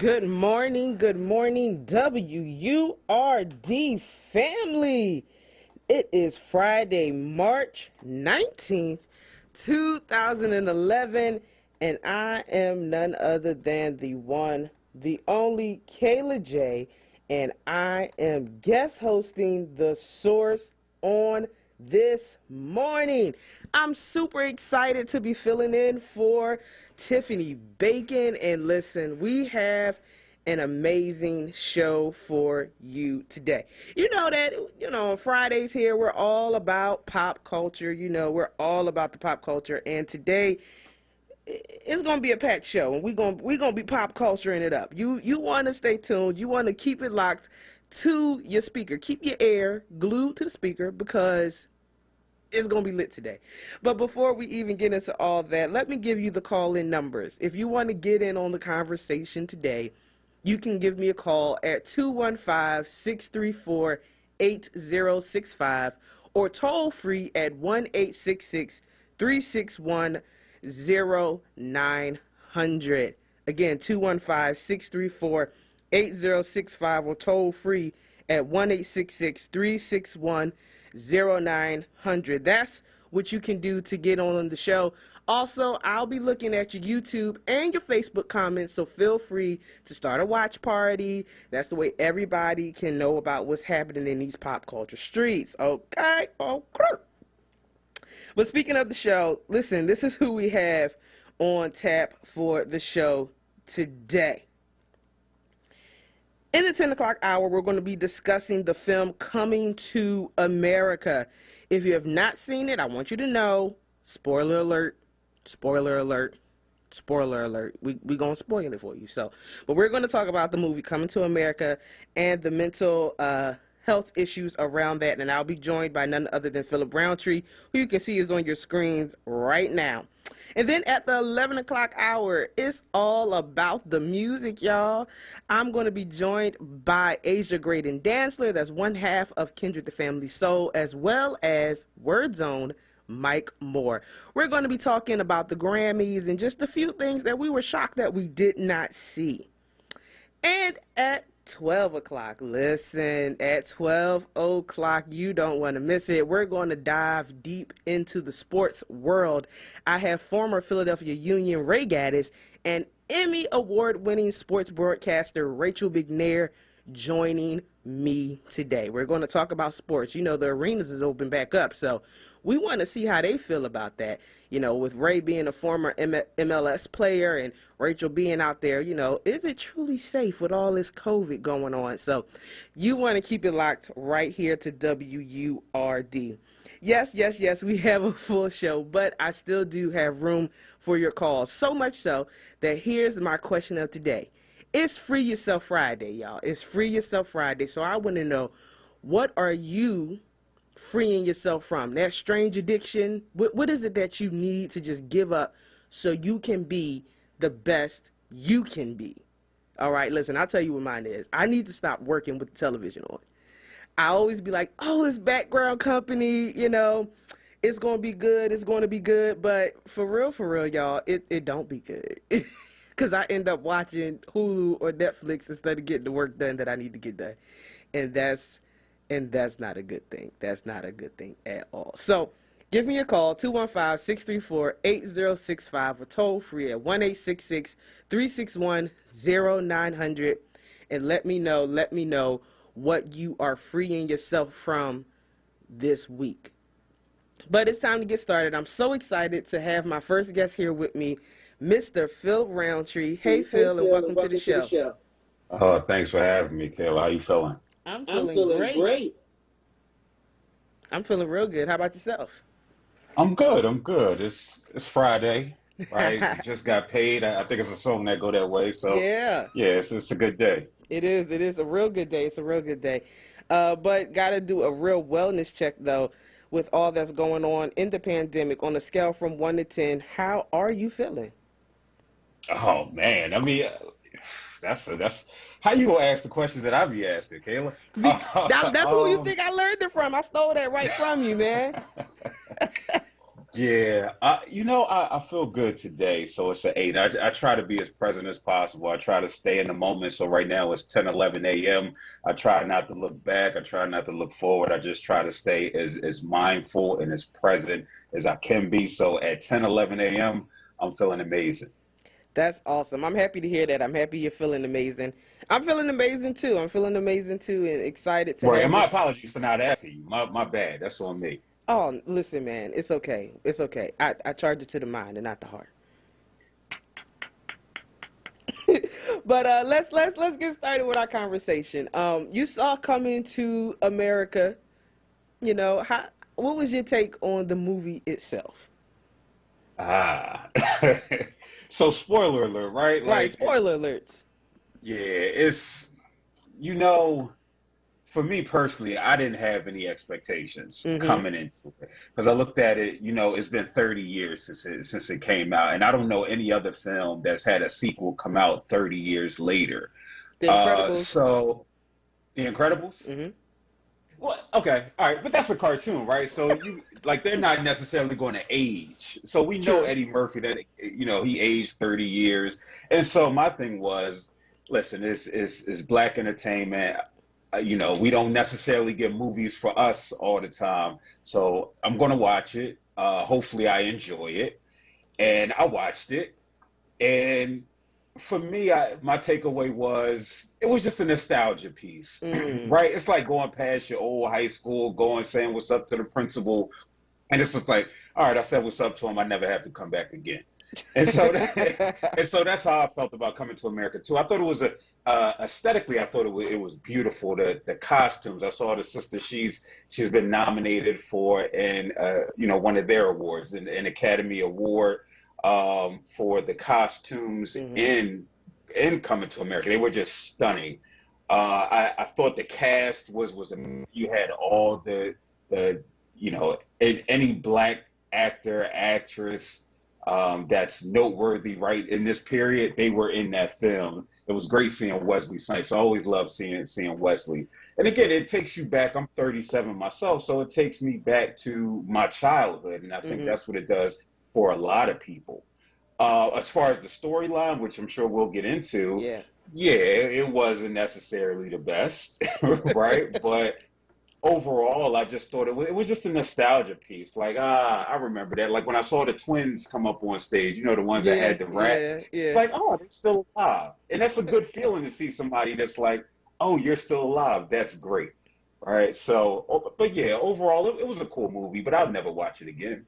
Good morning, WURD family. It is Friday, March 19th, 2011, and I am none other than the one, the only Kayla J, and I am guest hosting The Source on this morning. I'm super excited to be filling in for Tiffany Bacon, and listen, we have an amazing show for you today. You know that, on Fridays here, we're all about pop culture. We're all about the pop culture, and today it's going to be a packed show, and we're going to be pop culturing it up. You want to stay tuned. You want to keep it locked to your speaker. Keep your ear glued to the speaker because it's going to be lit today. But before we even get into all that, let me give you the call-in numbers. If you want to get in on the conversation today, you can give me a call at 215-634-8065 or toll free at 1-866-361-0900. Again, 215-634-8065 or toll free at 1-866-361-0900. 0900. That's what you can do to get on the show. Also, I'll be looking at your YouTube and your Facebook comments, so feel free to start a watch party. That's the way everybody can know about what's happening in these pop culture streets. Okay? But speaking of the show, listen, this is who we have on tap for the show today. In the 10 o'clock hour, we're going to be discussing the film Coming to America. If you have not seen it, I want you to know, spoiler alert, spoiler alert, spoiler alert. We're going to spoil it for you. But we're going to talk about the movie Coming to America and the mental health issues around that. And I'll be joined by none other than Philip Roundtree, who you can see is on your screens right now. And then at the 11 o'clock hour, it's all about the music, y'all. I'm going to be joined by Asia Graydon Dantzler, that's one half of Kindred the Family Soul, as well as Word Zone Mike Moore. We're going to be talking about the Grammys and just a few things that we were shocked that we did not see. And at 12 o'clock, listen, at 12 o'clock, you don't want to miss it. We're going to dive deep into the sports world. I have former Philadelphia Union Ray Gaddis and Emmy award-winning sports broadcaster Rachel McNair joining me today. We're going to talk about sports. The arenas is open back up, so we want to see how they feel about that. With Ray being a former MLS player and Rachel being out there, is it truly safe with all this COVID going on? So you want to keep it locked right here to WURD. Yes, we have a full show, but I still do have room for your calls. So much so that here's my question of today. It's Free Yourself Friday, y'all. It's Free Yourself Friday. So I want to know, what are you freeing yourself from? That strange addiction? What is it that you need to just give up so you can be the best you can be? All right, listen, I'll tell you what mine is. I need to stop working with the television on. I always be like, it's background company, it's going to be good. But for real, y'all, it don't be good. Because I end up watching Hulu or Netflix instead of getting the work done that I need to get done. And that's not a good thing. That's not a good thing at all. So give me a call, 215-634-8065, or toll free at 1-866-361-0900, and let me know what you are freeing yourself from this week. But it's time to get started. I'm so excited to have my first guest here with me, Mr. Phil Roundtree. Hey, Phil, and welcome to the show. Oh, thanks for having me, Kayla. How you feeling? I'm feeling great. I'm feeling real good. How about yourself? I'm good. It's Friday, right? Just got paid. I think it's a song that go that way. So yeah, it's a good day. It is. It is a real good day. It's a real good day. But got to do a real wellness check, though, with all that's going on in the pandemic. On a scale from 1 to 10, how are you feeling? Oh, man. I mean, that's how you gonna ask the questions that I be asking, Kayla? That's who you think I learned it from. I stole that right from you, man. Yeah, I feel good today, so it's an 8. I try to be as present as possible. I try to stay in the moment. So right now it's 10:11 a.m. I try not to look back. I try not to look forward. I just try to stay as mindful and as present as I can be. So at 10:11 a.m., I'm feeling amazing. That's awesome. I'm happy to hear that. I'm happy you're feeling amazing. I'm feeling amazing too. I'm feeling amazing too, and excited to Right, and have my this. apologies for not asking you. My bad. That's on me. Oh, listen, man, it's okay. It's okay. I charge it to the mind and not the heart. But let's get started with our conversation. You saw Coming to America. How? What was your take on the movie itself? Ah, so spoiler alert, right? Right. Like, Spoiler alerts. yeah, it's you know. For me personally, I didn't have any expectations Mm-hmm. coming into it because I looked at it. It's been 30 years since it came out, and I don't know any other film that's had a sequel come out 30 years later. The Incredibles. So The Incredibles. Mm-hmm. Well, okay, all right, but that's a cartoon, right? So you like they're not necessarily going to age. So we know True. Eddie Murphy that he aged 30 years, and so my thing was, listen, it's black entertainment. We don't necessarily get movies for us all the time. So I'm going to watch it. Hopefully, I enjoy it. And I watched it. And for me, my takeaway was it was just a nostalgia piece, Mm. right? It's like going past your old high school, going saying what's up to the principal. And it's just like, all right, I said what's up to him. I never have to come back again. And so and so that's how I felt about Coming to America too. I thought it was aesthetically, I thought it was beautiful. The costumes. I saw the sister. She's been nominated for one of their awards, an Academy Award, for the costumes Mm-hmm. in Coming to America. They were just stunning. I thought the cast was amazing. You had all any black actor, actress, that's noteworthy, right? In this period, they were in that film. It was great seeing Wesley Snipes. I always love seeing Wesley. And again, it takes you back. I'm 37 myself, so it takes me back to my childhood, and I think Mm-hmm. that's what it does for a lot of people. As far as the storyline, which I'm sure we'll get into, Yeah. yeah, it wasn't necessarily the best, right? But overall, I just thought it was just a nostalgia piece. Like, I remember that. Like when I saw the twins come up on stage, the ones that Yeah. had the rat. Yeah. Yeah. Like, oh, they're still alive, and that's a good feeling to see somebody that's like, oh, you're still alive. That's great, right? So, but yeah, overall, it was a cool movie, but I'll never watch it again.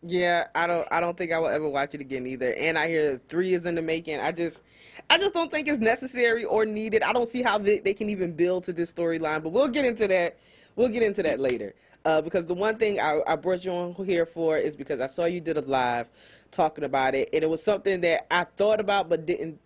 Yeah, I don't think I will ever watch it again either. And I hear 3 is in the making. I just don't think it's necessary or needed. I don't see how they can even build to this storyline. But we'll get into that. We'll get into that later. Because the one thing I brought you on here for is because I saw you did a live talking about it, and it was something that I thought about but didn't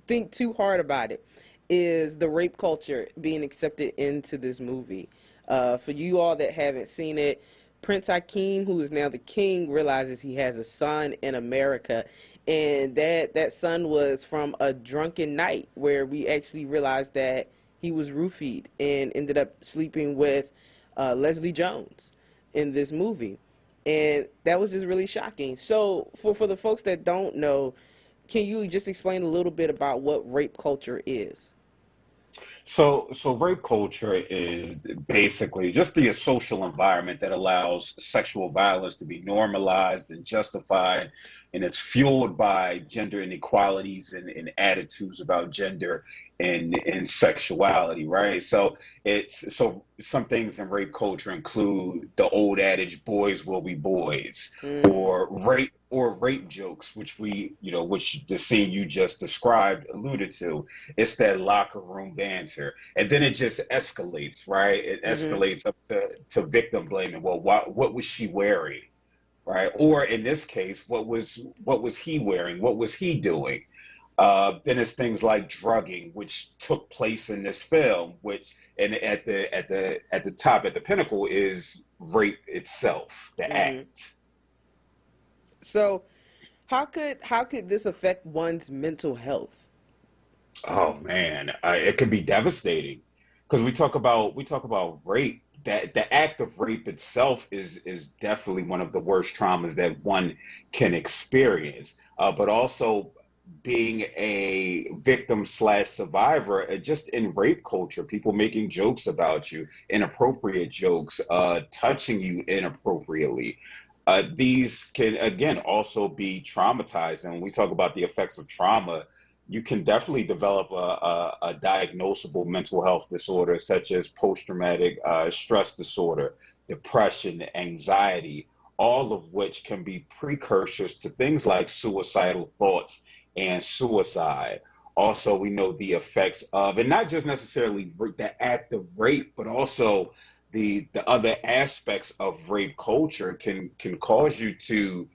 think too hard about it. Is the rape culture being accepted into this movie? For you all that haven't seen it, Prince Hakeem, who is now the king, realizes he has a son in America, and that son was from a drunken night where we actually realized that he was roofied and ended up sleeping with Leslie Jones in this movie, and that was just really shocking. So for the folks that don't know, can you just explain a little bit about what rape culture is? So rape culture is basically just the social environment that allows sexual violence to be normalized and justified, and it's fueled by gender inequalities and attitudes about gender and sexuality, right? So some things in rape culture include the old adage, boys will be boys, Mm, or rape jokes, which the scene you just described alluded to. It's that locker room banter, and then it just escalates, right? It mm-hmm. escalates up to victim blaming. Well, what was she wearing, right? Or in this case, what was he wearing? What was he doing? Then it's things like drugging, which took place in this film, which and at the top, at the pinnacle, is rape itself, the Mm-hmm. act. So how could this affect one's mental health? Oh man, it can be devastating because we talk about rape, that the act of rape itself is definitely one of the worst traumas that one can experience. But also being a victim slash survivor, just in rape culture, people making jokes about you, inappropriate jokes, touching you inappropriately. These can again also be traumatizing. When we talk about the effects of trauma, you can definitely develop a diagnosable mental health disorder such as post-traumatic stress disorder, depression, anxiety, all of which can be precursors to things like suicidal thoughts and suicide. Also, we know the effects of, and not just necessarily the act of rape, but also the other aspects of rape culture can cause you to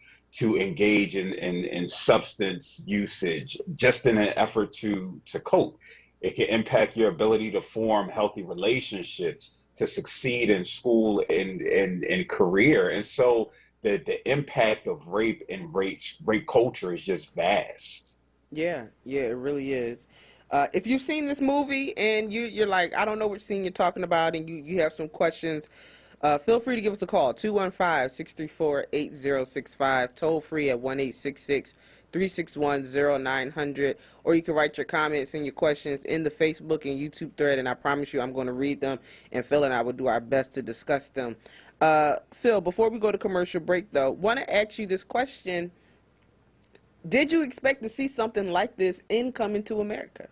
engage in substance usage just in an effort to cope. It can impact your ability to form healthy relationships, to succeed in school and career. And so the impact of rape and rape culture is just vast. Yeah, yeah, it really is. If you've seen this movie and you're like, I don't know which scene you're talking about, and you have some questions, feel free to give us a call, 215-634-8065, toll free at 1-866-361-0900, or you can write your comments and your questions in the Facebook and YouTube thread, and I promise you I'm going to read them, and Phil and I will do our best to discuss them. Phil, before we go to commercial break, though, want to ask you this question. Did you expect to see something like this in Coming to America?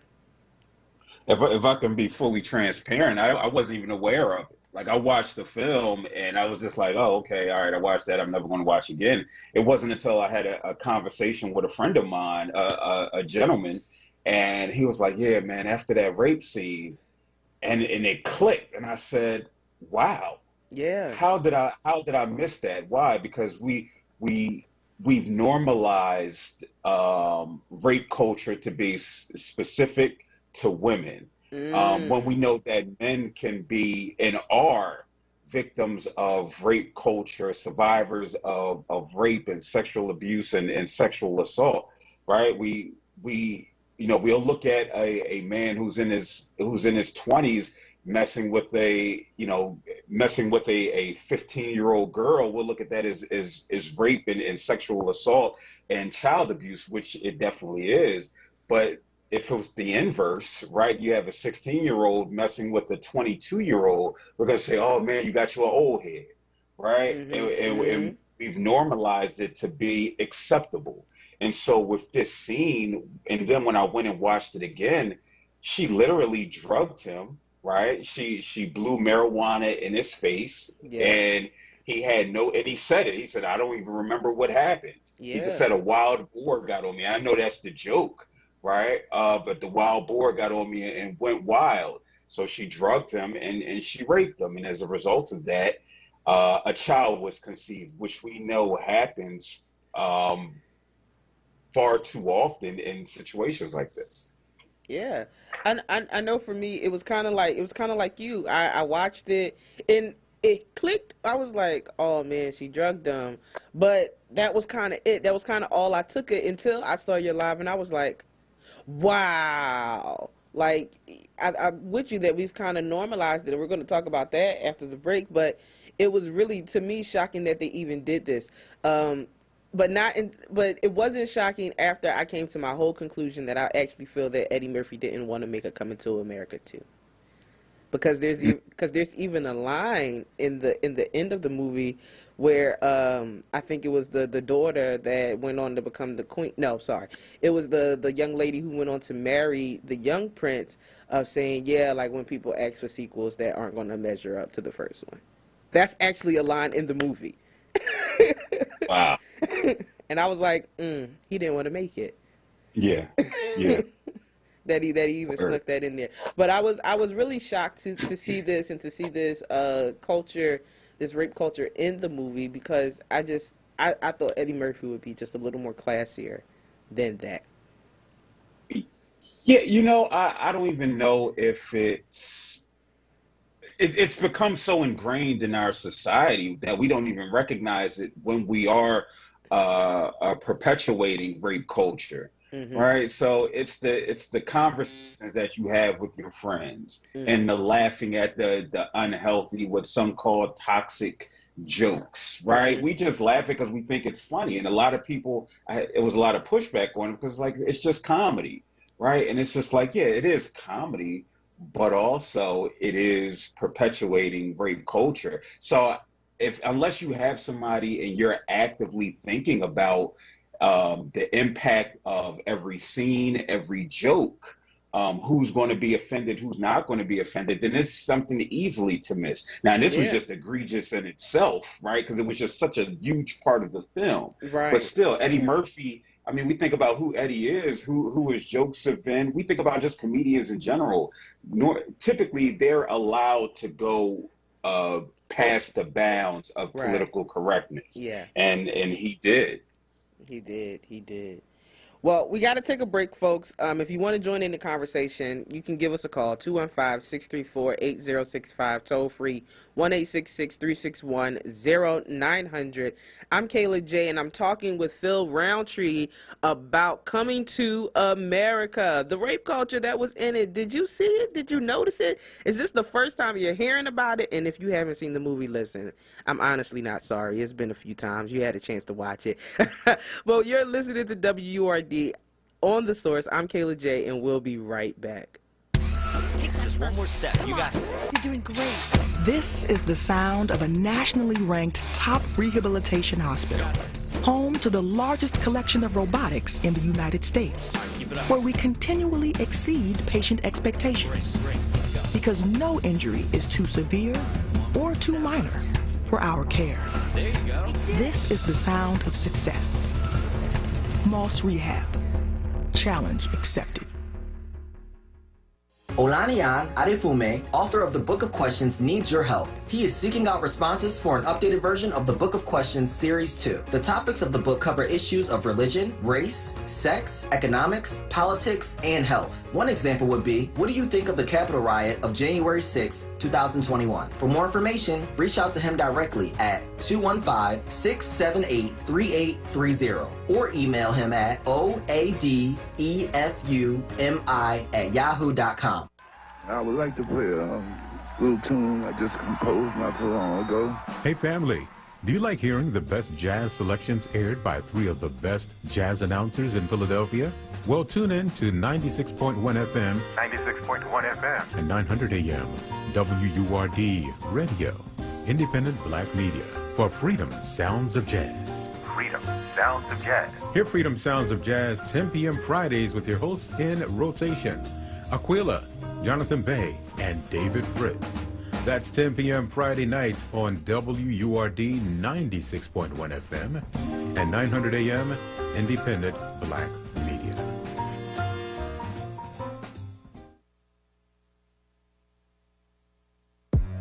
If I can be fully transparent, I wasn't even aware of it. Like I watched the film and I was just like, oh, okay, all right, I watched that. I'm never going to watch again. It wasn't until I had a conversation with a friend of mine, a gentleman, and he was like, yeah, man, after that rape scene, and it clicked, and I said, wow, Yeah. how did I miss that? Why? Because we've normalized rape culture to be specific to women. When we Mm. know that men can be and are victims of rape culture, survivors of rape and sexual abuse and sexual assault, right? We'll look at a man who's in his 20s messing with a 15-year-old girl. We'll look at that as rape and sexual assault and child abuse, which it definitely is. But if it was the inverse, right? You have a 16-year-old messing with a 22-year-old, we're going to say, oh man, you got your old head, right? And, Mhm. and, Mhm. and we've normalized it to be acceptable. And so with this scene, and then when I went and watched it again, she literally drugged him, right? She blew marijuana in his face, Yeah. and and he said it. He said, I don't even remember what happened. He just Yeah. said a wild boar got on me. I know that's the joke, right? But the wild boar got on me and went wild. So she drugged him and she raped him. And as a result of that, a child was conceived, which we know happens far too often in situations like this. Yeah. I know for me it was kind of like you. I watched it and it clicked. I was like, "Oh man, she drugged him." But that was kind of it. That was kind of all I took it until I saw your live and I was like, wow. Like, I'm with you that we've kind of normalized it, and we're going to talk about that after the break. But it was really, to me, shocking that they even did this. But it wasn't shocking after I came to my whole conclusion that I actually feel that Eddie Murphy didn't want to make a Coming to America too, because there's even a line in the end of the movie where I think it was the daughter that went on to become the queen. No, sorry, it was the young lady who went on to marry the young prince, of saying, yeah, like when people ask for sequels that aren't going to measure up to the first one. That's actually a line in the movie. Wow. And I was like, he didn't want to make it. Yeah. Yeah. That he even Word. snuck that in there. But I was really shocked to see this and to see this culture, this rape culture in the movie, because I thought Eddie Murphy would be just a little more classier than that. Yeah, I don't even know if it's become so ingrained in our society that we don't even recognize it when we are perpetuating rape culture. right? So it's the conversations that you have with your friends and the laughing at the unhealthy, what some call toxic jokes, right? We just laugh because we think it's funny, and a lot of people, it was a lot of pushback on it because like it's just comedy, right? And it's just like, yeah, it is comedy, but also it is perpetuating rape culture. So if unless you have somebody and you're actively thinking about the impact of every scene, every joke, who's going to be offended, who's not going to be offended, then it's something easily to miss. Now, this was just egregious in itself, right? Because it was just such a huge part of the film. Right. But still, Eddie Murphy, I mean, we think about who Eddie is, who his jokes have been. We think about just comedians in general. Typically, they're allowed to go past the bounds of political correctness. Yeah. And he did. He did. Well, we got to take a break, folks. If you want to join in the conversation, you can give us a call, 215-634-8065, toll free, 1-866-361-0900. I'm Kayla J, and I'm talking with Phil Roundtree about Coming to America, the rape culture that was in it. Did you see it? Did you notice it? Is this the first time you're hearing about it? And if you haven't seen the movie, listen, I'm honestly not sorry. It's been a few times. You had a chance to watch it. Well, you're listening to WURD on The Source. I'm Kayla J, and we'll be right back. Just one more step. You got it. You're doing great. This is the sound of a nationally ranked top rehabilitation hospital, home to the largest collection of robotics in the United States, where we continually exceed patient expectations. Because no injury is too severe or too minor for our care. There you go. This is the sound of success. Moss Rehab. Challenge accepted. Olaniyan Adefume, author of the Book of Questions, needs your help. He is seeking out responses for an updated version of the Book of Questions Series 2. The topics of the book cover issues of religion, race, sex, economics, politics, and health. One example would be, what do you think of the Capitol riot of January 6, 2021? For more information, reach out to him directly at 215-678-3830 or email him at oadefumi@yahoo.com. I would like to play a little tune I just composed not so long ago. Hey family, do you like hearing the best jazz selections aired by 3 of the best jazz announcers in Philadelphia? Well, tune in to 96.1 FM, and 900 AM, WURD Radio, independent black media for Freedom Sounds of Jazz. Freedom Sounds of Jazz. Hear Freedom Sounds of Jazz 10 p.m. Fridays with your hosts in rotation, Aquila, Jonathan Bay, and David Fritz. That's 10 p.m. Friday nights on WURD 96.1 FM and 900 AM, independent black media.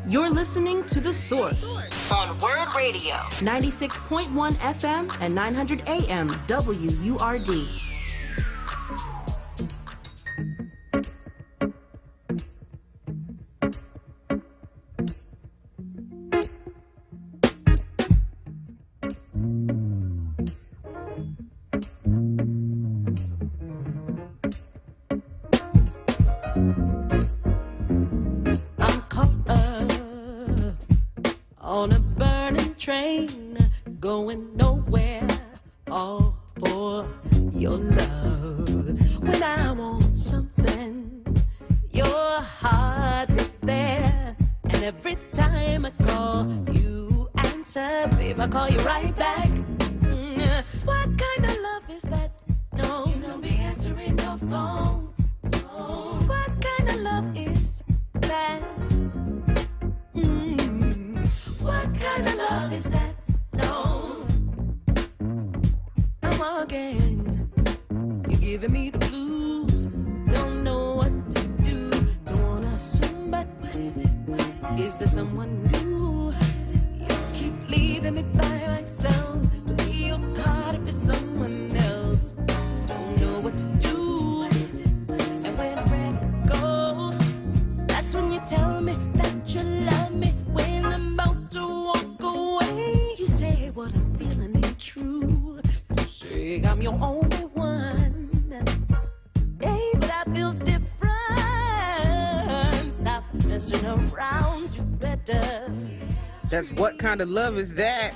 You're listening to The Source on WURD Radio, 96.1 FM and 900 AM WURD. I'm caught up on a burning train, going nowhere, all for your love. When I want something, you're hardly there, and every time I call, you answer, babe, I call you right back. What kind of love is that? No, you don't be answering your phone. No. What kind of love is that? What kind of love is that? No. I'm again. You're giving me the blues. Don't know what to do. Don't wanna assume, but what is it? What is it? Is there someone new? You keep leaving me by myself. Be your card if there's someone else. Don't know what to do. And when I'm ready to go, that's when you tell me that you love me. When I'm about to walk away, you say what I'm feeling ain't true. You say I'm your only one. you better. That's What Kind of Love Is That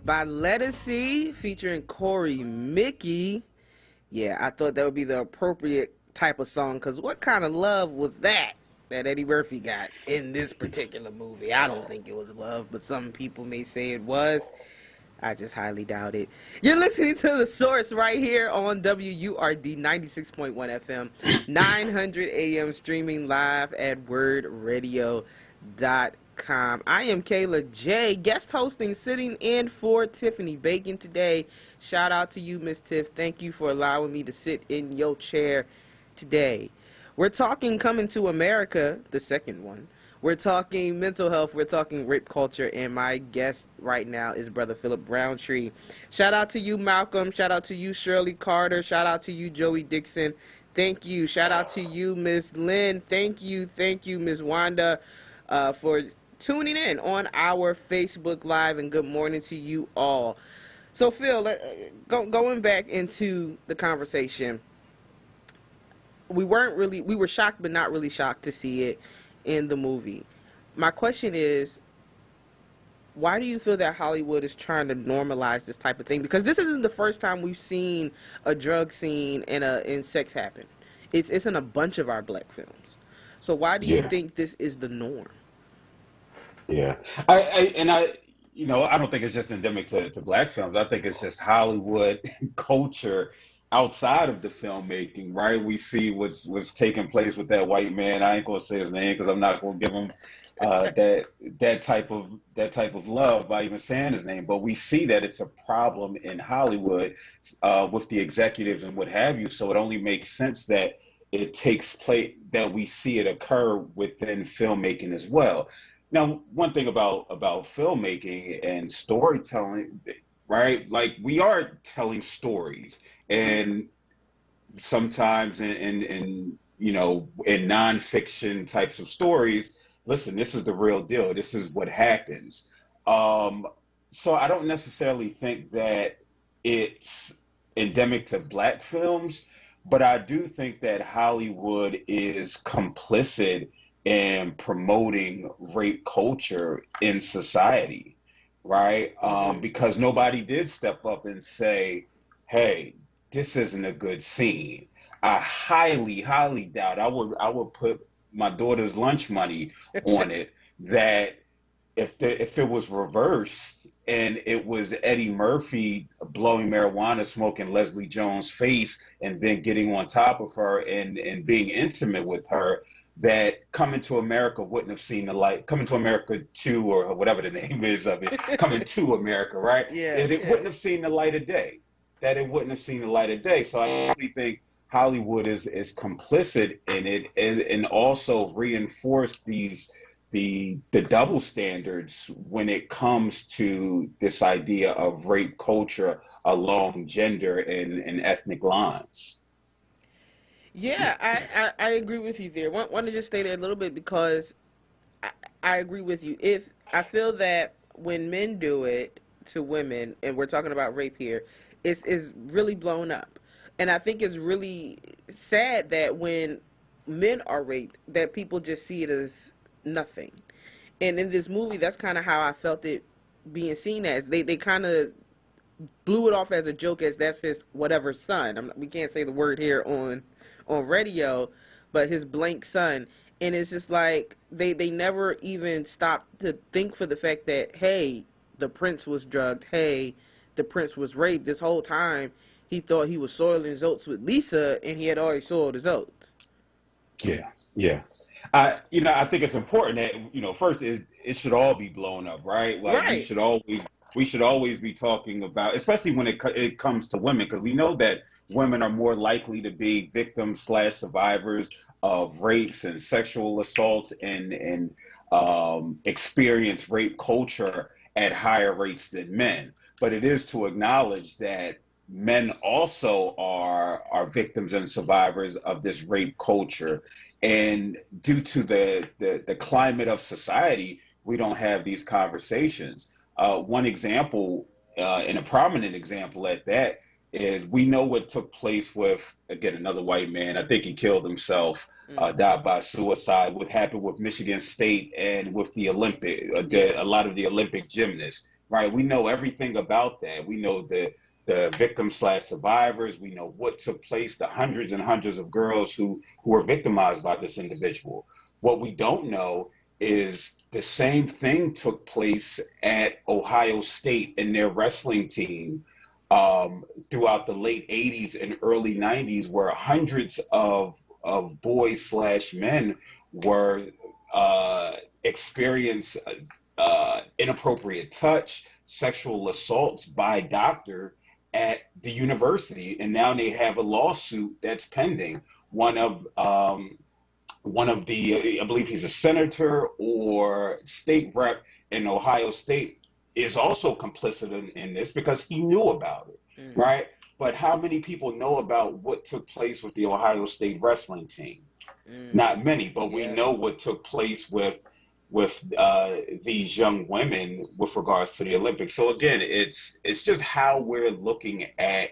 by Lettucey featuring Corey Mickey. Yeah, I thought that would be the appropriate type of song, because what kind of love was that Eddie Murphy got in this particular movie? I don't think it was love, but some people may say it was. I just highly doubt it. You're listening to The Source right here on WURD 96.1 FM, 900 AM, streaming live at wordradio.com. I am Kayla J, guest hosting, sitting in for Tiffany Bacon today. Shout out to you, Miss Tiff. Thank you for allowing me to sit in your chair today. We're talking Coming to America, the second one. We're talking mental health. We're talking rape culture. And my guest right now is Brother Philip Browntree. Shout out to you, Malcolm. Shout out to you, Shirley Carter. Shout out to you, Joey Dixon. Thank you. Shout out to you, Miss Lynn. Thank you, Miss Wanda, for tuning in on our Facebook Live. And good morning to you all. So, Phil, going back into the conversation, we were shocked but not really shocked to see it in the movie. My question is, why do you feel that Hollywood is trying to normalize this type of thing? Because this isn't the first time we've seen a drug scene and sex happen. It's in a bunch of our black films. So why do you think this is the norm? Yeah, I don't think it's just endemic to black films. I think it's just Hollywood culture outside of the filmmaking, right? We see what's taking place with that white man. I ain't gonna say his name because I'm not gonna give him that type of love by even saying his name. But we see that it's a problem in Hollywood with the executives and what have you. So it only makes sense that it takes place, that we see it occur within filmmaking as well. Now, one thing about filmmaking and storytelling, right? Like, we are telling stories, and sometimes in nonfiction types of stories, listen, this is the real deal. This is what happens. So I don't necessarily think that it's endemic to black films, but I do think that Hollywood is complicit in promoting rape culture in society, right? Because nobody did step up and say, hey, this isn't a good scene. I highly, highly doubt, I would put my daughter's lunch money on it, that if it was reversed and it was Eddie Murphy blowing marijuana, smoking Leslie Jones' face, and then getting on top of her and being intimate with her, that Coming to America wouldn't have seen the light. Coming to America 2, or whatever the name is of it, Coming to America, right? Yeah. It wouldn't have seen the light of day. So I really think Hollywood is complicit in it, and also reinforce the double standards when it comes to this idea of rape culture along gender and ethnic lines. Yeah, I agree with you there. Want to just stay there a little bit, because I agree with you. If I feel that when men do it to women, and we're talking about rape here, it's really blown up. And I think it's really sad that when men are raped, that people just see it as nothing. And in this movie, that's kind of how I felt it being seen as. They kind of blew it off as a joke, as that's his whatever son. We can't say the word here on radio, but his blank son. And it's just like they never even stopped to think for the fact that, hey, the prince was drugged, hey, the prince was raped. This whole time he thought he was soiling his oats with Lisa, and he had already soiled his oats. Yeah. I think it's important that, first, it should all be blown up, right? Like, right. We should always be talking about, especially when it comes to women, because we know that women are more likely to be victims/survivors of rapes and sexual assaults and experience rape culture at higher rates than men. But it is to acknowledge that men also are victims and survivors of this rape culture. And due to the climate of society, we don't have these conversations. One example, and a prominent example at that, is we know what took place with, again, another white man. I think he killed himself, died by suicide. What happened with Michigan State and with the a lot of the Olympic gymnasts, right? We know everything about that. We know the victims/survivors. We know what took place, the hundreds and hundreds of girls who were victimized by this individual. What we don't know is the same thing took place at Ohio State and their wrestling team throughout the late 80s and early 90s, where hundreds of boys/men were experienced inappropriate touch, sexual assaults by doctor at the university, and now they have a lawsuit that's pending. One of the, I believe he's a senator or state rep in Ohio State, is also complicit in this because he knew about it, right? But how many people know about what took place with the Ohio State wrestling team? Not many, but we know what took place with these young women with regards to the Olympics. So again, it's just how we're looking at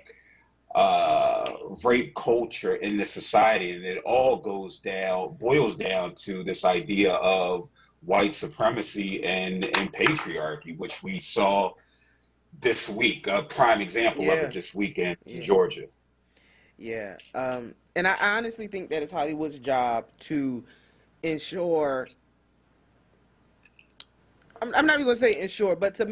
rape culture in this society, and it all boils down to this idea of white supremacy and patriarchy, which we saw this week, a prime example of it this weekend in Georgia. Yeah. And I honestly think that it's Hollywood's job to ensure, I'm not even going to say ensure, but to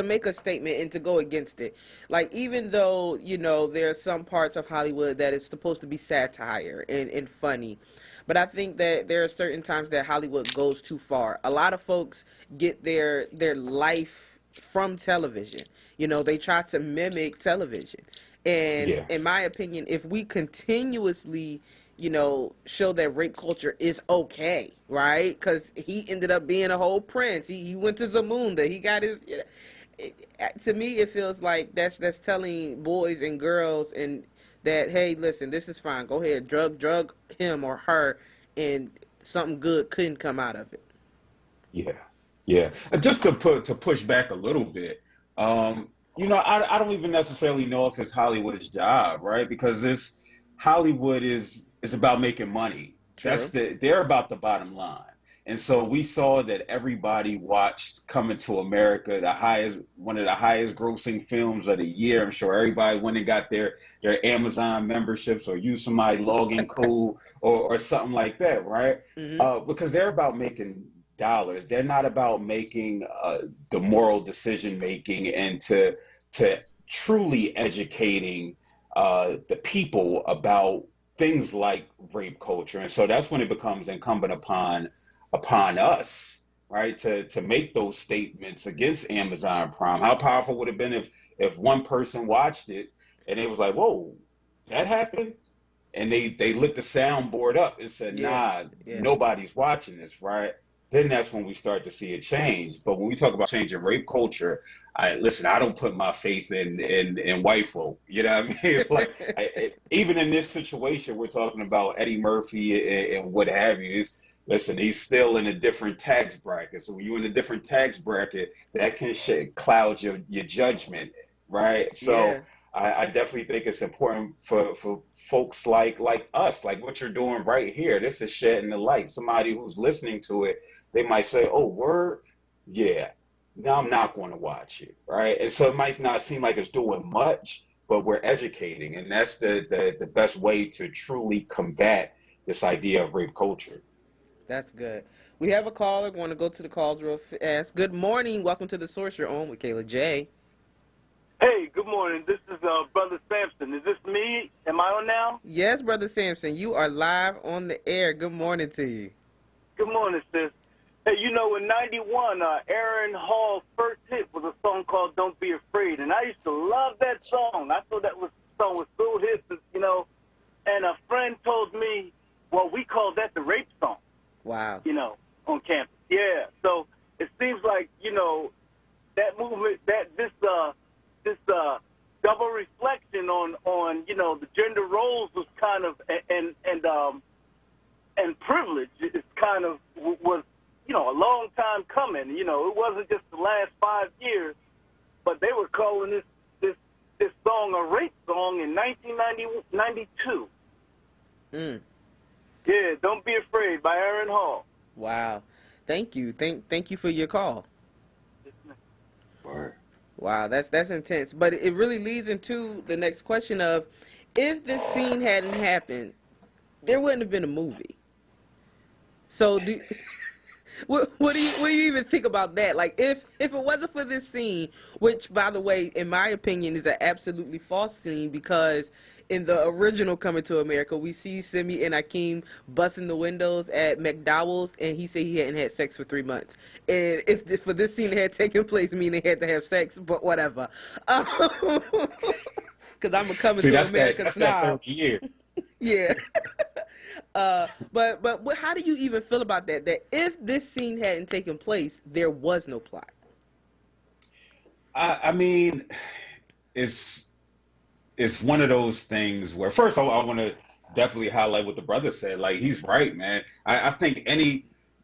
make a statement and to go against it. Like, even though, you know, there are some parts of Hollywood that is supposed to be satire and funny, but I think that there are certain times that Hollywood goes too far. A lot of folks get their life from television. You know, they try to mimic television. And in my opinion, if we continuously, you know, show that rape culture is okay, right? Because he ended up being a whole prince. He went to Zamunda. He got his, you know, to me, it feels like that's telling boys and girls and that, hey, listen, this is fine. Go ahead, drug him or her, and something good couldn't come out of it. Yeah. Just to push back a little bit, you know, I don't even necessarily know if it's Hollywood's job, right? Because Hollywood is about making money. True. They're about the bottom line. And so we saw that everybody watched Coming to America, one of the highest grossing films of the year. I'm sure everybody went and got their Amazon memberships or used somebody's login code or something like that, right? Because they're about making dollars. They're not about making the moral decision making and to truly educating the people about things like rape culture. And so that's when it becomes incumbent upon us, right, to make those statements against Amazon Prime. How powerful would it have been if one person watched it and it was like, whoa, that happened? And they lit the soundboard up and said, nobody's watching this, right? Then that's when we start to see a change. But when we talk about changing rape culture, I don't put my faith in white folk. You know what I mean? Like, even in this situation, we're talking about Eddie Murphy and what have you. Listen, he's still in a different tax bracket. So when you're in a different tax bracket, that can cloud your judgment, right? So I definitely think it's important for folks like us, like what you're doing right here. This is shedding the light. Somebody who's listening to it, they might say, oh, word? Yeah. No, I'm not going to watch it, right? And so it might not seem like it's doing much, but we're educating. And that's the best way to truly combat this idea of rape culture. That's good. We have a caller. We want to go to the calls real fast. Good morning. Welcome to The Source. You're on with Kayla J. Hey, good morning. This is Brother Sampson. Is this me? Am I on now? Yes, Brother Sampson. You are live on the air. Good morning to you. Good morning, sis. Hey, you know, in 91, Aaron Hall's first hit was a song called Don't Be Afraid. And I used to love that song. I thought song was so hit, you know. And a friend told me, well, we call that the rape song. Wow. You know, on campus. Yeah. So it seems like, you know, that movement, this double reflection on you know, the gender roles was kind of and privilege is kind of was, you know, a long time coming. You know, it wasn't just the last 5 years, but they were calling this song a rape song in 1992. Yeah, Don't Be Afraid by Aaron Hall. Wow. Thank you. Thank you for your call. Wow, that's intense. But it really leads into the next question of, if this scene hadn't happened, there wouldn't have been a movie. So what do you even think about that? Like, if it wasn't for this scene, which, by the way, in my opinion, is an absolutely false scene, because in the original Coming to America, we see Simi and Akeem busting the windows at McDowell's, and he said he hadn't had sex for 3 months. And if for this scene had taken place, meaning they had to have sex, but whatever. Because I'm a Coming to America snob. Yeah. But how do you even feel about that? That if this scene hadn't taken place, there was no plot. I mean, it's one of those things where, first, I want to definitely highlight what the brother said. Like, he's right, man. I think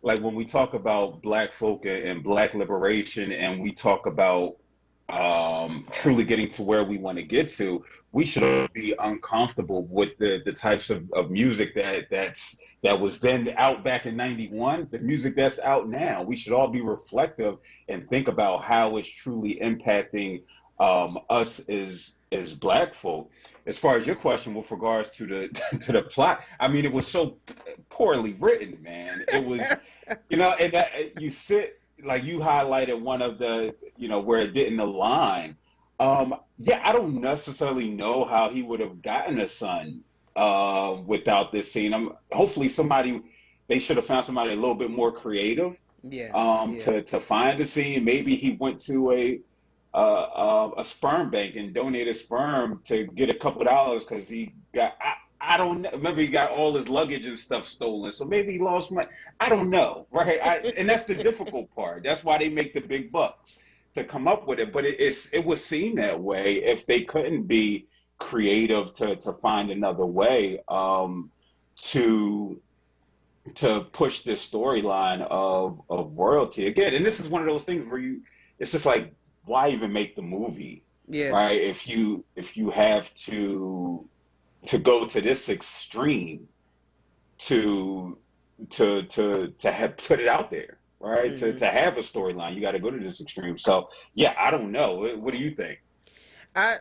when we talk about Black folk and Black liberation, and we talk about truly getting to where we want to get to, we should be uncomfortable with the types of music that was then out back in 91, the music that's out now. We should all be reflective and think about how it's truly impacting us as Black folk. As far as your question with regards to the plot, I mean, it was so poorly written, man. It was, and you sit, like you highlighted one of the, where it didn't align. I don't necessarily know how he would have gotten a son without this scene. Hopefully they should have found somebody a little bit more creative to find the scene. Maybe he went to a sperm bank and donated sperm to get a couple of dollars because he got, I don't know. Remember, he got all his luggage and stuff stolen, so maybe he lost money. I don't know, right? And that's the difficult part. That's why they make the big bucks, to come up with it. But it was seen that way if they couldn't be creative to find another way to push this storyline of royalty again. And this is one of those things where it's just like, why even make the movie? Yeah. Right? If you have to go to this extreme to have put it out there, right? Mm-hmm. To have a storyline, you got to go to this extreme. So yeah, I don't know. What do you think? I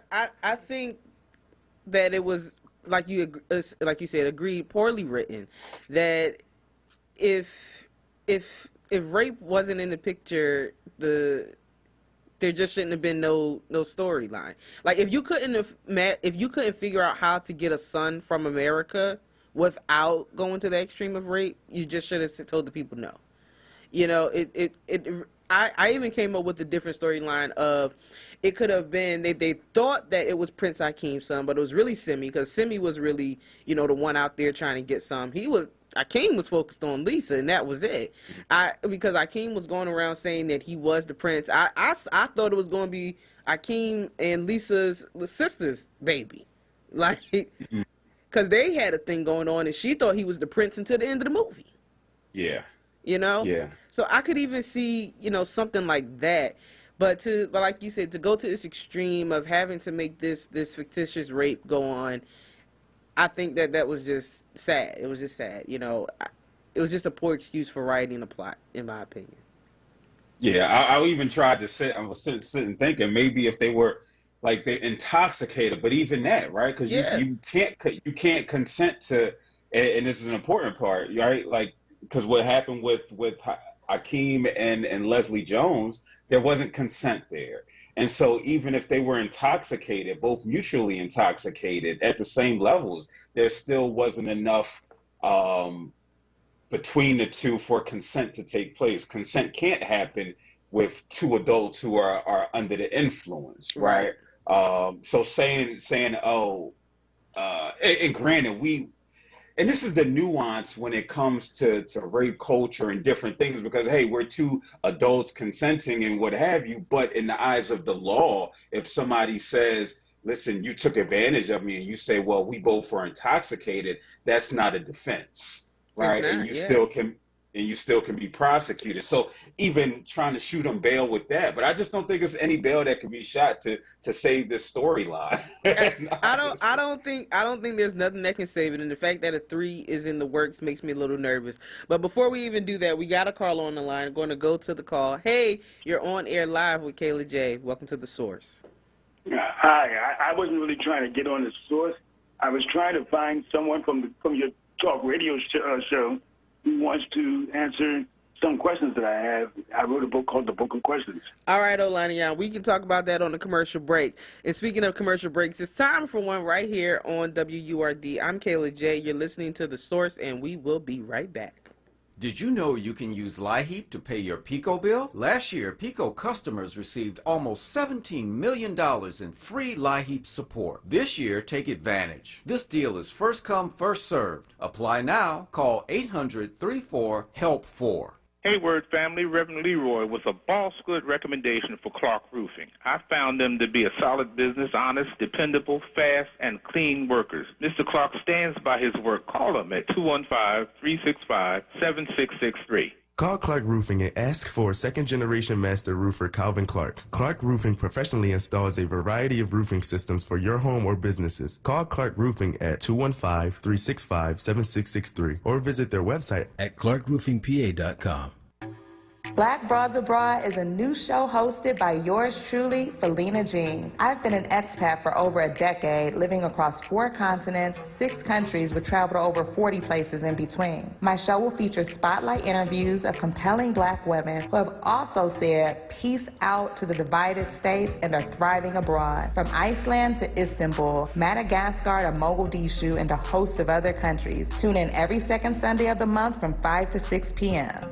think that it was, like you said, agreed, poorly written. That if rape wasn't in the picture, there just shouldn't have been no storyline. Like, if you couldn't figure out how to get a son from America without going to the extreme of rape, you just should have told the people no. I even came up with a different storyline of, it could have been, they thought that it was Prince Akeem's son, but it was really Simi, because Simi was really, the one out there trying to get some. Akeem was focused on Lisa, and that was it. Because Akeem was going around saying that he was the prince. I thought it was going to be Akeem and Lisa's sister's baby, like, because they had a thing going on, and she thought he was the prince until the end of the movie. Yeah. Yeah. So I could even see, something like that. But like you said, to go to this extreme of having to make this fictitious rape go on, I think that was just sad. It was just sad. It was just a poor excuse for writing a plot, in my opinion. Yeah, I even tried to sit. I was sitting thinking maybe if they were like they're intoxicated, but even that, right? Because you can't consent to, and this is an important part, right? Like, because what happened with Akeem and Leslie Jones, there wasn't consent there. And so even if they were intoxicated, both mutually intoxicated at the same levels, there still wasn't enough between the two for consent to take place. Consent can't happen with two adults who are under the influence, right? So saying, and granted, and this is the nuance when it comes to rape culture and different things, because, hey, we're two adults consenting and what have you, but in the eyes of the law, if somebody says, listen, you took advantage of me, and you say, well, we both were intoxicated, that's not a defense, right? And you still can, and you still can be prosecuted. So even trying to shoot him bail with that, but I just don't think there's any bail that can be shot to save this storyline. I don't think there's nothing that can save it, and the fact that a 3 is in the works makes me a little nervous. But before we even do that, we got a call on the line. I'm going to go to the call. Hey, you're on air live with Kayla J. Welcome to The Source. Hi, I wasn't really trying to get on The Source. I was trying to find someone from your talk radio show who wants to answer some questions that I have. I wrote a book called The Book of Questions. All right, Olaniyan, we can talk about that on the commercial break. And speaking of commercial breaks, it's time for one right here on WURD. I'm Kayla J. You're listening to The Source, and we will be right back. Did you know you can use LIHEAP to pay your PICO bill? Last year, PICO customers received almost $17 million in free LIHEAP support. This year, take advantage. This deal is first come, first served. Apply now. Call 800-34-HELP-4. Hey, WURD family, Reverend Leroy with a boss good recommendation for Clark Roofing. I found them to be a solid business, honest, dependable, fast, and clean workers. Mr. Clark stands by his work. Call him at 215-365-7663. Call Clark Roofing and ask for a second-generation master roofer, Calvin Clark. Clark Roofing professionally installs a variety of roofing systems for your home or businesses. Call Clark Roofing at 215-365-7663 or visit their website at clarkroofingpa.com. Black Broads Abroad is a new show hosted by yours truly, Felina Jean. I've been an expat for over a decade, living across 4 continents, 6 countries, with travel to over 40 places in between. My show will feature spotlight interviews of compelling Black women who have also said peace out to the divided states and are thriving abroad. From Iceland to Istanbul, Madagascar to Mogadishu, and a host of other countries. Tune in every second Sunday of the month from 5 to 6 p.m.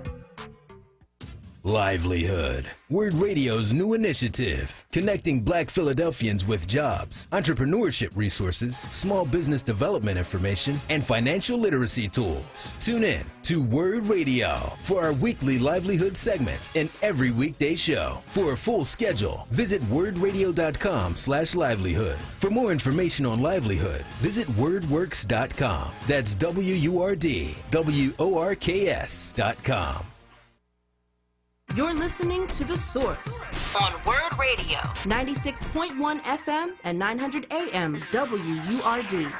Livelihood, WURD Radio's new initiative, connecting Black Philadelphians with jobs, entrepreneurship resources, small business development information, and financial literacy tools. Tune in to WURD Radio for our weekly livelihood segments and every weekday show. For a full schedule, visit wordradio.com/livelihood. For more information on livelihood, visit wordworks.com. That's WURDWORKS.com. You're listening to The Source on WURD Radio, 96.1 FM and 900 AM WURD.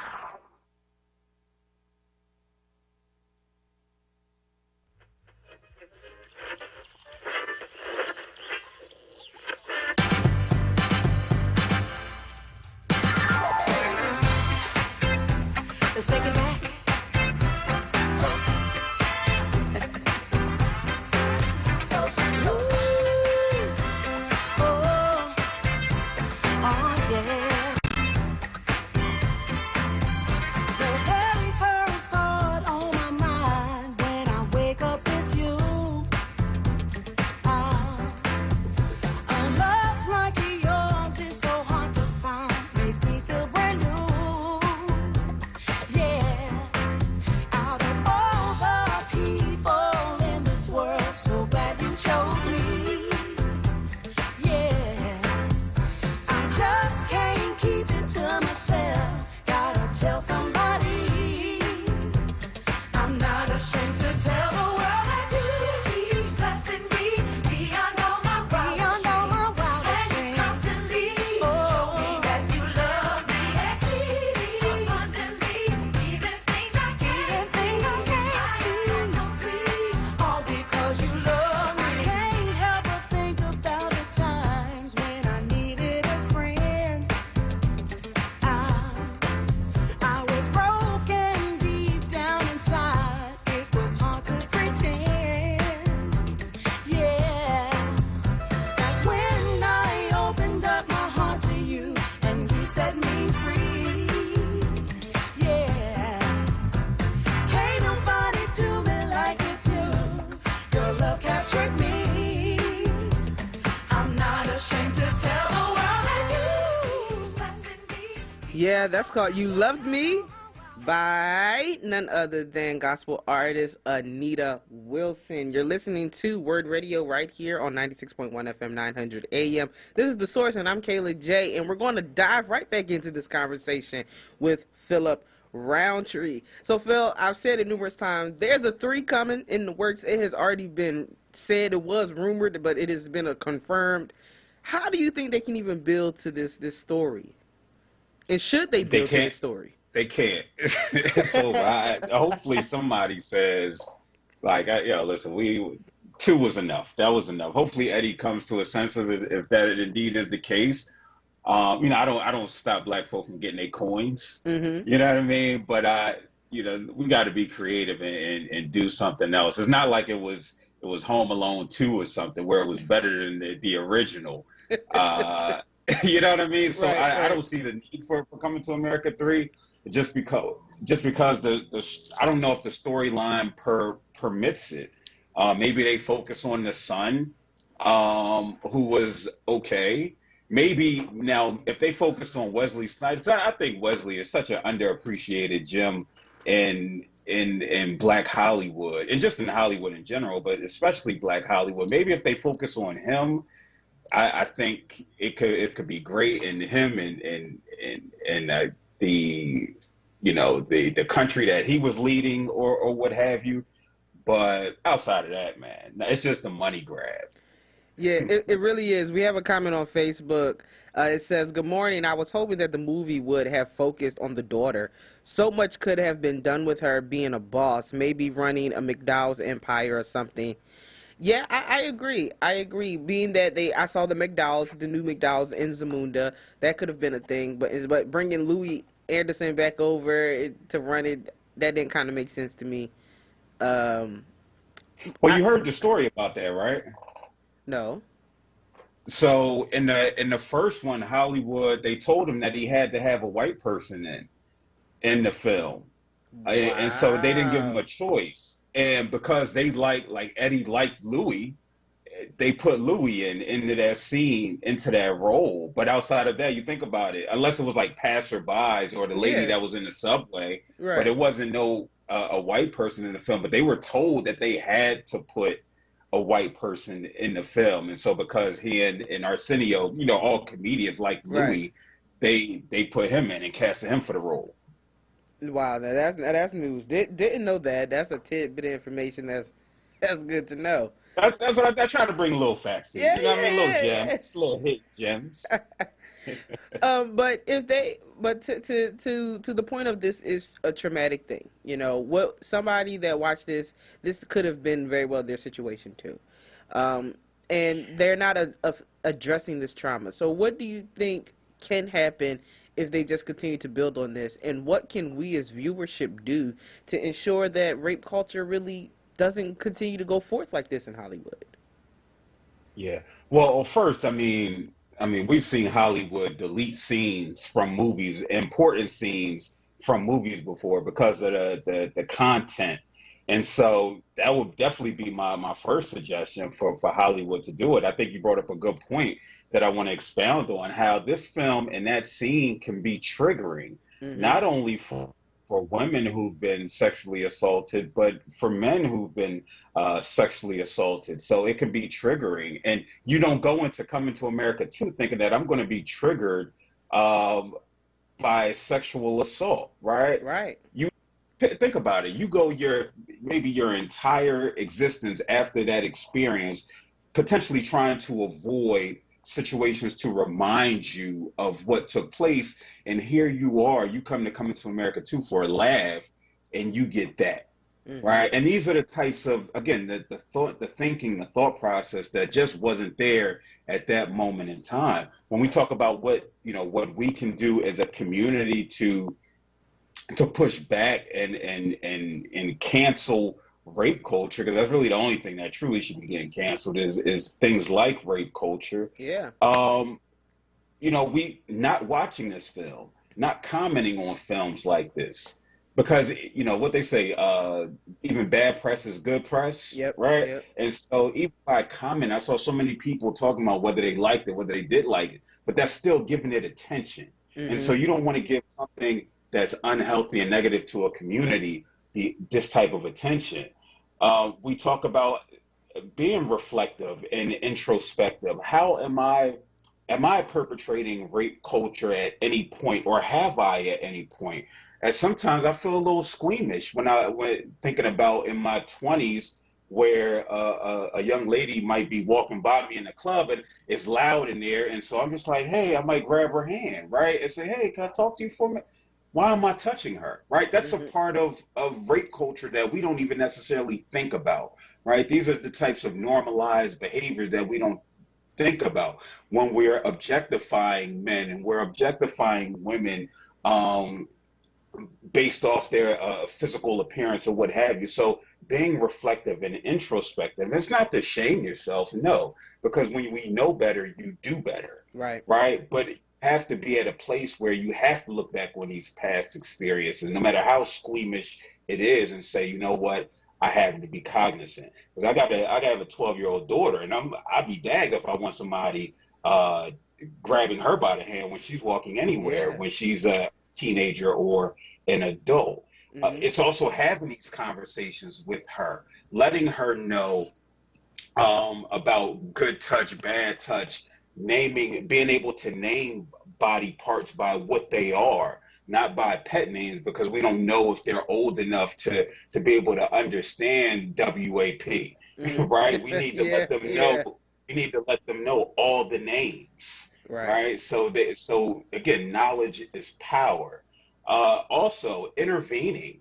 Let's take it back. Yeah, that's called You Loved Me by none other than gospel artist Anita Wilson. You're listening to WURD Radio right here on 96.1 FM 900 AM. This is The Source, and I'm Kayla J, and we're going to dive right back into this conversation with Philip Roundtree. So, Phil, I've said it numerous times. There's a 3 coming in the works. It has already been said. It was rumored, but it has been a confirmed. How do you think they can even build to this story? And should they build to this story? They can't. So hopefully somebody says, like, listen, 2 was enough. That was enough. Hopefully Eddie comes to a sense of it, if that indeed is the case. I don't stop black folk from getting their coins. Mm-hmm. You know what I mean? But we got to be creative and do something else. It's not like it was Home Alone 2 or something where it was better than the original. You know what I mean? So I don't see the need for Coming to America 3, just because I don't know if the storyline permits it. Maybe they focus on the son, who was okay. Maybe now if they focused on Wesley Snipes, I think Wesley is such an underappreciated gem in Black Hollywood and just in Hollywood in general, but especially Black Hollywood. Maybe if they focus on him, I think it could be great in him and the country that he was leading or what have you. But outside of that, man, it's just a money grab. Yeah, it really is. We have a comment on Facebook. It says, "Good morning. I was hoping that the movie would have focused on the daughter. So much could have been done with her being a boss, maybe running a McDowell's empire or something." Yeah, I agree. I agree. Being that I saw the new McDowell's in Zamunda, that could have been a thing. But bringing Louis Anderson back over to run it, that didn't kind of make sense to me. Well, you heard the story about that, right? No. So in the first one, Hollywood, they told him that he had to have a white person in the film, and so they didn't give him a choice. And because they like Eddie liked Louis, they put Louis into that scene, into that role. But outside of that, you think about it, unless it was like passerbys or the lady that was in the subway, but it wasn't a white person in the film. But they were told that they had to put a white person in the film, and so because he and Arsenio, all comedians like Louis, they put him in and casted him for the role. Wow, that's news. Didn't know that. That's a tidbit of information that's good to know. That's what I try to bring little facts in. Yeah, you know what I mean? Little gems, little hit gems. But to the point of this is a traumatic thing. What somebody that watched this could have been very well their situation too, and they're not addressing this trauma. So what do you think can happen if they just continue to build on this, and what can we as viewership do to ensure that rape culture really doesn't continue to go forth like this in Hollywood? Yeah. Well, first, I mean, we've seen Hollywood delete scenes from movies, important scenes from movies before because of the content. And so that would definitely be my first suggestion for Hollywood to do it. I think you brought up a good point that I want to expound on, how this film and that scene can be triggering, not only for women who've been sexually assaulted, but for men who've been sexually assaulted. So it can be triggering. And you don't go into Coming to America 2 thinking that I'm going to be triggered by sexual assault, right? Right. You think about it. You go maybe your entire existence after that experience, potentially trying to avoid situations to remind you of what took place, and here you are, you come to America 2 for a laugh, and you get that, right? And these are the types of, again, the thought process that just wasn't there at that moment in time. When we talk about what we can do as a community to push back and cancel rape culture, because that's really the only thing that truly should be getting canceled is things like rape culture. Yeah. We not watching this film, not commenting on films like this, because what they say, even bad press is good press. Yep. Right. Yep. And so even by comment, I saw so many people talking about whether they liked it, whether they did like it, but that's still giving it attention. And so you don't want to give something that's unhealthy and negative to a community this type of attention. We talk about being reflective and introspective. How am I am I perpetrating rape culture at any point, or have I at any point? And sometimes I feel a little squeamish when thinking about in my 20s, where a young lady might be walking by me in the club and it's loud in there, and so I'm just like, hey, I might grab her hand, right, and say, hey, can I talk to you for a minute? Why am I touching her, right? That's a part of rape culture that we don't even necessarily think about, right? These are the types of normalized behaviors that we don't think about when we're objectifying men and we're objectifying women, based off their physical appearance or what have you. So being reflective and introspective, it's not to shame yourself, no, because when we know better, you do better, right? But you have to be at a place where you have to look back on these past experiences, no matter how squeamish it is, and say, you know what, I have to be cognizant. Because I have a 12-year-old daughter, and I'd be dagged if I want somebody grabbing her by the hand when she's walking anywhere, when she's a teenager or an adult. It's also having these conversations with her, letting her know about good touch, bad touch, being able to name body parts by what they are, not by pet names, because we don't know if they're old enough to be able to understand WAP, right? We need to let them know. We need to let them know all the names, right? So again, knowledge is power. Also, intervening,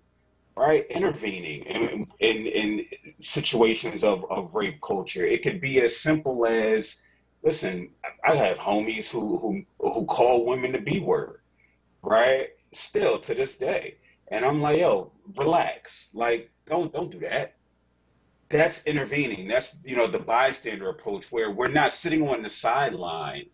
right? Intervening in situations of rape culture. It could be as simple as, listen, I have homies who call women the B word, right? Still to this day. And I'm like, yo, relax. Like, don't do that. That's intervening. That's, the bystander approach, where we're not sitting on the sideline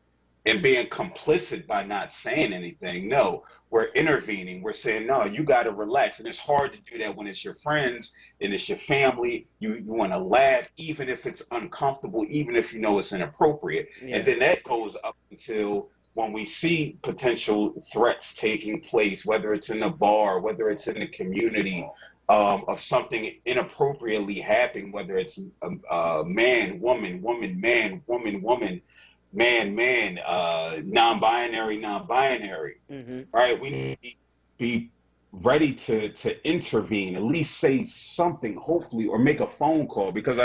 and being complicit by not saying anything. No, we're intervening. We're saying, no, you got to relax. And it's hard to do that when it's your friends and it's your family. You want to laugh, even if it's uncomfortable, even if you know it's inappropriate. And then that goes up until when we see potential threats taking place, whether it's in a bar, whether it's in the community, of something inappropriately happening, whether it's man, woman, woman, man, woman, woman, man, non-binary, right? We need to be ready to intervene, at least say something, hopefully, or make a phone call, because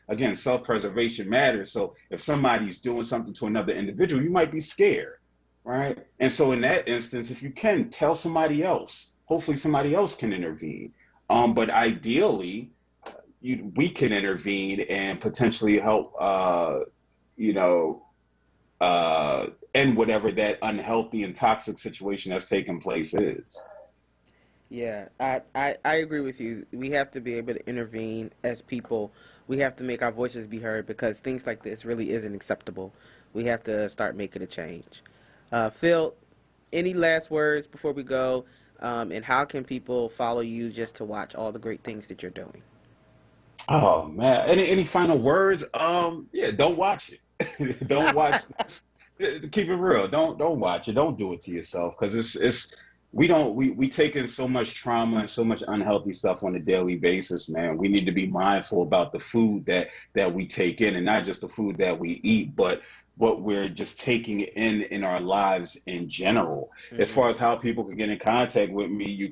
again, self-preservation matters. So if somebody's doing something to another individual, you might be scared, right? And so in that instance, if you can, tell somebody else. Hopefully somebody else can intervene. But ideally, we can intervene and potentially help, end whatever that unhealthy and toxic situation that's taking place is. Yeah, I agree with you. We have to be able to intervene as people. We have to make our voices be heard, because things like this really isn't acceptable. We have to start making a change. Phil, any last words before we go? And how can people follow you just to watch all the great things that you're doing? Oh man, any final words? Don't watch it. Don't watch this. Keep it real. Don't watch it. Don't do it to yourself, because we take in so much trauma and so much unhealthy stuff on a daily basis, man. We need to be mindful about the food that we take in, and not just the food that we eat, but what we're just taking in our lives in general. As far as how people can get in contact with me,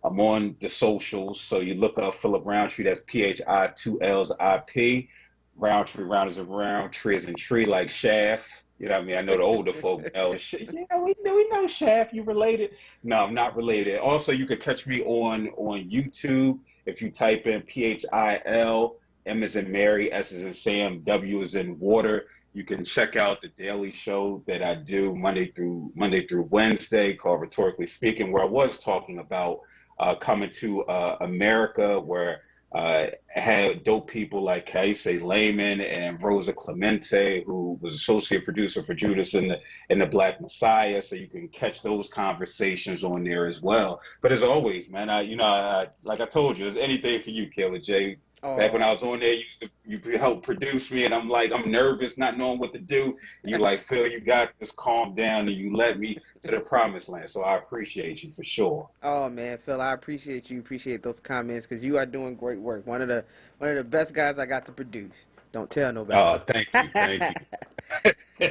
I'm on the socials. So you look up Philip Roundtree, that's PHI 2 L's IP. Roundtree, round is a round, tree is in tree, like Shaft. You know what I mean? I know the older folk know. Yeah, we know Shaft. You related? No, I'm not related. Also, you can catch me on YouTube if you type in PHIL, M as in Mary, S as in Sam, W as in water. You can check out the daily show that I do Monday through Wednesday, called Rhetorically Speaking, where I was talking about coming to America, where I had dope people like Kaise Lehman and Rosa Clemente, who was associate producer for Judas and the Black Messiah. So you can catch those conversations on there as well. But as always, man, like I told you, there's anything for you, Killer J. Back when I was on there, you helped produce me, and I'm nervous, not knowing what to do. And you're like, Phil, you got this, calm down, and you led me to the promised land. So I appreciate you for sure. Oh man, Phil, I appreciate you. Appreciate those comments, because you are doing great work. One of the best guys I got to produce. Don't tell nobody. Oh, thank you.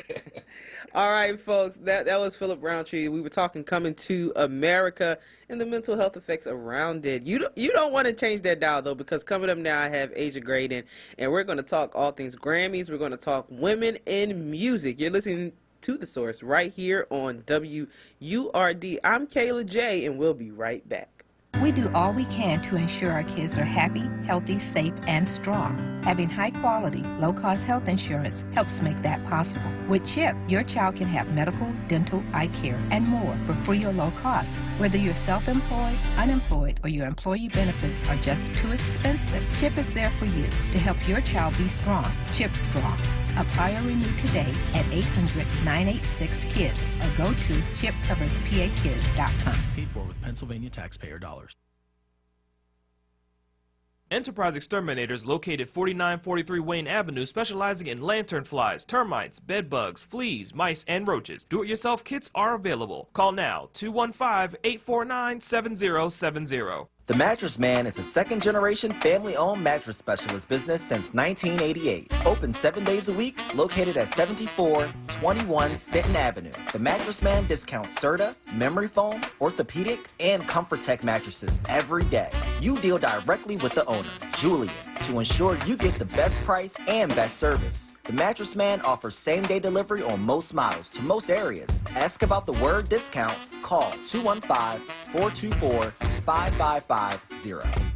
All right, folks, that was Philip Roundtree. We were talking coming to America and the mental health effects around it. You don't want to change that dial, though, because coming up now I have Asia Graydon, and we're going to talk all things Grammys. We're going to talk women in music. You're listening to The Source right here on WURD. I'm Kayla J, and we'll be right back. We do all we can to ensure our kids are happy, healthy, safe, and strong. Having high-quality, low-cost health insurance helps make that possible. With CHIP, your child can have medical, dental, eye care, and more for free or low cost. Whether you're self-employed, unemployed, or your employee benefits are just too expensive, CHIP is there for you to help your child be strong. CHIP Strong. Apply or renew today at 800-986-KIDS or go to chipcoverspakids.com. Paid for with Pennsylvania taxpayer dollars. Enterprise Exterminators, located 4943 Wayne Avenue, specializing in lanternflies, termites, bedbugs, fleas, mice, and roaches. Do-it-yourself kits are available. Call now, 215-849-7070. The Mattress Man is a second-generation family-owned mattress specialist business since 1988. Open 7 days a week, located at 7421 Stenton Avenue. The Mattress Man discounts Serta, memory foam, orthopedic, and ComfortTech mattresses every day. You deal directly with the owner, Julian, to ensure you get the best price and best service. The Mattress Man offers same-day delivery on most models to most areas. Ask about the WURD discount. Call 215-424-5550.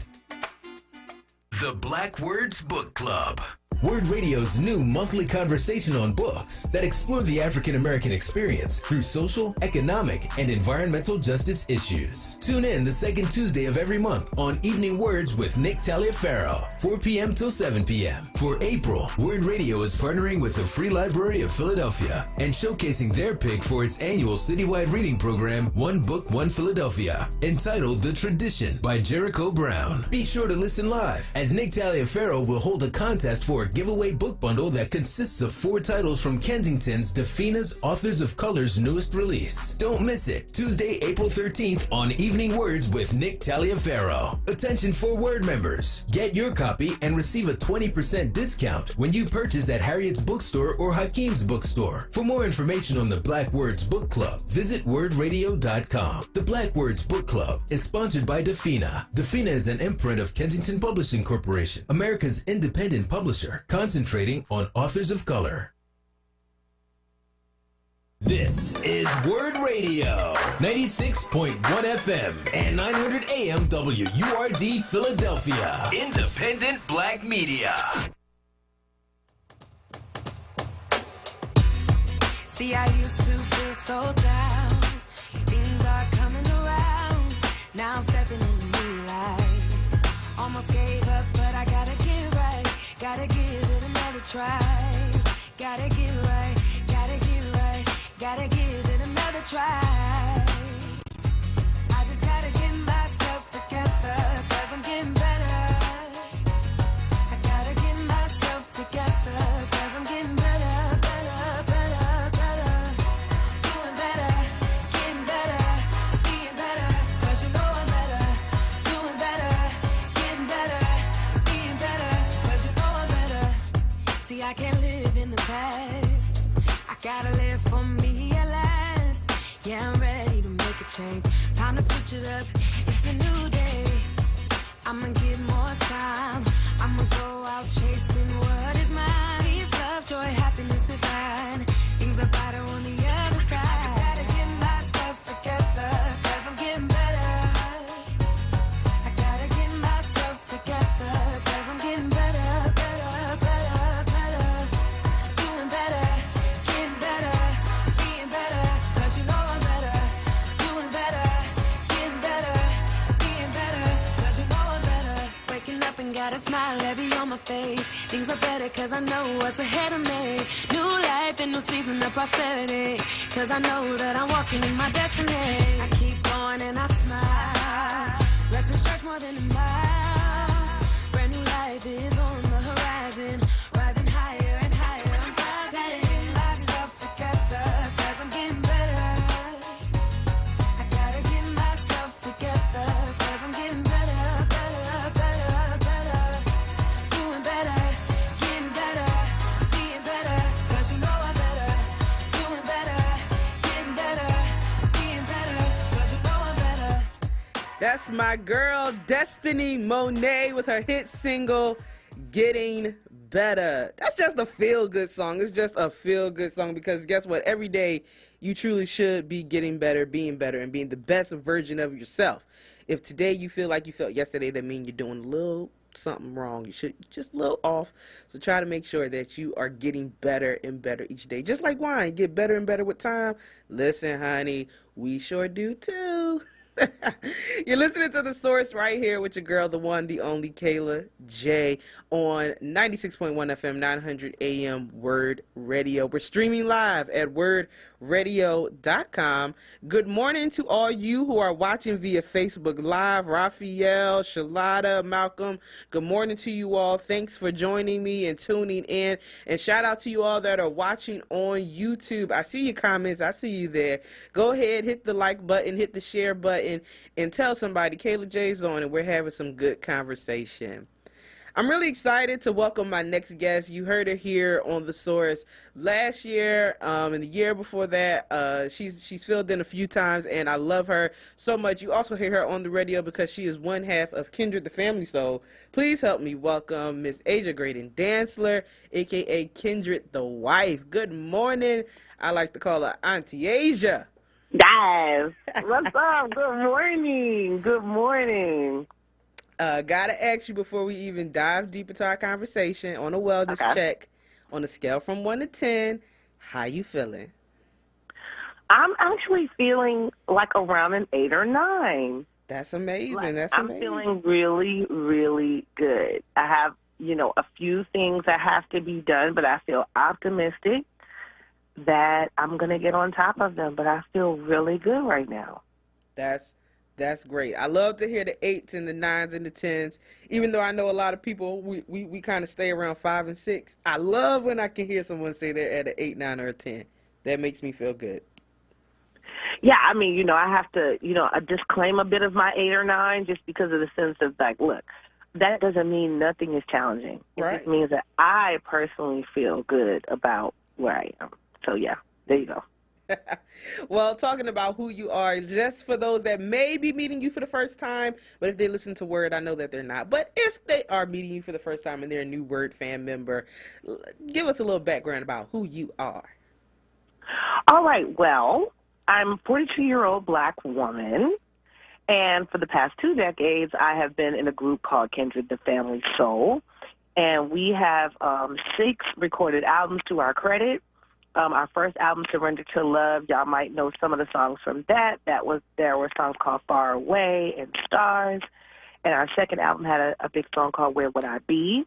The Black Words Book Club. WURD Radio's new monthly conversation on books that explore the African American experience through social, economic, and environmental justice issues. Tune in the second Tuesday of every month on Evening Words with Nick Taliaferro, 4 p.m. till 7 p.m. For April, WURD Radio is partnering with the Free Library of Philadelphia and showcasing their pick for its annual citywide reading program, One Book, One Philadelphia, entitled The Tradition by Jericho Brown. Be sure to listen live, as Nick Taliaferro will hold a contest for a giveaway book bundle that consists of 4 titles from Kensington's Defina's Authors of Color's newest release. Don't miss it. Tuesday, April 13th on Evening Words with Nick Taliaferro. Attention for WURD members. Get your copy and receive a 20% discount when you purchase at Harriet's Bookstore or Hakeem's Bookstore. For more information on the Black Words Book Club, visit wordradio.com. The Black Words Book Club is sponsored by Defina. Defina is an imprint of Kensington Publishing Corporation, America's independent publisher, concentrating on authors of color. This is WURD Radio, 96.1 FM and 900 AM WURD Philadelphia. Independent Black Media. See, I used to feel so down. Things are coming around. Now I'm stepping in a new light. Almost gave up, but I gotta get right. Gotta give it another try. Gotta get right. Gotta get right. Gotta give it another try. I just gotta get myself together, 'cause I'm getting better. I gotta get myself together, 'cause I'm getting better, better, better, better. Doing better, getting better, being better, 'cause you know I'm better. Doing better, getting better, being better, 'cause you know I'm better. See, I can't live in the past. I gotta live for me at last. Yeah, I'm ready to make a change. Time to switch it up. It's a new day. I'ma get more time. I'ma go out chasing what is mine. Peace, love, joy, happiness divine. Things are better on the other side. I just gotta get myself together, 'cause I'm getting better. I gotta get myself together, 'cause I'm getting better, better, better, better. Doing better, getting better, being better, 'cause you know I'm better. Doing better, getting better, being better, 'cause you know I'm better. Waking up and got a smile heavy on my face. Things are better 'cause I know what's ahead of me. New life and new season of prosperity, 'cause I know that I'm walking in my destiny. I keep going and I smile. Blessings stretch more than a mile. Brand new life is on the horizon, rising higher and higher. I'm gotta get myself together, 'cause I'm getting better. I gotta get myself together, 'cause I'm getting better, better, better, better. Doing better, getting better, being better, 'cause you know I'm better. Doing better, That's my girl, Destiny Monet, with her hit single, Getting Better. That's just a feel-good song. It's just a feel-good song because guess what? Every day, you truly should be getting better, and being the best version of yourself. If today you feel like you felt yesterday, that means you're doing a little something wrong. You should just a little off. So try to make sure that you are getting better and better each day. Just like wine, get better and better with time. Listen, honey, we sure do too. You're listening to The Source right here with your girl, the one, the only Kayla J, on 96.1 FM, 900 AM WURD Radio. We're streaming live at WURDradio.com. Good morning to all you who are watching via Facebook Live. Raphael, Shalada, Malcolm, good morning to you all. Thanks for joining me and tuning in. And shout out to you all that are watching on YouTube. I see your comments. I see you there. Go ahead, hit the like button, hit the share button, and tell somebody Kayla J's on and we're having some good conversation. I'm really excited to welcome my next guest. You heard her here on The Source last year and the year before that. She's filled in a few times, and I love her so much. You also hear her on the radio because she is one half of Kindred the Family Soul. Please help me welcome Miss Asia Graydon Dantzler, a.k.a. Kindred the Wife. Good morning. I like to call her Auntie Asia. Guys, what's up? Good morning. Good morning. Gotta ask you before we even dive deep into our conversation on a wellness check, on a scale from 1 to 10, how you feeling? I'm actually feeling like around an 8 or 9. That's amazing. I'm feeling really, really good. I have, a few things that have to be done, but I feel optimistic that I'm going to get on top of them, but I feel really good right now. That's great. I love to hear the 8s and the 9s and the 10s, even though I know a lot of people, we kind of stay around 5 and 6. I love when I can hear someone say they're at an 8, 9, or a 10. That makes me feel good. Yeah, I mean, I have to, disclaim a bit of my 8 or 9 just because of the sense of, like, look, that doesn't mean nothing is challenging. It just means that I personally feel good about where I am. So, yeah, there you go. Well, talking about who you are, just for those that may be meeting you for the first time, but if they listen to WURD, I know that they're not. But if they are meeting you for the first time and they're a new WURD fan member, give us a little background about who you are. All right, well, I'm a 42-year-old black woman, and for the past 2 decades, I have been in a group called Kindred the Family Soul, and we have 6 recorded albums to our credit. Our first album, Surrender to Love, y'all might know some of the songs from that. There were songs called Far Away and Stars. And our second album had a big song called Where Would I Be?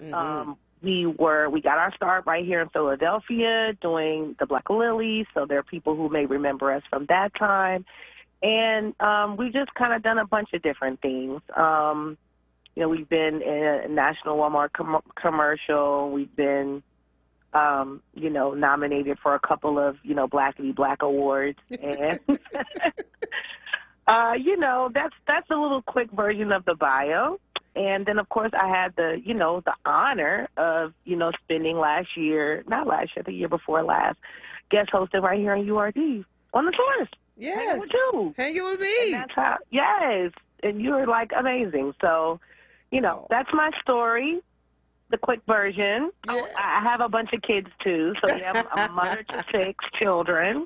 Mm-hmm. We got our start right here in Philadelphia doing the Black Lilies, so there are people who may remember us from that time. And we've just kind of done a bunch of different things. We've been in a National Walmart commercial. We've been nominated for a couple of, Blackity Black awards. And, that's a little quick version of the bio. And then, of course, I had the honor of, spending the year before last, guest hosting right here on URD on The Source. Yeah. Hanging with you. Hanging with me. And that's how, yes. And you're, amazing. So, that's my story. The quick version. Yeah. I have a bunch of kids, too. So, yeah, I'm a mother to 6 children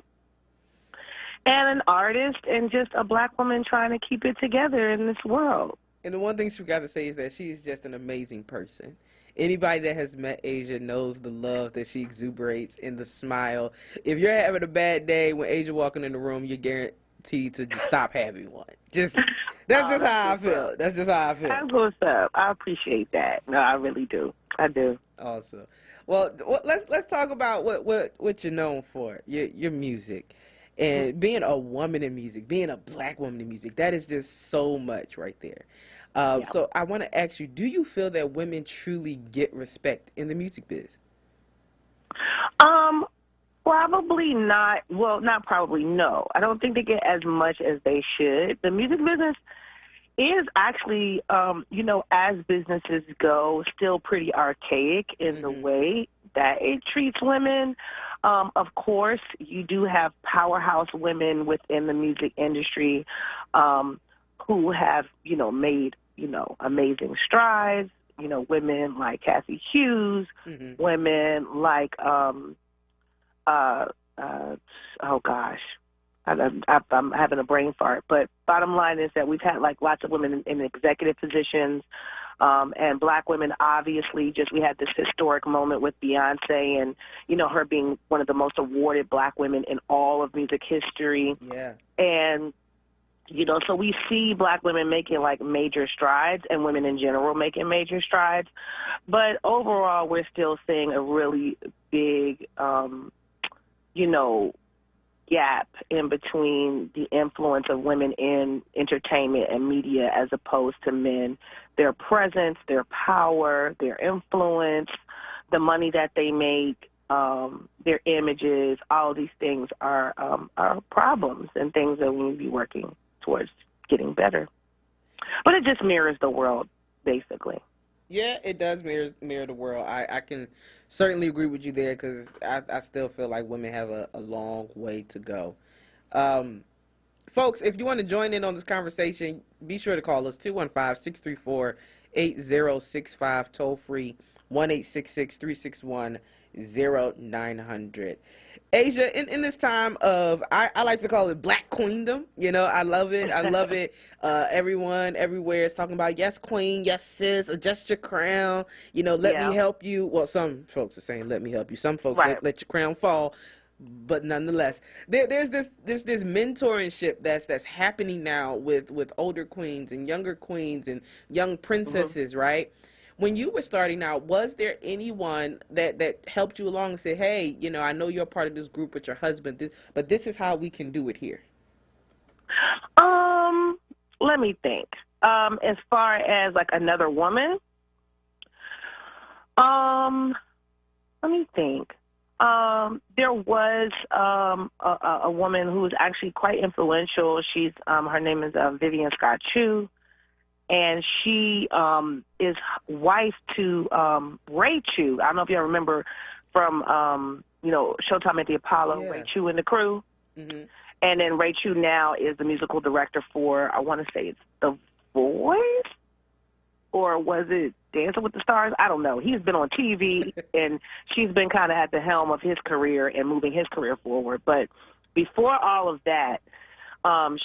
and an artist and just a black woman trying to keep it together in this world. And the one thing she forgot to say is that she is just an amazing person. Anybody that has met Asia knows the love that she exuberates and the smile. If you're having a bad day, when Asia walking in the room, you're guaranteed to just stop having one. That's just how I feel. That's just how I feel. That's what's up. I appreciate that. No, I really do. I do. Awesome. Well, let's talk about what you're known for. Your music, and being a woman in music, being a black woman in music. That is just so much right there. So I want to ask you: do you feel that women truly get respect in the music biz? Probably not. Well, not probably, no. I don't think they get as much as they should. The music business is actually, as businesses go, still pretty archaic in the way that it treats women. Of course, you do have powerhouse women within the music industry who have, made, amazing strides, women like Cassie Hughes, women like, oh gosh, I'm having a brain fart. But bottom line is that we've had like lots of women in executive positions, and black women, obviously. Just we had this historic moment with Beyonce, and her being one of the most awarded black women in all of music history. Yeah. And so we see black women making like major strides, and women in general making major strides. But overall, we're still seeing a really big, gap in between the influence of women in entertainment and media as opposed to men. Their presence, their power, their influence, the money that they make, their images, all of these things are problems and things that we need to be working towards getting better. But it just mirrors the world, basically. Yeah, it does mirror the world. I can certainly agree with you there, because I still feel like women have a long way to go. Folks, if you want to join in on this conversation, be sure to call us 215-634-8065, toll free 1-866-361-0900. Asia, in this time of, I like to call it Black Queendom. I love it. I love it. Everyone, everywhere is talking about, yes, queen, yes, sis, adjust your crown. Let me help you. Well, some folks are saying, let me help you. Some folks let your crown fall. But nonetheless, there's this mentorship that's happening now with older queens and younger queens and young princesses, right? When you were starting out, was there anyone that helped you along and said, hey, I know you're part of this group with your husband, but this is how we can do it here? Let me think. As far as like another woman, let me think. There was a woman who was actually quite influential. She's her name is Vivian Scott Chu. And she is wife to Ray Chu. I don't know if you remember from, Showtime at the Apollo, Ray Chu and the Crew. Mm-hmm. And then Ray Chu now is the musical director for, I want to say it's The Voice, or was it Dancing with the Stars? I don't know. He's been on TV, and she's been kind of at the helm of his career and moving his career forward. But before all of that,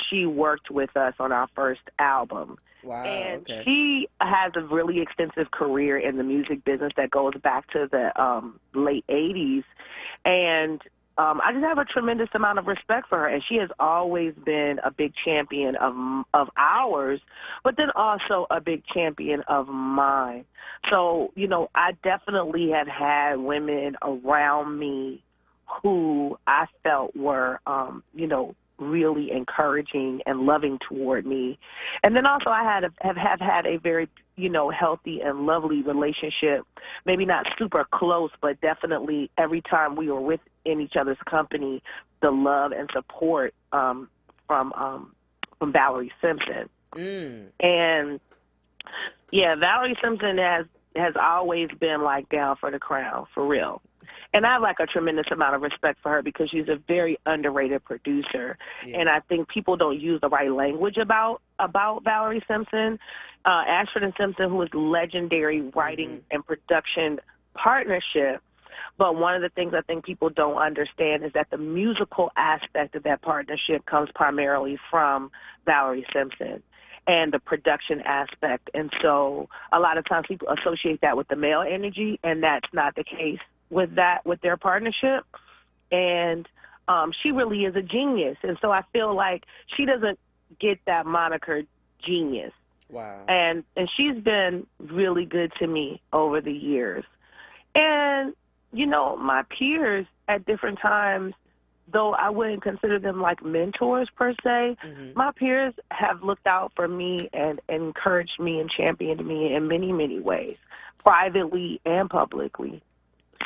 she worked with us on our first album. Wow, and she has a really extensive career in the music business that goes back to the late 80s. And I just have a tremendous amount of respect for her. And she has always been a big champion of ours, but then also a big champion of mine. So, I definitely have had women around me who I felt were, really encouraging and loving toward me. And then also I have had a very, healthy and lovely relationship, maybe not super close, but definitely every time we were in each other's company, the love and support from Valerie Simpson. And yeah, Valerie Simpson has always been like down for the crown, for real. And I have like a tremendous amount of respect for her because she's a very underrated producer. Yeah. And I think people don't use the right language about Valerie Simpson. Ashford and Simpson, who is legendary writing and production partnership. But one of the things I think people don't understand is that the musical aspect of that partnership comes primarily from Valerie Simpson and the production aspect. And so a lot of times people associate that with the male energy, and that's not the case with their partnership. And she really is a genius. And so I feel like she doesn't get that moniker genius. Wow. And she's been really good to me over the years. And, my peers at different times, though I wouldn't consider them like mentors per se, my peers have looked out for me and encouraged me and championed me in many, many ways, privately and publicly.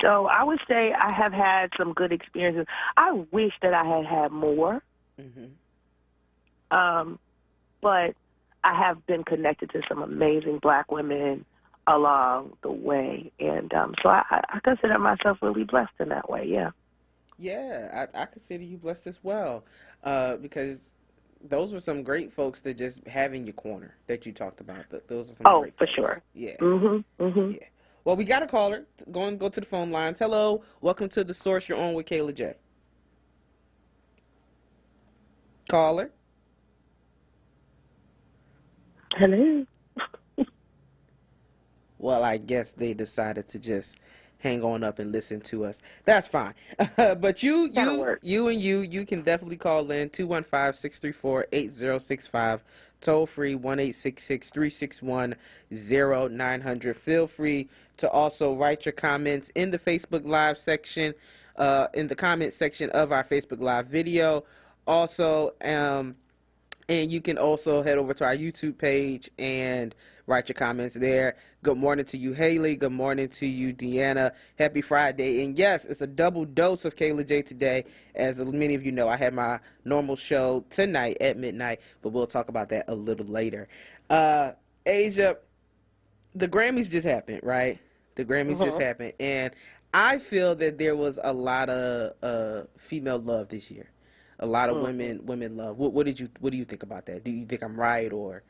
So I would say I have had some good experiences. I wish that I had had more, but I have been connected to some amazing Black women along the way. And so I consider myself really blessed in that way, yeah. Yeah, I consider you blessed as well, because Those were some great folks that just have in your corner that you talked about. Those are some great folks. Sure. Yeah. Mm-hmm. Yeah. Well, we got a caller. Go to the phone lines. Hello. Welcome to The Source. You're on with Kayla J. Caller. Hello. Well, I guess they decided to just hang on up and listen to us. That's fine. But you can definitely call in 215-634-8065. Toll free 1-866-361-0900. Feel free to also write your comments in the Facebook Live section, in the comment section of our Facebook Live video. Also, and you can also head over to our YouTube page and write your comments there. Good morning to you, Haley. Good morning to you, Deanna. Happy Friday. And yes, it's a double dose of Kayla J today. As many of you know, I had my normal show tonight at midnight, but we'll talk about that a little later. Asia, the Grammys just happened, right? The Grammys just happened. And I feel that there was a lot of female love this year. A lot of women love. What do you think about that? Do you think I'm right or?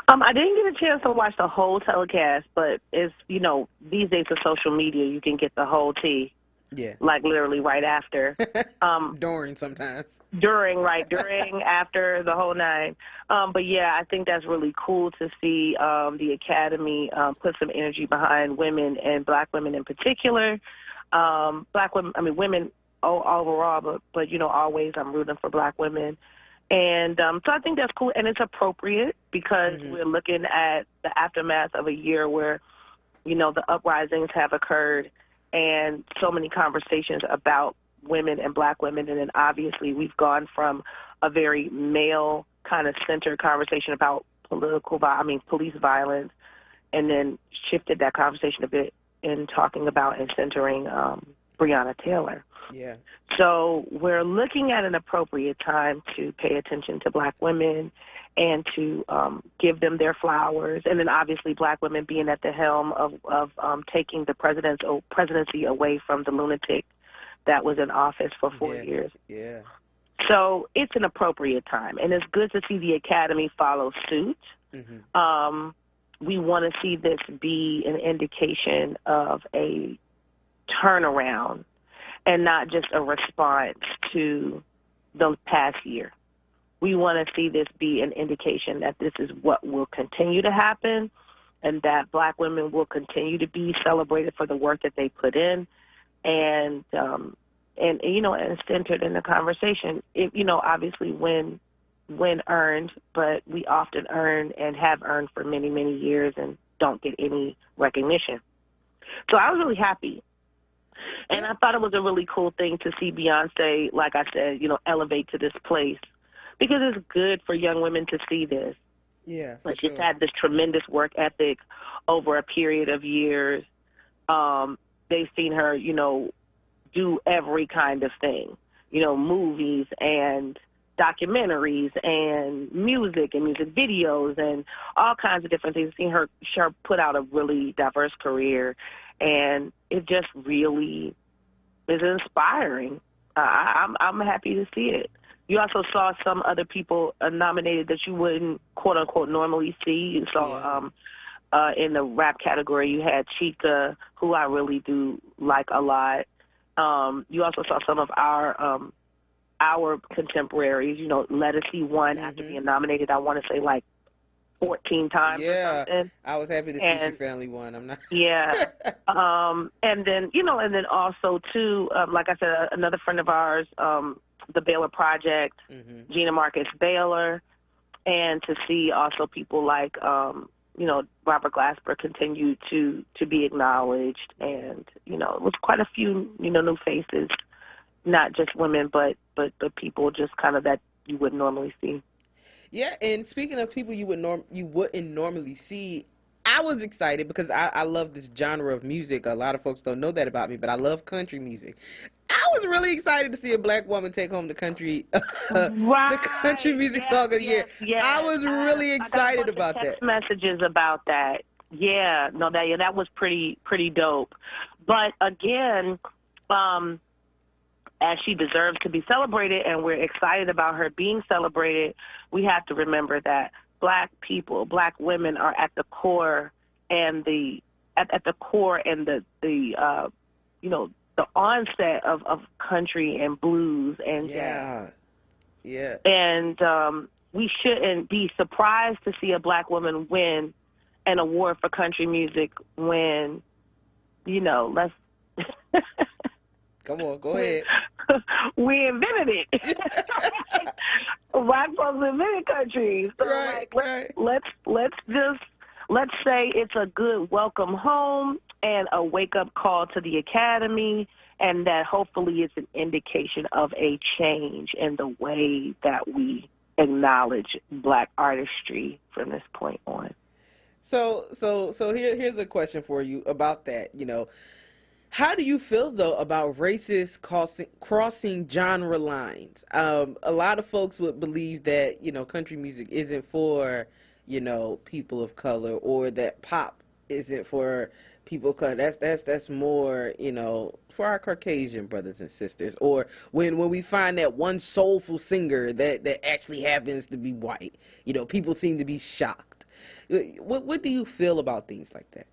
I didn't get a chance to watch the whole telecast, but it's, these days of social media, you can get the whole tea. Yeah. Like literally right after. During sometimes. During, after, the whole nine. But yeah, I think that's really cool to see the Academy put some energy behind women and black women in particular. Black women, women overall, but always I'm rooting for black women. And so I think that's cool, and it's appropriate because we're looking at the aftermath of a year where, the uprisings have occurred and so many conversations about women and black women. And then obviously we've gone from a very male kind of centered conversation about police violence, and then shifted that conversation a bit in talking about and centering Breonna Taylor. Yeah. So we're looking at an appropriate time to pay attention to black women and to give them their flowers. And then obviously black women being at the helm of taking the presidency away from the lunatic that was in office for 4 years. Yeah. So it's an appropriate time. And it's good to see the Academy follow suit. We want to see this be an indication of a turnaround and not just a response to the past year. We want to see this be an indication that this is what will continue to happen, and that black women will continue to be celebrated for the work that they put in, and centered in the conversation. Obviously when earned, but we often earn and have earned for many, many years and don't get any recognition. So I was really happy. And I thought it was a really cool thing to see Beyonce, like I said, elevate to this place, because it's good for young women to see this. Yeah, for sure. She's had this tremendous work ethic over a period of years. They've seen her, do every kind of thing, movies and documentaries and music videos and all kinds of different things. Seen her put out a really diverse career, and it just really is inspiring. I'm happy to see it. You also saw some other people nominated that you wouldn't, quote unquote, normally see. You saw in the rap category, you had Chica, who I really do like a lot. You also saw some of our contemporaries. Ledisi won after being nominated, I want to say, like 14 times. Yeah, or something. I was happy to see she finally won. I'm not. Yeah, and then also too, like I said, another friend of ours, the Baylor Project, Gina Marcus Baylor, and to see also people like Robert Glasper continue to be acknowledged, and it was quite a few new faces, not just women, but people just kind of that you wouldn't normally see. Yeah, and speaking of people you wouldn't normally see, I was excited because I love this genre of music. A lot of folks don't know that about me, but I love country music. I was really excited to see a black woman take home the country the country music song of the year. Yes. I was really excited about that. Text messages about that. Yeah, no, that was pretty dope. But again, as she deserves to be celebrated, and we're excited about her being celebrated, we have to remember that Black people, Black women are at the core and the onset of country and blues and jazz. Yeah. And we shouldn't be surprised to see a Black woman win an award for country music when, let's... Come on, go ahead. We invented it. Black folks invented country. So let's say it's a good welcome home and a wake-up call to the Academy, and that hopefully it's an indication of a change in the way that we acknowledge Black artistry from this point on. So here's a question for you about that. How do you feel, though, about races crossing genre lines? A lot of folks would believe that, country music isn't for, people of color, or that pop isn't for people of color. That's more, for our Caucasian brothers and sisters. Or when we find that one soulful singer that actually happens to be white, people seem to be shocked. What do you feel about things like that?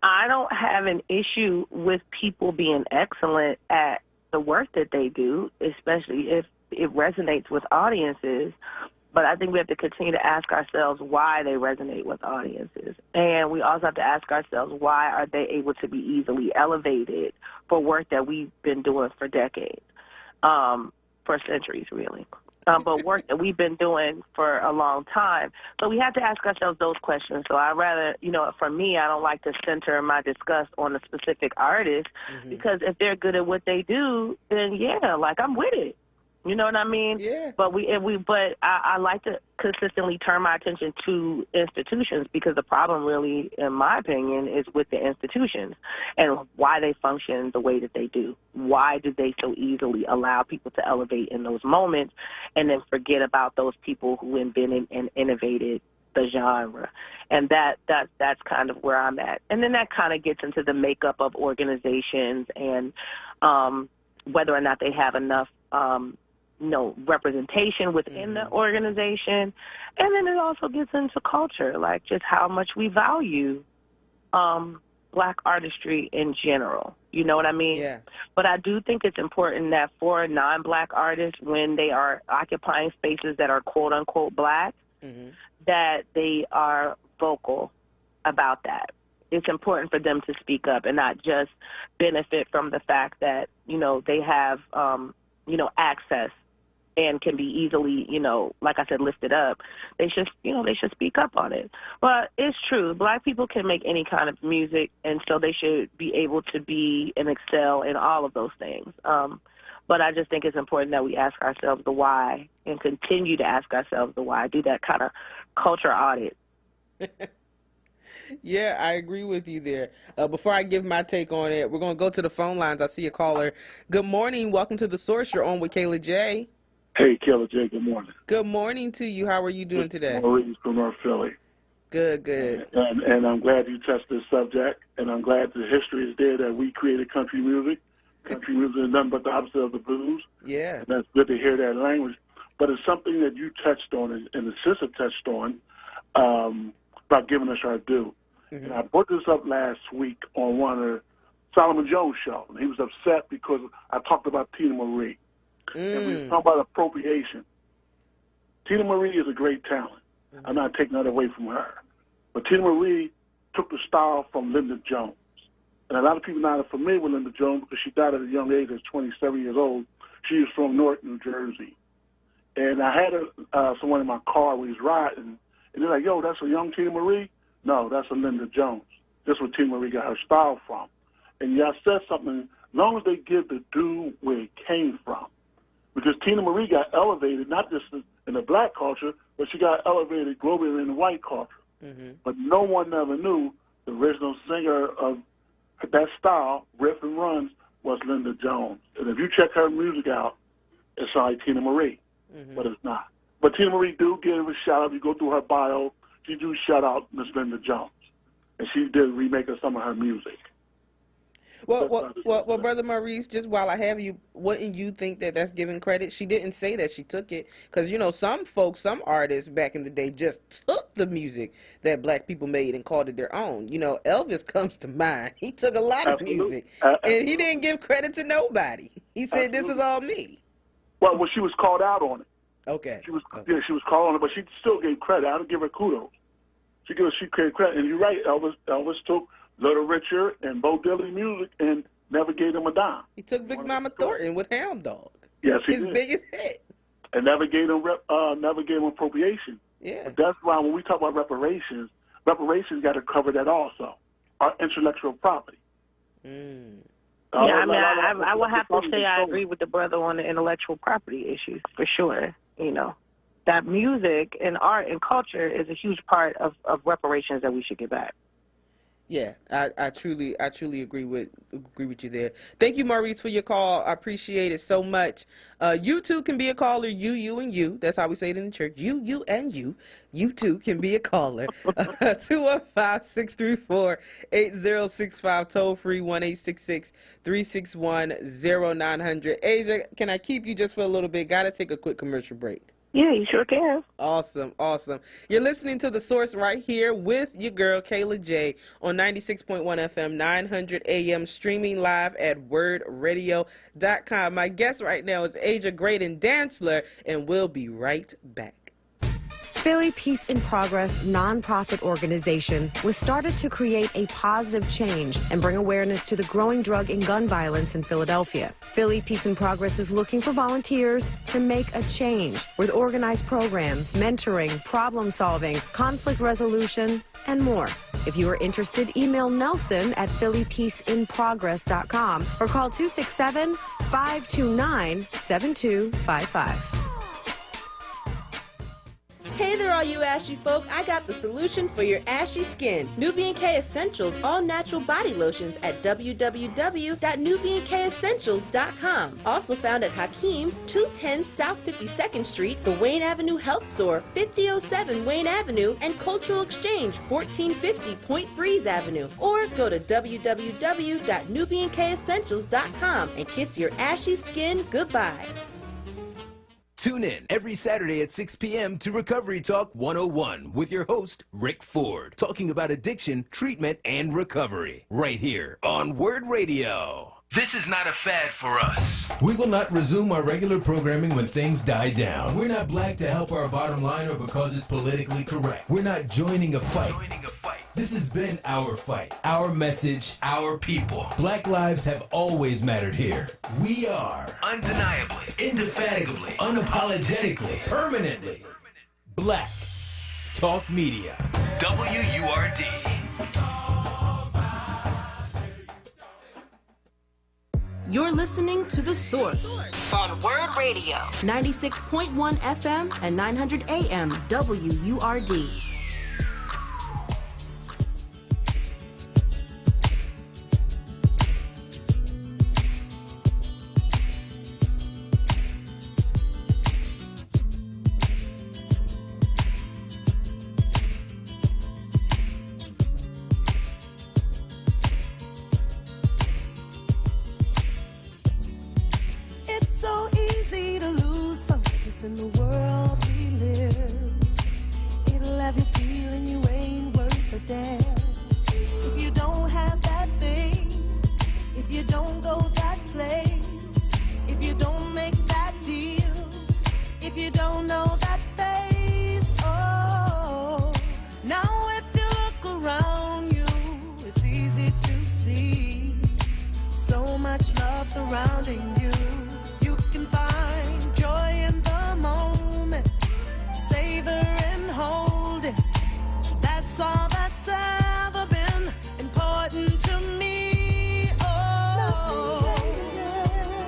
I don't have an issue with people being excellent at the work that they do, especially if it resonates with audiences. But I think we have to continue to ask ourselves why they resonate with audiences. And we also have to ask ourselves, why are they able to be easily elevated for work that we've been doing for decades, for centuries, really. But work that we've been doing for a long time. So we have to ask ourselves those questions. So I rather, for me, I don't like to center my disgust on a specific artist, because if they're good at what they do, then I'm with it. You know what I mean? Yeah. But I like to consistently turn my attention to institutions, because the problem really, in my opinion, is with the institutions and why they function the way that they do. Why do they so easily allow people to elevate in those moments and then forget about those people who invented and innovated the genre? And that's kind of where I'm at. And then that kind of gets into the makeup of organizations and whether or not they have enough representation within the organization. And then it also gets into culture, like just how much we value Black artistry in general. You know what I mean? Yeah. But I do think it's important that for non-Black artists, when they are occupying spaces that are quote-unquote Black, that they are vocal about that. It's important for them to speak up and not just benefit from the fact that, they have, access and can be easily, like I said, lifted up. They should speak up on it. But it's true. Black people can make any kind of music, and so they should be able to be and excel in all of those things. But I just think it's important that we ask ourselves the why and continue to ask ourselves the why. Do that kind of culture audit. Yeah, I agree with you there. Before I give my take on it, we're going to go to the phone lines. I see a caller. Good morning. Welcome to The Source. You're on with Kayla J. Hey, Kayla J. Good morning. Good morning to you. How are you doing today? Maurice from North Philly. Good. And I'm glad you touched this subject, and I'm glad the history is there that we created country music. Country music is nothing but the opposite of the blues. Yeah. And that's good to hear that language. But it's something that you touched on and the sister touched on about giving us our due. And I brought this up last week on one of Solomon Jones' show. And he was upset because I talked about Tina Marie. And we were talking about appropriation. Tina Marie is a great talent. I'm not taking that away from her. But Tina Marie took the style from Linda Jones. And a lot of people not are familiar with Linda Jones because she died at a young age at 27 years old. She was from Newark, New Jersey. And I had someone in my car when he was riding, and they're like, yo, that's a young Tina Marie? No, that's a Linda Jones. That's where Tina Marie got her style from. And y'all said something, as long as they give the due where it came from. Because Tina Marie got elevated, not just in the Black culture, but she got elevated globally in the white culture. But no one ever knew the original singer of that style, riff and runs, was Linda Jones. And if you check her music out, it's like Tina Marie, but it's not. But Tina Marie do give a shout out. If you go through her bio, she do shout out Miss Linda Jones. And she did a remake of some of her music. Well, Brother Maurice, just while I have you, wouldn't you think that that's giving credit? She didn't say that she took it, because, you know, some folks, some artists back in the day just took the music that black people made and called it their own. You know, Elvis comes to mind. He took a lot of music, and he didn't give credit to nobody. He said, this is all me. Well, she was called out on it. Okay. She was called on it, but she still gave credit. I would give her kudos. She gave credit. And you're right, Elvis took Little Richard and Bo Diddley music and never gave him a dime. He took Big Mama Thornton with Hound Dog. Yes, he did. His biggest hit. And never gave him appropriation. Yeah. But that's why when we talk about reparations got to cover that also, our intellectual property. I will have to say I agree with the brother on the intellectual property issues for sure. You know, that music and art and culture is a huge part of reparations that we should get back. Yeah, I truly agree with you there. Thank you, Maurice, for your call. I appreciate it so much. You too can be a caller. You, and you. That's how we say it in the church. You, and you. You too can be a caller. 215-634-8065. Toll free 1-866-361-0900. Asia, can I keep you just for a little bit? Got to take a quick commercial break. Yeah, you sure can. Awesome. You're listening to The Source right here with your girl, Kayla J, on 96.1 FM, 900 AM, streaming live at WURDradio.com. My guest right now is Asia Graydon Dantzler, and we'll be right back. Philly Peace in Progress nonprofit organization was started to create a positive change and bring awareness to the growing drug and gun violence in Philadelphia. Philly Peace in Progress is looking for volunteers to make a change with organized programs, mentoring, problem solving, conflict resolution, and more. If you are interested, email Nelson at phillypeaceinprogress.com or call 267-529-7255. Hey there, all you ashy folk. I got the solution for your ashy skin. Nubian K Essentials all-natural body lotions at www.nubiankessentials.com. Also found at Hakeem's, 210 South 52nd Street, the Wayne Avenue Health Store, 5007 Wayne Avenue, and Cultural Exchange, 1450 Point Breeze Avenue. Or go to www.nubiankessentials.com and kiss your ashy skin goodbye. Tune in every Saturday at 6 p.m. to Recovery Talk 101 with your host, Rick Ford, talking about addiction, treatment, and recovery, right here on WURD Radio. This is not a fad for us. We will not resume our regular programming when things die down. We're not black to help our bottom line or because it's politically correct. We're not joining a fight. This has been our fight, our message, our people. Black lives have always mattered here. We are undeniably, indefatigably, unapologetically, permanently Black Talk Media. WURD. You're listening to The Source on WURD Radio, 96.1 FM and 900 AM WURD. In the world we live, it'll have you feeling you ain't worth a damn. If you don't have that thing, if you don't go that place, if you don't make that deal, if you don't know that face, oh. Now if you look around you, it's easy to see so much love surrounding you. You can find joy in the moment, savor and hold it. That's all that's ever been important to me. Oh,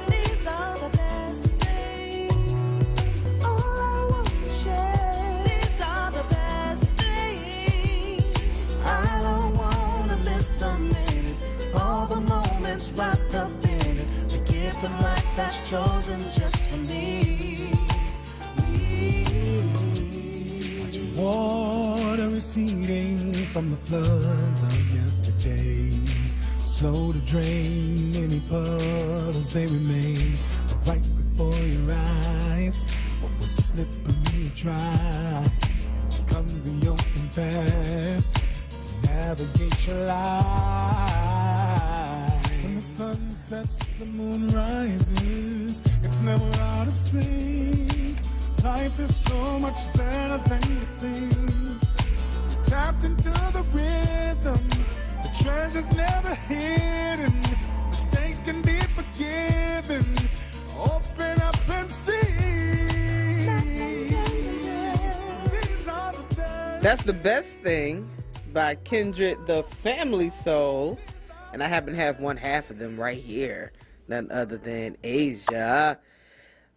these are the best things. All I want to share. These are the best things. I don't want to miss a minute. All the moments wrapped up in it. The gift of life that's chosen just for me. Water receding from the floods of yesterday. slow to drain any puddles they remain. But right before your eyes, what was slippery dry becomes the open path to navigate your life. When the sun sets, the moon rises. It's never out of sync. Life is so much better than you think. Tapped into the rhythm. The treasure's never hidden. Mistakes can be forgiven. Open up and see. These are the best. That's The Best Thing by Kindred the Family Soul. And I happen to have one half of them right here. None other than Asia.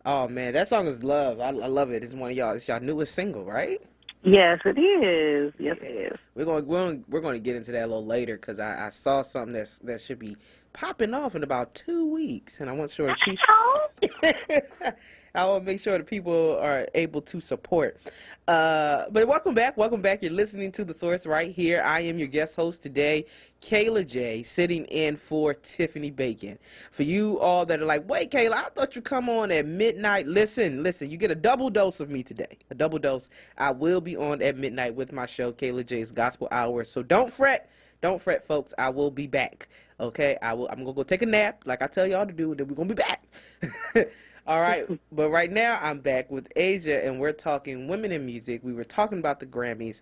Oh man, that song is love. I love it. It's one of y'all. It's y'all newest single, right? Yes, it is. Yes, it is. We're going to get into that a little later because I saw something that should be popping off in about 2 weeks, and I want sure people. I want to make sure that people are able to support. But welcome back. You're listening to The Source right here. I am your guest host today, Kayla J, sitting in for Tiffany Bacon. For you all that are like, wait, Kayla, I thought you come on at midnight. Listen, you get a double dose of me today. A double dose. I will be on at midnight with my show, Kayla J's Gospel Hour. So don't fret, folks. I will be back. Okay, I'm gonna go take a nap, like I tell y'all to do, and then we're gonna be back. All right, but right now I'm back with Asia, and we're talking women in music. We were talking about the Grammys,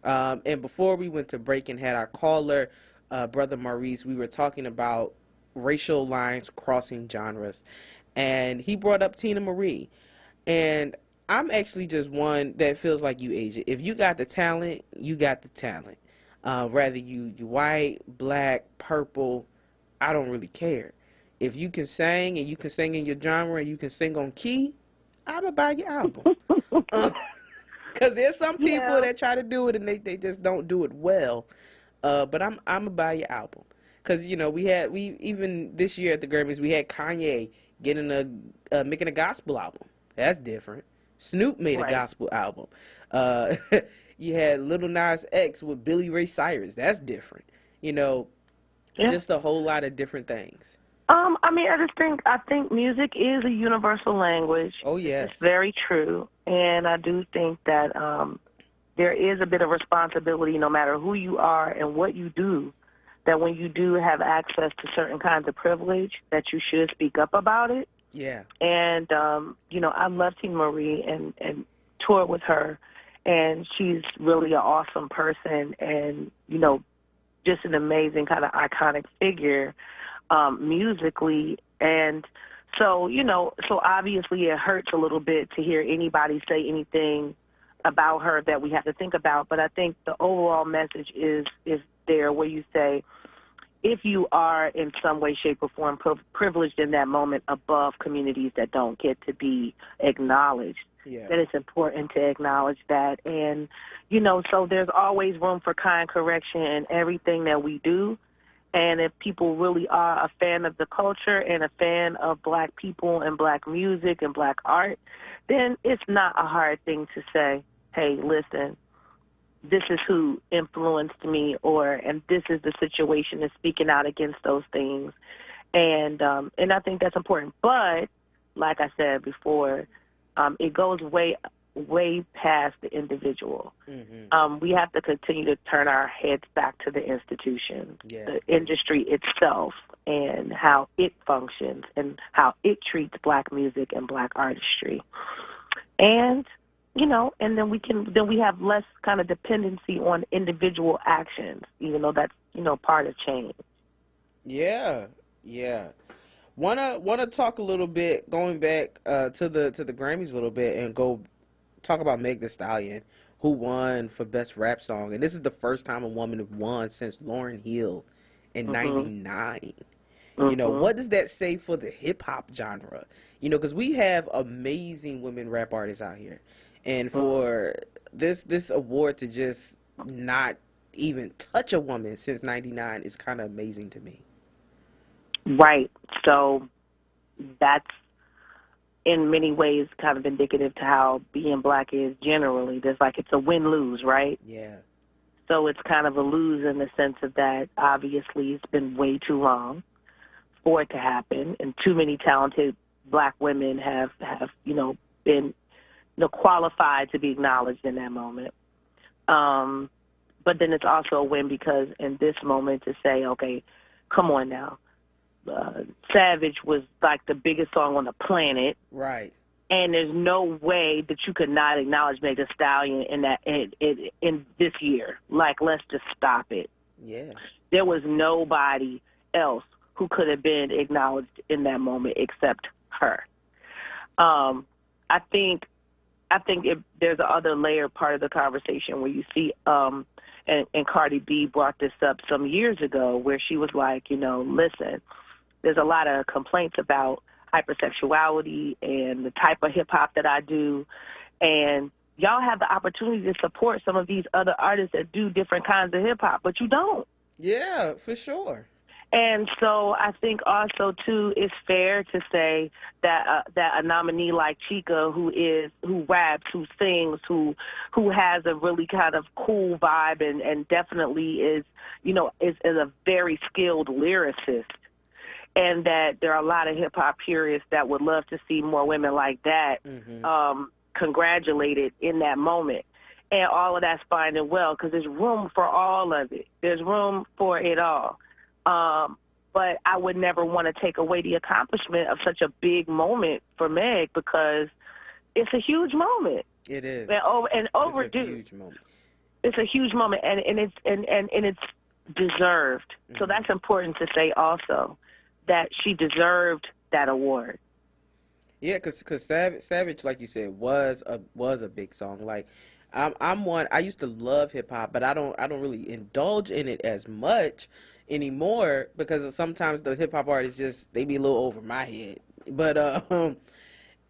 and before we went to break and had our caller, Brother Maurice, we were talking about racial lines crossing genres, and he brought up Tina Marie, and I'm actually just one that feels like you, Asia. If you got the talent, you got the talent. Whether you white, black, purple, I don't really care. If you can sing and you can sing in your genre and you can sing on key, I'm going to buy your album. Because there's some people that try to do it and they just don't do it well. But I'm going to buy your album. Because, we even this year at the Grammys, we had Kanye making a gospel album. That's different. Snoop made a gospel album. You had Lil Nas X with Billy Ray Cyrus. That's different. Just a whole lot of different things. I think music is a universal language. Oh, yes. It's very true. And I do think that there is a bit of responsibility, no matter who you are and what you do, that when you do have access to certain kinds of privilege, that you should speak up about it. Yeah. And, I love Tina Marie and toured with her. And she's really an awesome person and, just an amazing kind of iconic figure musically. And so, so obviously it hurts a little bit to hear anybody say anything about her that we have to think about. But I think the overall message is there where you say, if you are in some way, shape, or form privileged in that moment above communities that don't get to be acknowledged, that it's important to acknowledge that. And, so there's always room for kind correction in everything that we do. And if people really are a fan of the culture and a fan of black people and black music and black art, then it's not a hard thing to say, hey, listen, this is who influenced me, and this is the situation that's speaking out against those things. And I think that's important. But like I said before, it goes way past the individual. Mm-hmm. We have to continue to turn our heads back to the institution, the industry itself, and how it functions and how it treats black music and black artistry. And and then we have less kind of dependency on individual actions, even though that's part of change. Yeah. Wanna talk a little bit, going back to the Grammys a little bit, and go talk about Meg Thee Stallion, who won for Best Rap Song, and this is the first time a woman have won since Lauryn Hill in '99. What does that say for the hip hop genre? Because we have amazing women rap artists out here. And for this award to just not even touch a woman since '99 is kind of amazing to me. Right. So that's in many ways kind of indicative to how being black is generally. There's it's a win-lose, right? Yeah. So it's kind of a lose in the sense of that obviously it's been way too long for it to happen, and too many talented black women have been qualified to be acknowledged in that moment. But then it's also a win because in this moment to say, okay, come on now. Savage was like the biggest song on the planet. Right. And there's no way that you could not acknowledge Meg Thee Stallion in this year. Like, let's just stop it. Yeah. There was nobody else who could have been acknowledged in that moment except her. I think there's another layer part of the conversation where you see, and Cardi B brought this up some years ago, where she was like, listen, there's a lot of complaints about hypersexuality and the type of hip-hop that I do, and y'all have the opportunity to support some of these other artists that do different kinds of hip-hop, but you don't. Yeah, for sure. And so I think also, too, it's fair to say that that a nominee like Chica, who raps, who sings, who has a really kind of cool vibe and definitely is a very skilled lyricist, and that there are a lot of hip-hop purists that would love to see more women like that congratulated in that moment. And all of that's fine and well because there's room for all of it. There's room for it all. But I would never want to take away the accomplishment of such a big moment for Meg because it's a huge moment. It is. And overdue. It's a huge moment. It's a huge moment, and it's deserved. So that's important to say also, that she deserved that award. Yeah, because Savage, like you said, was a big song. Like, I'm one. I used to love hip hop, but I don't really indulge in it as much anymore because sometimes the hip hop artists they be a little over my head. But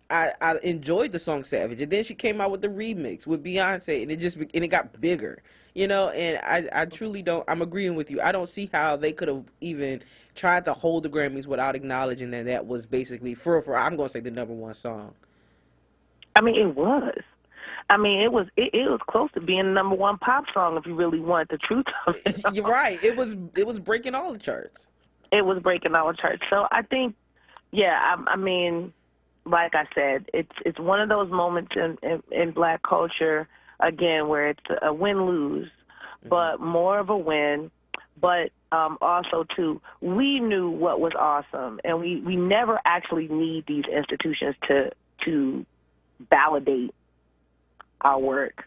I enjoyed the song Savage, and then she came out with the remix with Beyonce, and it got bigger, And I truly don't. I'm agreeing with you. I don't see how they could have even tried to hold the Grammys without acknowledging that was basically for I'm gonna say the #1 song. I mean, it was. I mean, it was close to being the #1 pop song if you really want the truth of it. You're right. It was breaking all the charts. It was breaking all the charts. So I think, yeah, I mean, like I said, it's one of those moments in black culture, again, where it's a win-lose, but more of a win. But also, too, we knew what was awesome, and we never actually need these institutions to validate our work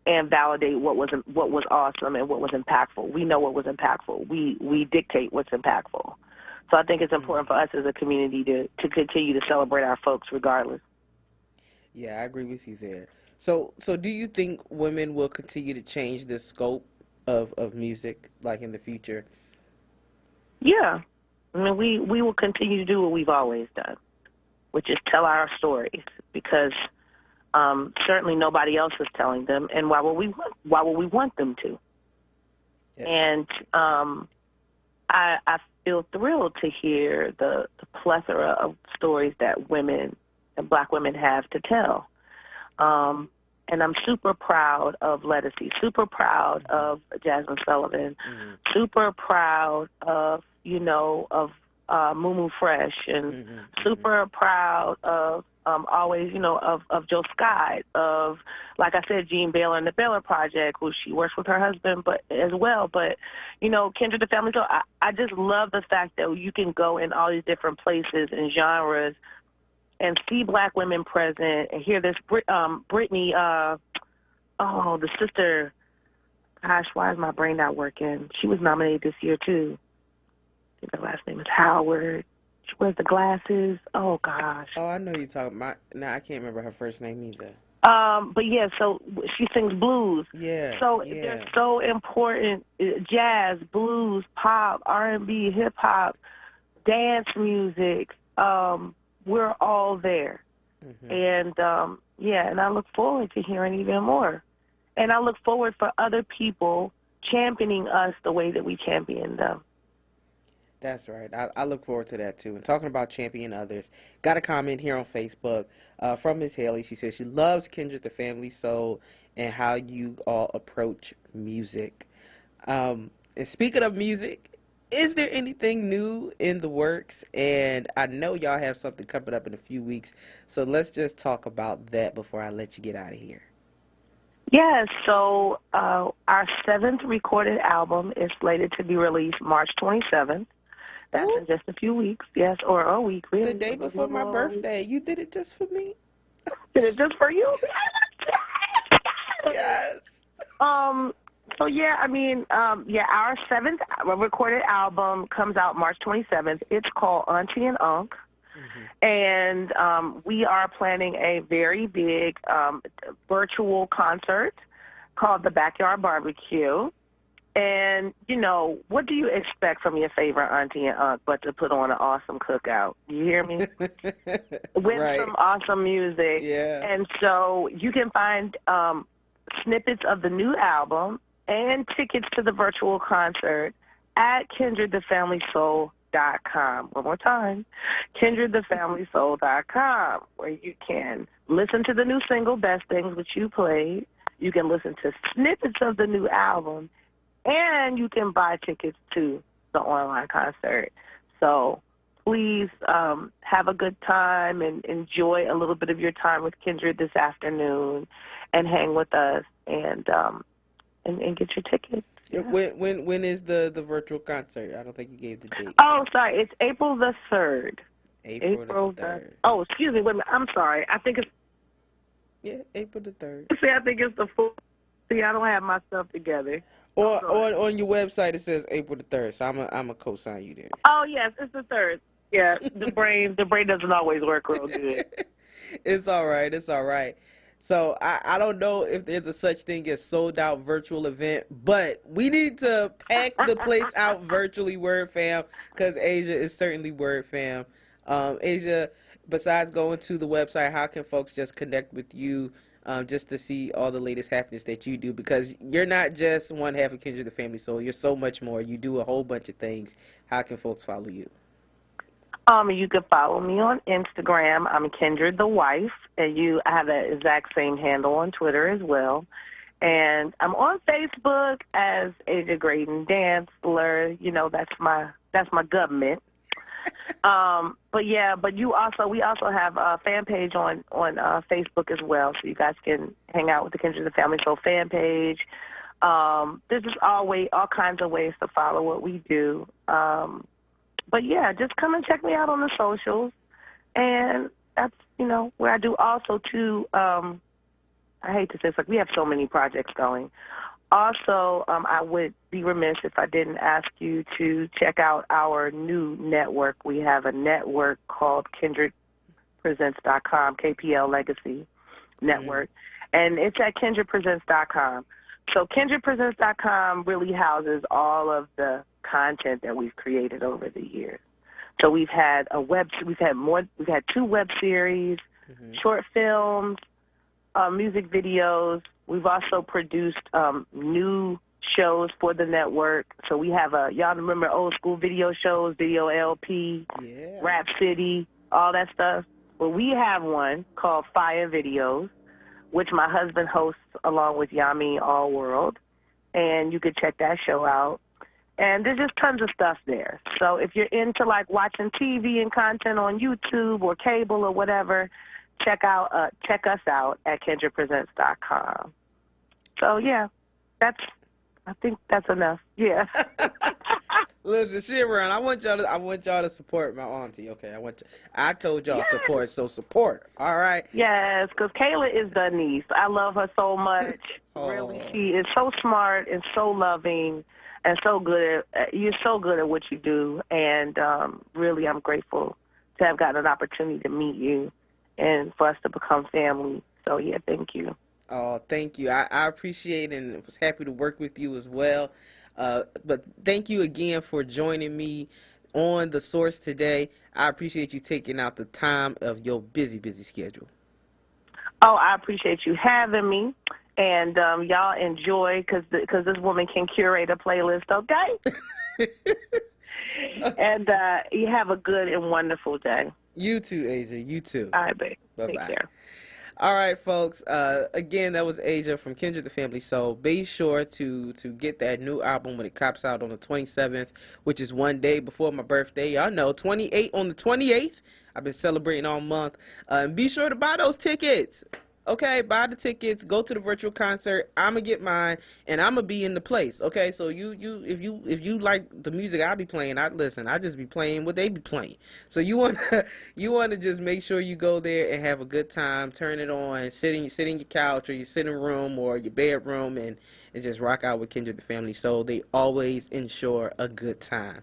and validate what was awesome and what was impactful. We know what was impactful. We dictate what's impactful. So I think it's important for us as a community to continue to celebrate our folks regardless. Yeah, I agree with you there. So do you think women will continue to change the scope of music, like in the future? Yeah. I mean, we will continue to do what we've always done, which is tell our stories, because certainly nobody else is telling them, and why would we want them to? Yeah. And I feel thrilled to hear the plethora of stories that women and black women have to tell. And I'm super proud of Lettucey, super proud of Jasmine Sullivan, super proud of Mumu Fresh, and super proud of always, of Joe Scott, of, like I said, Jean Baylor and the Baylor Project, who she works with her husband, but as well. But, Kendra the Family. So I just love the fact that you can go in all these different places and genres and see black women present and hear this Brittany, the sister. Gosh, why is my brain not working? She was nominated this year too. I think her last name is Howard. She wears the glasses. Oh gosh. Oh, I know you're talking about. Now I can't remember her first name either. But yeah, so she sings blues. Yeah. So they're so important. Jazz, blues, pop, R&B, hip hop, dance music. We're all there. And and I look forward to hearing even more. And I look forward for other people championing us the way that we champion them. That's right. I look forward to that, too. And talking about championing others, got a comment here on Facebook from Ms. Haley. She says she loves Kendrick the Family Soul and how you all approach music. And speaking of music, is there anything new in the works? And I know y'all have something coming up in a few weeks, so let's just talk about that before I let you get out of here. Yes, so our 7th recorded album is slated to be released March 27th. That's in just a few weeks, yes, or a week, really. The day before my birthday. You did it just for me? Did it just for you? Yes. So yeah, I mean, our 7th recorded album comes out March 27th. It's called Auntie and Unc. And we are planning a very big virtual concert called the Backyard Barbecue. And, you know, what do you expect from your favorite auntie and uncle but to put on an awesome cookout? You hear me? With some awesome music. Yeah. And so you can find snippets of the new album and tickets to the virtual concert at KindredTheFamilySoul.com. One more time, KindredTheFamilySoul.com, where you can listen to the new single, Best Things, which you played. You can listen to snippets of the new album, and you can buy tickets to the online concert. So please have a good time and enjoy a little bit of your time with Kindred this afternoon and hang with us and get your tickets. Yeah. When is the virtual concert? I don't think you gave the date. Oh, sorry. It's April the 3rd. April the 3rd. Oh, excuse me. Wait a minute. I'm sorry. I think it's... Yeah, April the 3rd. See, I think it's the 4th. See, I don't have my stuff together. On your website, it says April the 3rd, so I'm a co-sign you there. Oh, yes. It's the 3rd. Yeah, the brain doesn't always work real good. It's all right. It's all right. So I don't know if there's a such thing as sold out virtual event, but we need to pack the place out virtually, Word Fam, because Asia is certainly Word Fam. Asia, besides going to the website, how can folks just connect with you just to see all the latest happenings that you do? Because you're not just one half of Kindred the Family Soul. You're so much more. You do a whole bunch of things. How can folks follow you? You can follow me on Instagram. I'm Kindred the Wife, and I have that exact same handle on Twitter as well. And I'm on Facebook as Asia Graydon Dantzler. You know, that's my government. But we also have a fan page on Facebook as well, so you guys can hang out with the Kindred the Family Soul fan page. There's just all kinds of ways to follow what we do. But yeah, just come and check me out on the socials. And that's, where I do also too, I hate to say it's like we have so many projects going. Also, I would be remiss if I didn't ask you to check out our new network. We have a network called KindredPresents.com, KPL Legacy Network. And it's at KindredPresents.com. So KindredPresents.com really houses all of the content that we've created over the years. So we've had 2 web series, short films, music videos. We've also produced new shows for the network. So we have y'all remember old school video shows, Video LP, Rap City, all that stuff. Well, we have one called Fire Videos, which my husband hosts along with Yami onWURD, and you could check that show out. And there's just tons of stuff there. So if you're into like watching TV and content on YouTube or cable or whatever, check us out at KindredPresents.com. So yeah, I think that's enough. Yeah. Listen, Sharon, I want y'all to support my auntie. Okay, I told y'all support, so support. All right. Yes, because Kayla is the niece. I love her so much. Really, she is so smart and so loving. And you're so good at what you do, and really I'm grateful to have gotten an opportunity to meet you and for us to become family. So, yeah, thank you. Oh, thank you. I appreciate it and was happy to work with you as well. But thank you again for joining me on The Source today. I appreciate you taking out the time of your busy, busy schedule. Oh, I appreciate you having me. And y'all enjoy, because this woman can curate a playlist, okay? And you have a good and wonderful day. You too, Asia. You too. All right, babe. Bye-bye. Take care. All right, folks. Again, that was Asia from Kindred the Family Soul. Be sure to get that new album when it comes out on the 27th, which is one day before my birthday. Y'all know, 28 on the 28th. I've been celebrating all month. And be sure to buy those tickets. Okay, buy the tickets, go to the virtual concert. I'ma get mine, and I'ma be in the place. Okay, so if you like the music I be playing, I just be playing what they be playing. So you wanna just make sure you go there and have a good time. Turn it on, sit in your couch or your sitting room or your bedroom, and just rock out with Kindred the Family Soul. They always ensure a good time.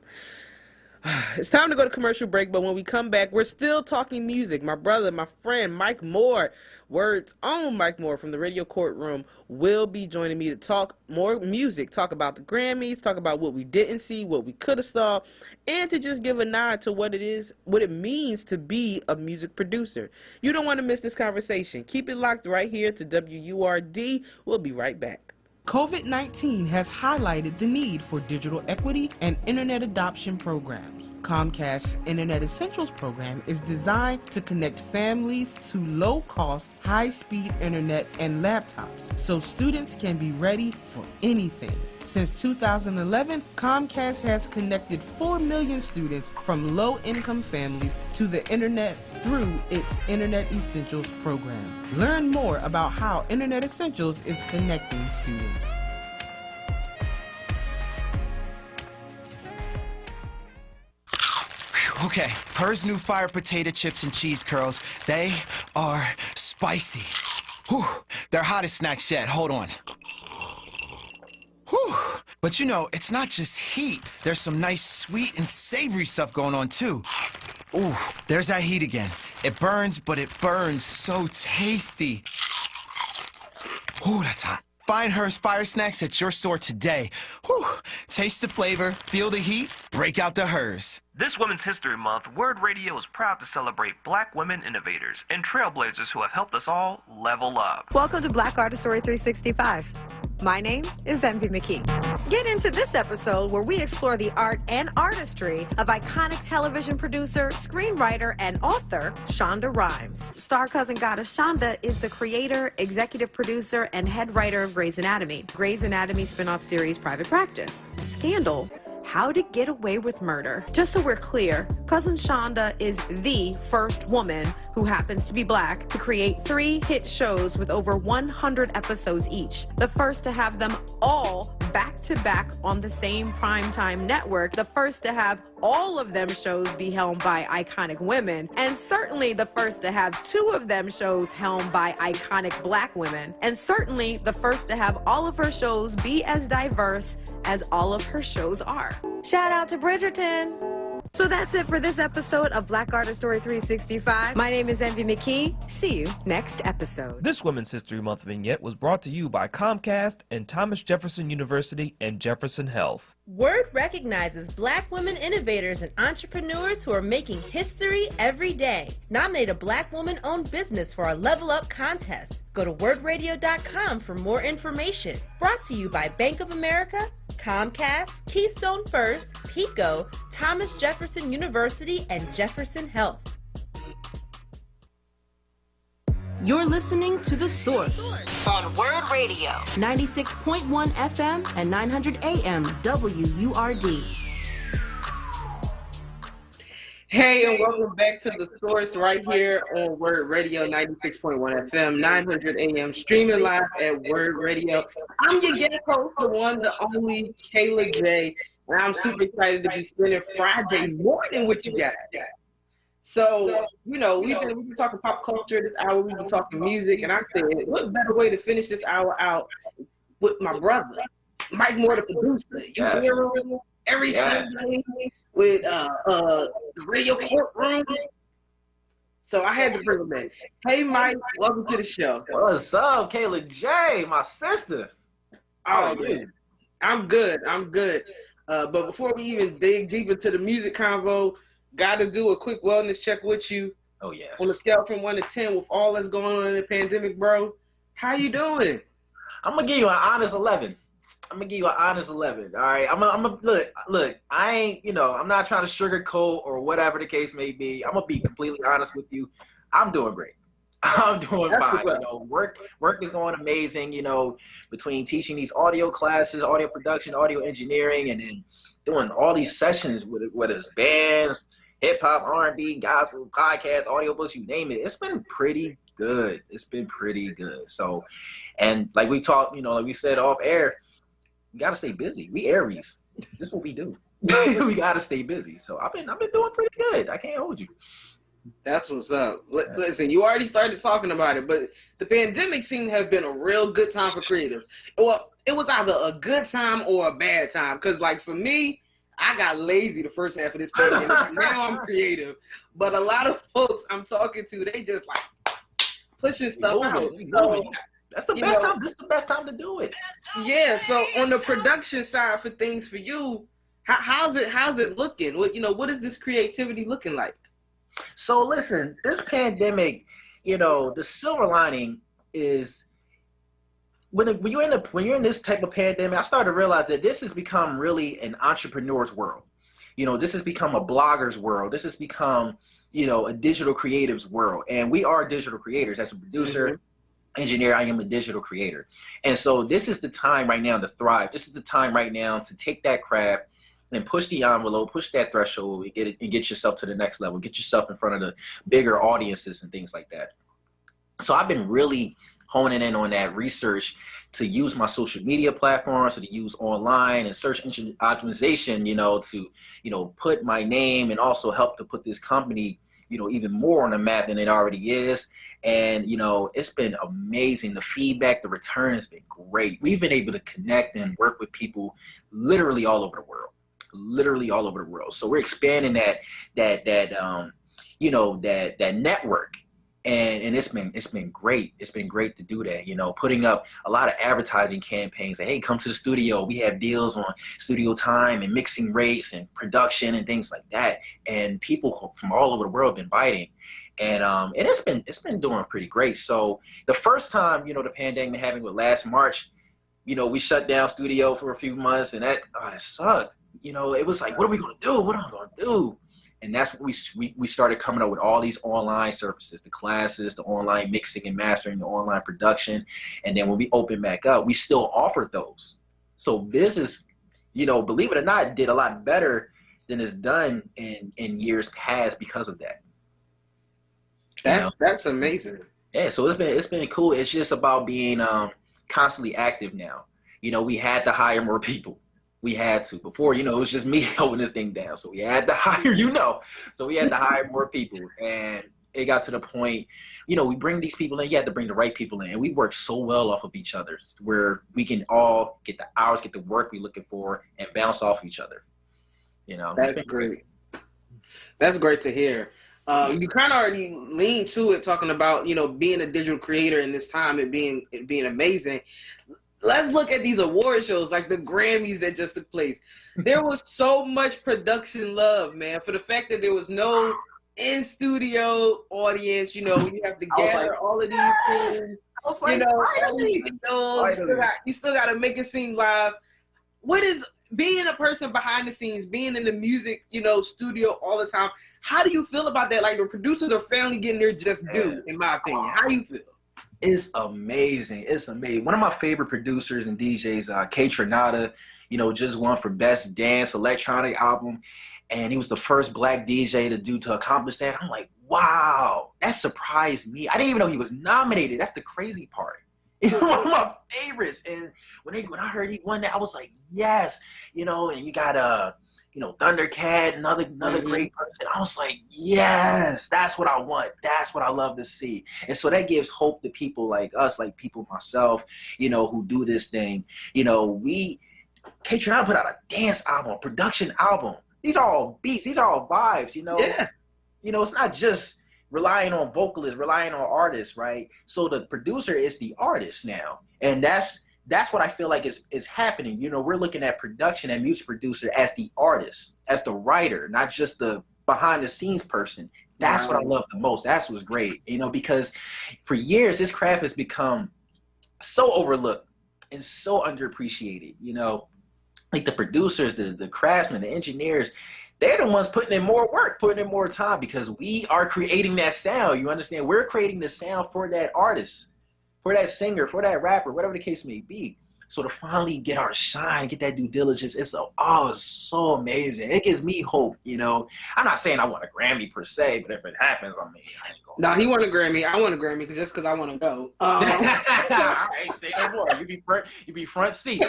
It's time to go to commercial break, but when we come back, we're still talking music. My brother, my friend, Mike Moore, WURD's own Mike Moore from the Radio Courtroom, will be joining me to talk more music, talk about the Grammys, talk about what we didn't see, what we could have saw, and to just give a nod to what it means to be a music producer. You don't want to miss this conversation. Keep it locked right here to WURD. We'll be right back. COVID-19 has highlighted the need for digital equity and internet adoption programs. Comcast's Internet Essentials program is designed to connect families to low-cost, high-speed internet and laptops so students can be ready for anything. Since 2011, Comcast has connected 4 million students from low-income families to the internet through its Internet Essentials program. Learn more about how Internet Essentials is connecting students. Okay, Her's new fire potato chips and cheese curls, they are spicy. Whew, they're hottest snacks yet, hold on. Whew. But you know, it's not just heat. There's some nice sweet and savory stuff going on too. Ooh, there's that heat again. It burns, but it burns so tasty. Ooh, that's hot. Find Her's Fire Snacks at your store today. Whew. Taste the flavor, feel the heat, break out the Her's. This Women's History Month, WURD Radio is proud to celebrate Black women innovators and trailblazers who have helped us all level up. Welcome to Black Artist Story 365. My name is Envy McKee. Get into this episode where we explore the art and artistry of iconic television producer, screenwriter, and author Shonda Rhimes. Star cousin goddess Shonda is the creator, executive producer, and head writer of Grey's Anatomy. Grey's Anatomy spinoff series Private Practice. Scandal. How to Get Away with Murder. Just so we're clear, Cousin Shonda is the first woman who happens to be Black to create 3 hit shows with over 100 episodes each. The first to have them all back-to-back on the same primetime network. The first to have all of them shows be helmed by iconic women. And certainly the first to have 2 of them shows helmed by iconic Black women. And certainly the first to have all of her shows be as diverse as all of her shows are. Shout out to Bridgerton. So that's it for this episode of Black Artist Story 365. My name is Envy McKee. See you next episode. This Women's History Month vignette was brought to you by Comcast and Thomas Jefferson University and Jefferson Health. WURD recognizes Black women innovators and entrepreneurs who are making history every day. Nominate a Black woman-owned business for our Level Up contest. Go to wordradio.com for more information. Brought to you by Bank of America, Comcast, Keystone First, PICO, Thomas Jefferson University, and Jefferson Health. You're listening to The Source on WURD Radio, 96.1 FM and 900 AM WURD. Hey, and welcome back to The Source right here on WURD Radio 96.1 FM, 900 AM, streaming live at WURD Radio. I'm your guest host, the one, the only, Kayla J, and I'm super excited to be spending Friday morning with you guys. So, you know, we've been talking pop culture this hour, we've been talking music, and I said, what better way to finish this hour out with my brother, Mike Moore, the producer. You hear him every Sunday with the Radio Courtroom. So I had to bring him in. Hey, Mike, welcome to the show. What's up, Kayla J, my sister? Oh, yeah. I'm good. But before we even dig deep into the music convo, got to do a quick wellness check with you. Oh, yes. On a scale from 1 to 10 with all that's going on in the pandemic, bro, how you doing? I'm going to give you an honest 11. All right. Look, I ain't, I'm not trying to sugarcoat or whatever the case may be. I'm going to be completely honest with you. I'm doing great. I'm doing That's fine. what's You up. know, work is going amazing. You know, between teaching these audio classes, audio production, audio engineering, and then doing all these sessions with whether it's bands, hip hop, R&B, gospel, podcasts, audiobooks, you name it. It's been pretty good. It's been pretty good. So, and like we talked, you know, like we said off air, we gotta stay busy. We Aries. This is what we do. We gotta stay busy. So I've been doing pretty good. I can't hold you. That's what's up. Listen, you already started talking about it, but the pandemic seemed to have been a real good time for creatives. Well, it was either a good time or a bad time. Because, like, for me, I got lazy the first half of this pandemic. Now I'm creative. But a lot of folks I'm talking to, they just, like, pushing stuff out. So, that's the best time. This is the best time to do it. Yeah, so on the production side for things for you, how's it looking? What is this creativity looking like? So listen, this pandemic, you know, the silver lining is when you're in this type of pandemic, I started to realize that this has become really an entrepreneur's world. You know, this has become a blogger's world. This has become, you know, a digital creative's world. And we are digital creators. As a producer, engineer, I am a digital creator. And so this is the time right now to thrive. This is the time right now to take that craft and push the envelope, push that threshold, and get yourself to the next level, get yourself in front of the bigger audiences and things like that. So I've been really honing in on that research to use my social media platforms, to use online and search engine optimization, you know, to, you know, put my name and also help to put this company, you know, even more on the map than it already is. And, you know, it's been amazing. The feedback, the return has been great. We've been able to connect and work with people literally all over the world. Literally all over the world. So we're expanding that network, and it's been great. It's been great to do that. You know, putting up a lot of advertising campaigns. Like, hey, come to the studio. We have deals on studio time and mixing rates and production and things like that. And people from all over the world have been biting. And it's been doing pretty great. So the first time, you know, the pandemic happened with last March, you know, we shut down studio for a few months, and that sucked. You know, it was like, what are we going to do? What am I going to do? And that's when we started coming up with all these online services, the classes, the online mixing and mastering, the online production. And then when we opened back up, we still offered those. So business, you know, believe it or not, did a lot better than it's done in years past because of that. That's amazing. Yeah, so it's been cool. It's just about being constantly active now. You know, we had to hire more people. We had to. Before, you know, it was just me holding this thing down. So we had to hire, so we had to hire more people. And it got to the point, you know, we bring these people in, you have to bring the right people in. And we work so well off of each other where we can all get the hours, get the work we're looking for, and bounce off each other. You know, that's great. That's great to hear. You kind of already leaned to it, talking about, you know, being a digital creator in this time and being amazing. Let's look at these award shows, like the Grammys that just took place. There was so much production love, man, for the fact that there was no in-studio audience. You know, you have to gather all of these things. I was like, all these videos. You still got to make it seem live. What is being a person behind the scenes, being in the music, you know, studio all the time? How do you feel about that? Like, the producers are finally getting their just due, in my opinion. How do you feel? It's amazing. It's amazing. One of my favorite producers and DJs, K Trinata, you know, just won for Best Dance Electronic Album. And he was the first black DJ to accomplish that. I'm like, wow, that surprised me. I didn't even know he was nominated. That's the crazy part. He's one of my favorites. And when I heard he won that, I was like, yes. You know, and you got you know, Thundercat, another great person. I was like, yes, that's what I want. That's what I love to see. And so that gives hope to people like us, like people myself, you know, who do this thing. You know, K Trinata put out a dance album, a production album. These are all beats. These are all vibes, you know. Yeah. You know, it's not just relying on vocalists, relying on artists, right? So the producer is the artist now. And that's what I feel like is happening. You know, we're looking at production and music producer as the artist, as the writer, not just the behind the scenes person. That's what I love the most. That's what's great, you know, because for years, this craft has become so overlooked and so underappreciated, you know, like the producers, the craftsmen, the engineers, they're the ones putting in more work, putting in more time, because we are creating that sound. You understand? We're creating the sound for that artist, for that singer, for that rapper, whatever the case may be. So to finally get our shine, get that due diligence, it's so amazing. It gives me hope, you know. I'm not saying I want a Grammy per se, but if it happens, I mean, I ain't going. No, he won a Grammy. I want a Grammy just because I want to go. All right, say no more. You be front seat.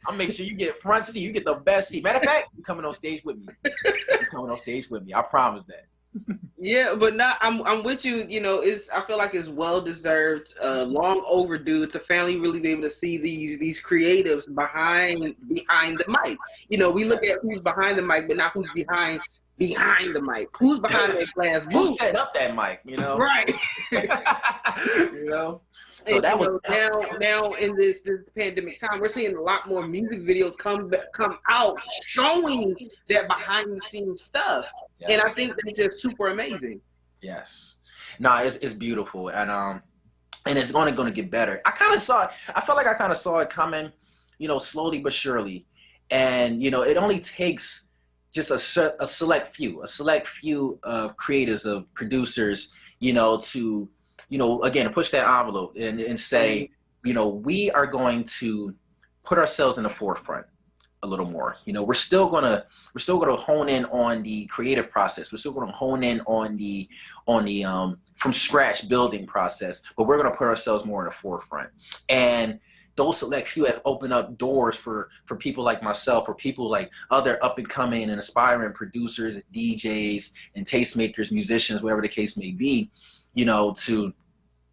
I'll make sure you get front seat. You get the best seat. Matter of fact, you're coming on stage with me. You're coming on stage with me. I promise that. Yeah, but not. I'm with you. You know, I feel like it's well deserved, long overdue. It's a family really be able to see these creatives behind the mic. You know, we look at who's behind the mic, but not who's behind the mic. Who's behind that glass booth? Who set up that mic? You know, right? You know. So And, that you was know, now in this pandemic time, we're seeing a lot more music videos come out showing that behind the scenes stuff, and I think that's just super amazing. Yes, no, it's beautiful, and it's going to get better. I kind of saw it. I felt like I kind of saw it coming, you know, slowly but surely, and you know, it only takes just a select few of creators, of producers, you know, to, you know, again, push that envelope and say, you know, we are going to put ourselves in the forefront a little more. You know, we're still gonna hone in on the creative process. We're still gonna hone in on the from scratch building process, but we're gonna put ourselves more in the forefront. And those select few have opened up doors for people like myself, or people like other up and coming and aspiring producers and DJs and tastemakers, musicians, whatever the case may be, you know, to,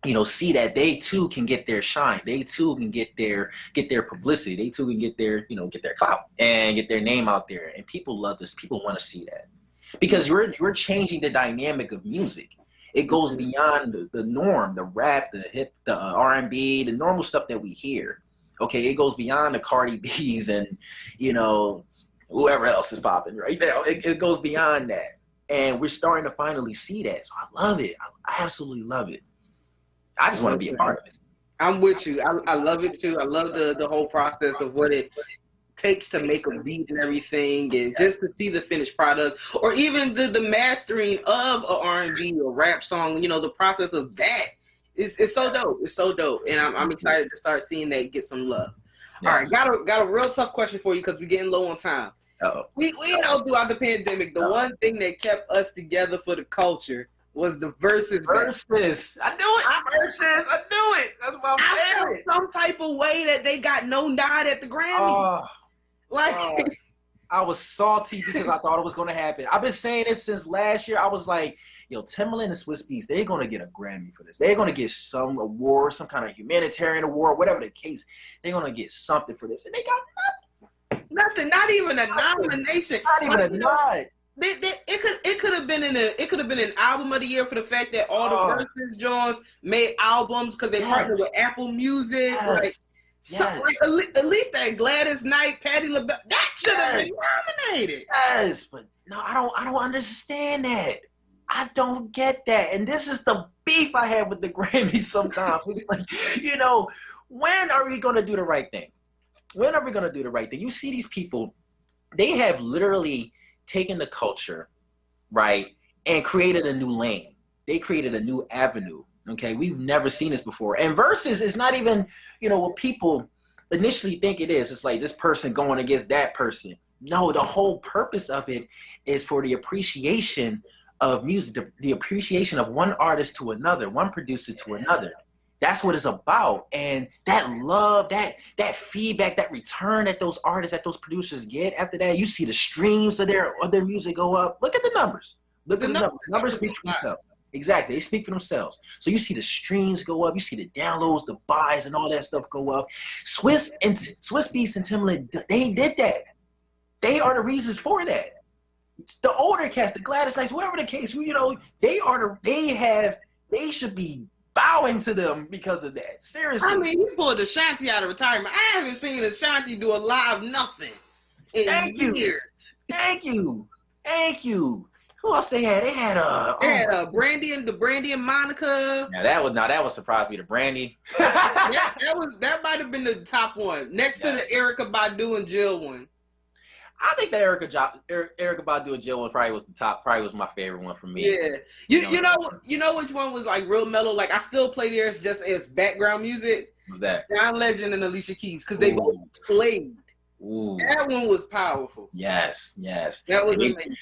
you know, see that they too can get their shine. They too can get their publicity. They too can get their, you know, get their clout and get their name out there. And people love this. People want to see that, because you're changing the dynamic of music. It goes beyond the norm, the rap, the hip, the R&B, the normal stuff that we hear. Okay, it goes beyond the Cardi B's and, you know, whoever else is popping right now. It goes beyond that. And we're starting to finally see that. So I love it. I absolutely love it. I just want to be a part of it. I'm with you. I love it too. I love the whole process of what it takes to make a beat and everything, and just to see the finished product, or even the mastering of a R&B or rap song. You know, the process of that is so dope. It's so dope, and I'm excited to start seeing that get some love. Yes. All right, got a real tough question for you, because we're getting low on time. Uh-oh. We know throughout the pandemic, the one thing that kept us together for the culture was the verses. Verses. I knew it. Verses. I knew it. That's my favorite. I felt some type of way that they got no nod at the Grammy. I was salty because I thought it was going to happen. I've been saying this since last year. I was like, yo, Timbaland and Swiss Beats, they're going to get a Grammy for this. They're going to get some award, some kind of humanitarian award, whatever the case. They're going to get something for this. And they got nothing. Nothing. Not even a nomination. Not even a nod. It could have been an album of the year, for the fact that all the verses Jones made albums because they partnered with Apple Music. Yes. Like, so, at least that Gladys Knight, Patti LaBelle, that should have been nominated. Yes, but no, I don't understand that. I don't get that. And this is the beef I have with the Grammys sometimes. It's like, you know, when are we going to do the right thing? When are we going to do the right thing? You see these people, they have literally taken the culture, right, and created a new lane. They created a new avenue. Okay, we've never seen this before. And versus is not even, you know, what people initially think it is. It's like this person going against that person. No, the whole purpose of it is for the appreciation of music, the appreciation of one artist to another, one producer to another. That's what it's about. And that love, that feedback, that return that those artists, that those producers get after that, you see the streams of their music go up. Look at the numbers. Look at the numbers. The numbers speak for themselves. Exactly. They speak for themselves. So you see the streams go up. You see the downloads, the buys, and all that stuff go up. Swiss Beats and Timbaland, they did that. They are the reasons for that. The older cast, the Gladys Knights, whatever the case, you know, they should be bowing to them because of that. Seriously. I mean, he pulled Ashanti out of retirement. I haven't seen Ashanti do a live nothing in years. Thank you. Who else they had? They had Brandy and Monica. Yeah, that would surprise me. The Brandy. that might have been the top one, next to the Erykah Badu and Jill one. I think the Erykah Badu and Jill one probably was my favorite one for me. Yeah, you know which one was like real mellow. Like I still play theirs just as background music. What's that? John Legend and Alicia Keys, because they both played. Ooh. That one was powerful. Yes. That was amazing.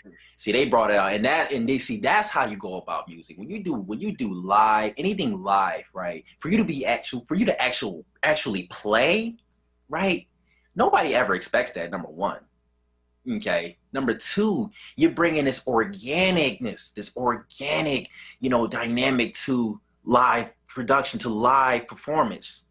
They brought it out, and that's how you go about music. When you do live, anything live, right? For you to actually play, right? Nobody ever expects that. Number one. Okay. Number two, you're bringing this organicness, this organic, dynamic to live production, to live performance,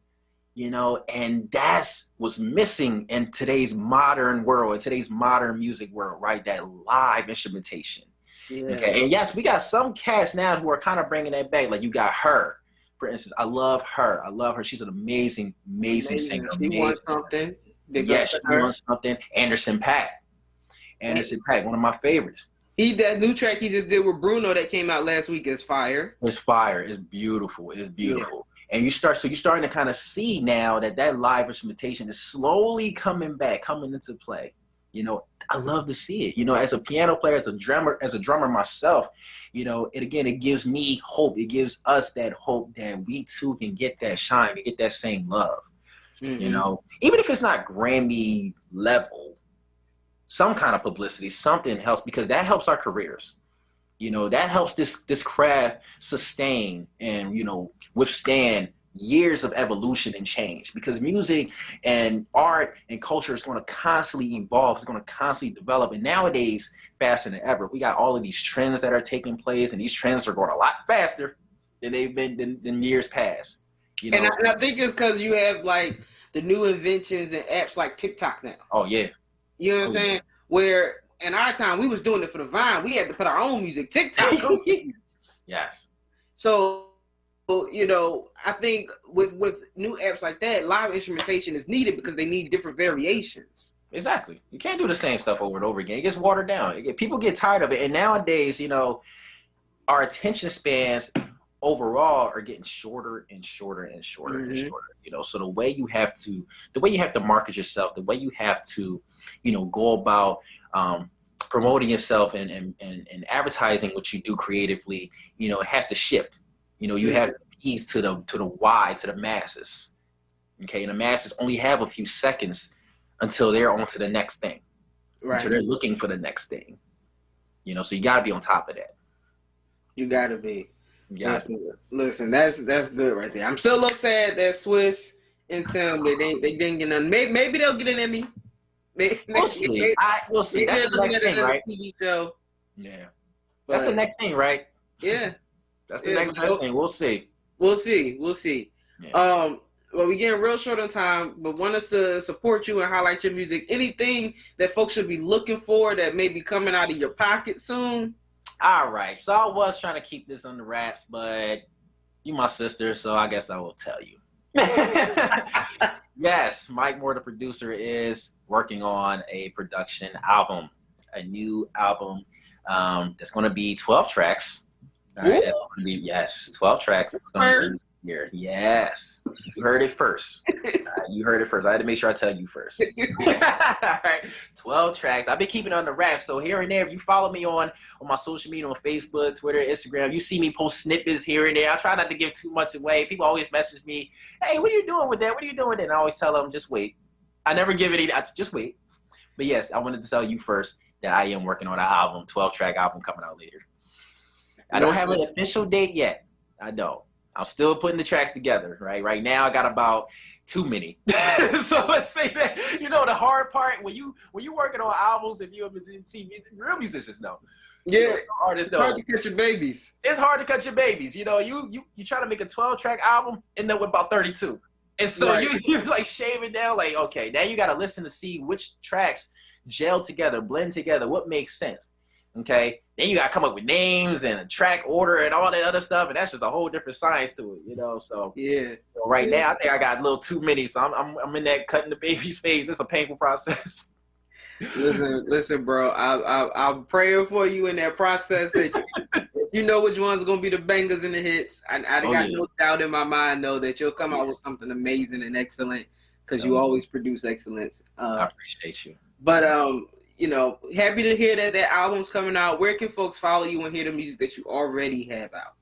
and that's what's missing in today's modern world, in today's modern music world, right? That live instrumentation. Yeah. Okay. And yes, we got some cats now who are kind of bringing that back. Like you got her, for instance. I love her. She's an amazing singer. She won something. Yes, she won something. Anderson .Paak, one of my favorites. That new track he just did with Bruno that came out last week is fire. It's fire. It's beautiful. Yeah. And you're starting to kind of see now that live instrumentation is slowly coming into play. I love to see it. As a piano player, as a drummer myself, it gives me hope. It gives us that hope that we too can get that shine, get that same love. Mm-hmm. Even if it's not Grammy level, some kind of publicity, something helps, because that helps our careers. That helps this craft sustain and, withstand years of evolution and change, because music and art and culture is going to constantly evolve. It's going to constantly develop. And nowadays, faster than ever, we got all of these trends that are taking place, and these trends are going a lot faster than they've been than years past. And I think it's because you have like the new inventions and apps like TikTok now. Oh, yeah. You know what I'm saying? Yeah. Where in our time, we was doing it for the Vine. We had to put our own music. TikTok, come get you. Yes. So, I think with new apps like that, live instrumentation is needed because they need different variations. Exactly. You can't do the same stuff over and over again. It gets watered down. People get tired of it. And nowadays, our attention spans overall are getting shorter and shorter and shorter and shorter. So the way you have to market yourself, the way you have to, go about promoting yourself and advertising what you do creatively, it has to shift. You have to appease to the wide, to the masses. Okay, and the masses only have a few seconds until they're on to the next thing. Right. Until they're looking for the next thing. So you gotta be on top of that. You gotta be. Listen, that's good right there. I'm still a little sad that Swiss and Tim they didn't get none. Maybe they'll get an Emmy. We'll see. We'll see. That's the next thing, right? TV show. Yeah. That's the next thing, right? Yeah. That's the next thing. We'll see. We'll see. Yeah. Well, we're getting real short on time, but want us to support you and highlight your music. Anything that folks should be looking for that may be coming out of your pocket soon? All right. So I was trying to keep this under wraps, but you my sister, so I guess I will tell you. Yes, Mike Moore, the producer, is working on a production album, a new album that's going to be 12 tracks. All right, that's gonna be, 12 tracks. It's gonna be this year. Yes, you heard it first. You heard it first. I had to make sure I tell you first. All right, 12 tracks. I've been keeping it on the wrap. So here and there, if you follow me on my social media, on Facebook, Twitter, Instagram, you see me post snippets here and there. I try not to give too much away. People always message me, "Hey, what are you doing with that? What are you doing with that?" And I always tell them, "Just wait." I never give it. Just wait. But yes, I wanted to tell you first that I am working on an album, 12-track album coming out later. I don't have an official date yet. I don't. I'm still putting the tracks together, right? Right now, I got about too many. So let's say that, the hard part, when you working on albums, if you're a musician, real musicians know. Yeah, artists know. It's hard to catch your babies. It's hard to catch your babies. You try to make a 12-track album, end up with about 32. And so you like shave it down, like, okay, now you got to listen to see which tracks gel together, blend together, what makes sense. Okay, then you gotta come up with names and a track order and all that other stuff, and that's just a whole different science to it, So yeah. So right now, I think I got a little too many, so I'm in that cutting the baby's phase. It's a painful process. Listen, bro. I'm praying for you in that process. That you know which ones are gonna be the bangers and the hits. I got no doubt in my mind, though, that you'll come out with something amazing and excellent, because you always produce excellence. I appreciate you. But happy to hear that album's coming out. Where can folks follow you and hear the music that you already have out?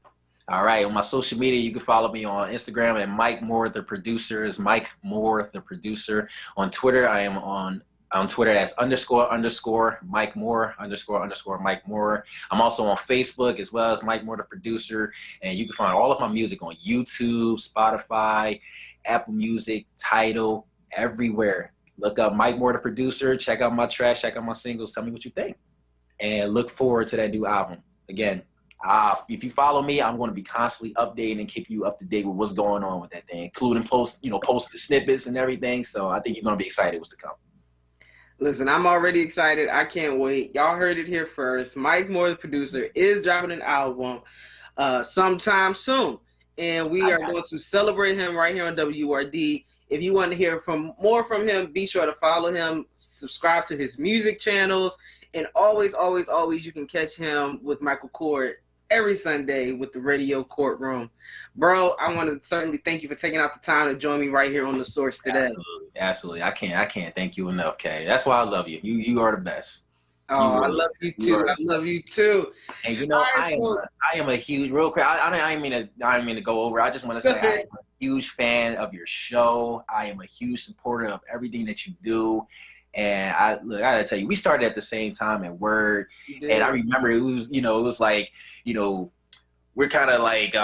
All right, on my social media, you can follow me on Instagram at Mike Moore the Producer. Is Mike Moore the Producer. On Twitter, I am on Twitter as __ Mike Moore _ Mike Moore. I'm also on Facebook as well as Mike Moore the Producer, and you can find all of my music on YouTube, Spotify, Apple Music, Tidal, everywhere. Look up Mike Moore the Producer, check out my tracks, check out my singles, tell me what you think, and look forward to that new album. Again, if you follow me, I'm going to be constantly updating and keep you up to date with what's going on with that thing, including post the snippets and everything. So I think you're going to be excited what's to come. Listen, I'm already excited. I can't wait. Y'all heard it here first. Mike Moore, the Producer, is dropping an album sometime soon, and we are going to celebrate him right here on WURD. If you want to hear more from him, be sure to follow him, subscribe to his music channels, and always, always, always you can catch him with Michael Court every Sunday with the Radio Courtroom. Bro, I want to certainly thank you for taking out the time to join me right here on The Source today. Absolutely. I can't thank you enough, Kay. That's why I love you. You are the best. Oh, I love you too. I love you too. And I am a huge, real quick. I didn't mean to go over. I just want to say I am a huge fan of your show. I am a huge supporter of everything that you do. And I gotta tell you, we started at the same time at WURD, and I remember it was like, we're kind of like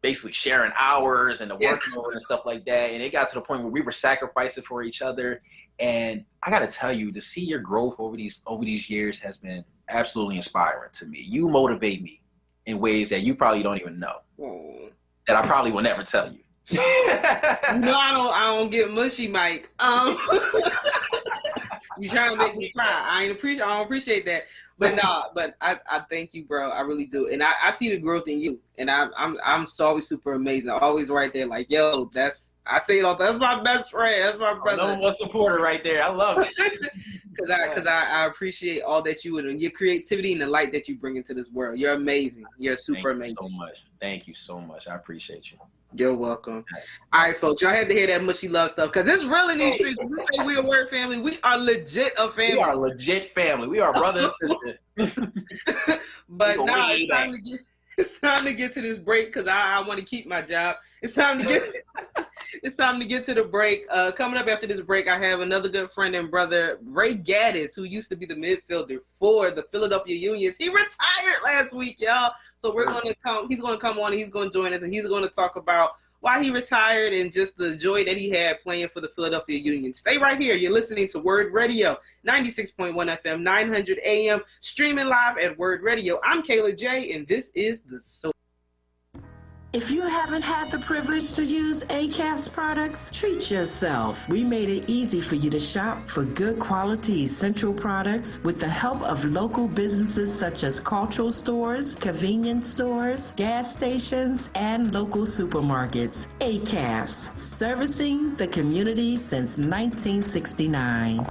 basically sharing hours and the workload and stuff like that. And it got to the point where we were sacrificing for each other. And I got to tell you, to see your growth over these years has been absolutely inspiring to me. You motivate me in ways that you probably don't even know, that I probably will never tell you. I don't get mushy, Mike. You trying to make me cry. I don't appreciate that. But I thank you, bro. I really do. And I see the growth in you. And I'm so always super amazing. Always right there, like, yo, I say it all. That's my best friend. That's my brother. Number one supporter right there. I love it. Because I appreciate all that you and your creativity and the light that you bring into this world. You're amazing. You're super amazing. Thank you so much. Thank you so much. I appreciate you. You're welcome. All right, folks. Y'all had to hear that mushy love stuff because it's real in these streets. When we say we're a WURD family, we are legit a family. We are legit family. We are brother and sister. But now it's time to get to this break because I want to keep my job. It's time to get to the break. Coming up after this break, I have another good friend and brother, Ray Gaddis, who used to be the midfielder for the Philadelphia Unions. He retired last week, y'all. So he's going to come on and he's going to join us and he's going to talk about why he retired and just the joy that he had playing for the Philadelphia Union. Stay right here. You're listening to WURD Radio, 96.1 FM, 900 AM, streaming live at WURD Radio. I'm Kayla J, and this is The Source. If you haven't had the privilege to use ACAP's products, treat yourself. We made it easy for you to shop for good quality essential products with the help of local businesses such as cultural stores, convenience stores, gas stations, and local supermarkets. ACAPs, servicing the community since 1969.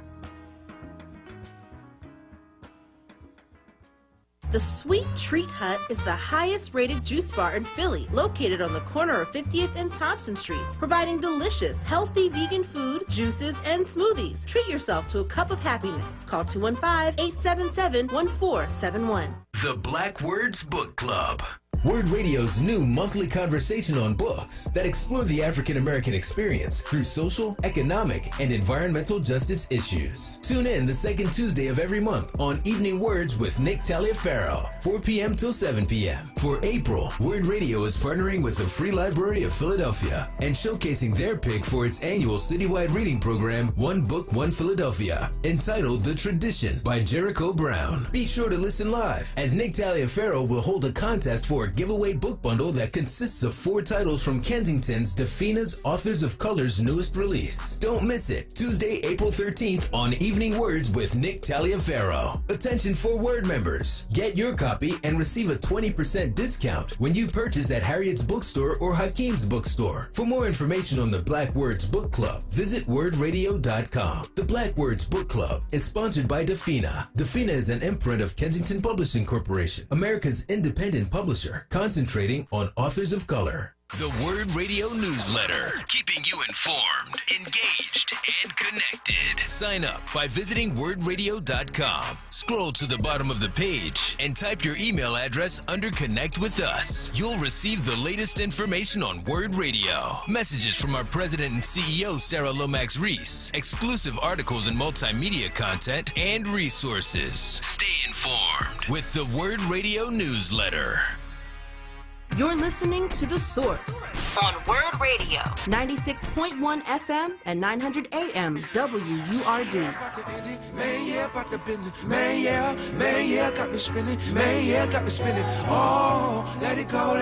The Sweet Treat Hut is the highest rated juice bar in Philly, located on the corner of 50th and Thompson Streets, providing delicious, healthy vegan food, juices, and smoothies. Treat yourself to a cup of happiness. Call 215-877-1471. The Black Words Book Club. WURD Radio's new monthly conversation on books that explore the African American experience through social, economic, and environmental justice issues. Tune in the second Tuesday of every month on Evening Words with Nick Taliaferro, 4 p.m. till 7 p.m. For April, WURD Radio is partnering with the Free Library of Philadelphia and showcasing their pick for its annual citywide reading program, One Book, One Philadelphia, entitled The Tradition by Jericho Brown. Be sure to listen live, as Nick Taliaferro will hold a contest for a giveaway book bundle that consists of 4 titles from Kensington's Defina's Authors of Color's newest release. Don't miss it. Tuesday, April 13th on Evening Words with Nick Taliaferro. Attention for WURD members. Get your copy and receive a 20% discount when you purchase at Harriet's Bookstore or Hakeem's Bookstore. For more information on the Black Words Book Club, visit wordradio.com. The Black Words Book Club is sponsored by Defina. Defina is an imprint of Kensington Publishing Corporation, America's independent publisher, concentrating on authors of color. The WURD Radio newsletter, keeping you informed, engaged, and connected. Sign up by visiting wordradio.com. Scroll to the bottom of the page and type your email address under Connect with Us. You'll receive the latest information on WURD Radio, messages from our president and CEO, Sarah Lomax Reese, exclusive articles and multimedia content, and resources. Stay informed with the WURD Radio newsletter. You're listening to The Source on WURD Radio, 96.1 FM and 900 AM WURD. Man, yeah, about the business. Man, yeah, got me spinning. Man, yeah, got me spinning. Oh, let it go.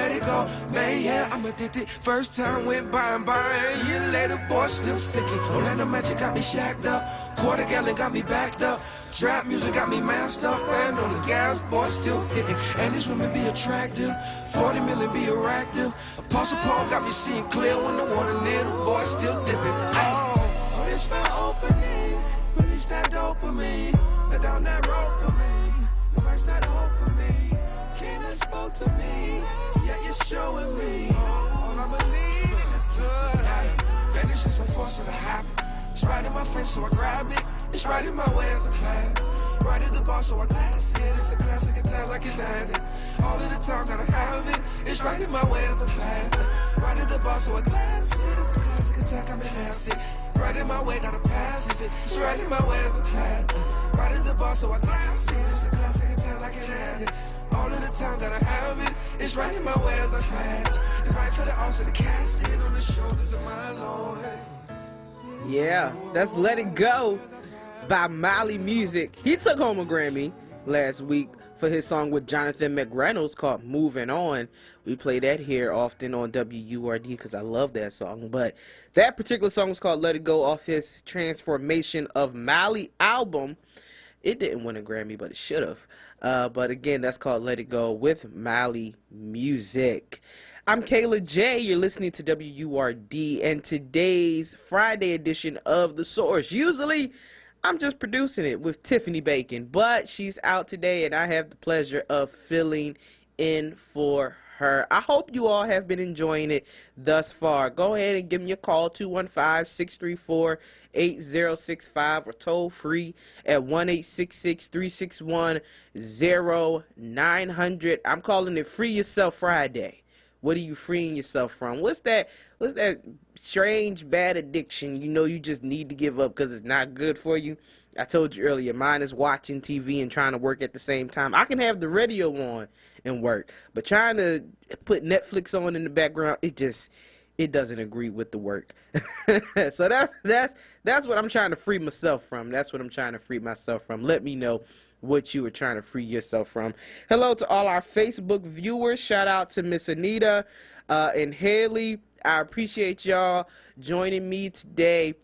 Man, yeah, I'm addicted. First time went by and by, and a year later, boy, still flicking. Orlando Magic got me shacked up. Quarter gallon got me backed up. Trap music got me masked up. And on the gas, boy, still hitting. And these women be attractive. 40 million be errative. Apostle Paul got me seeing clear when the water near the boy still dipping. Oh, this my opening. Release that dopamine. Let down that road for me. The Christ that hope for me. King that spoke to me. Yeah, you're showing me. All I believe in is tonight. And it's just a force of the habit. It's right in my face, so I grab it. It's right in my way as a pass. Right at the bar, so I glass it. It's a classic attack like it landed. All of the time, gotta have it. It's right in my way as a pass. Right at the bar, so I glass it. It's a classic attack, I'm an acid. Right in my way, gotta pass it. It's right in my way as a pass. Right at the bar, so I glass it. It's a classic attack like it landed. All of the time, gotta have it. It's right in my way as I pass. And right for the also to cast it on the shoulders of my Lord. Yeah, that's Let It Go by Mali Music. He took home a Grammy last week for his song with Jonathan McReynolds called Moving On. We play that here often on WURD because I love that song. But that particular song was called Let It Go off his Transformation of Mali album. It didn't win a Grammy, but it should have. But again, that's called Let It Go with Mali Music. I'm Kayla J. You're listening to WURD and today's Friday edition of The Source. Usually, I'm just producing it with Tiffany Bacon, but she's out today and I have the pleasure of filling in for her. I hope you all have been enjoying it thus far. Go ahead and give me a call, 215-634-8065 or toll free at 1-866-361-0900. I'm calling it Free Yourself Friday. What are you freeing yourself from? What's that strange bad addiction you know you just need to give up because it's not good for you? I told you earlier, mine is watching TV and trying to work at the same time. I can have the radio on and work, but trying to put Netflix on in the background, it doesn't agree with the work. So that's what I'm trying to free myself from. That's what I'm trying to free myself from. Let me know what you were trying to free yourself from. Hello to all our Facebook viewers. Shout out to Miss Anita and Haley. I appreciate y'all joining me today.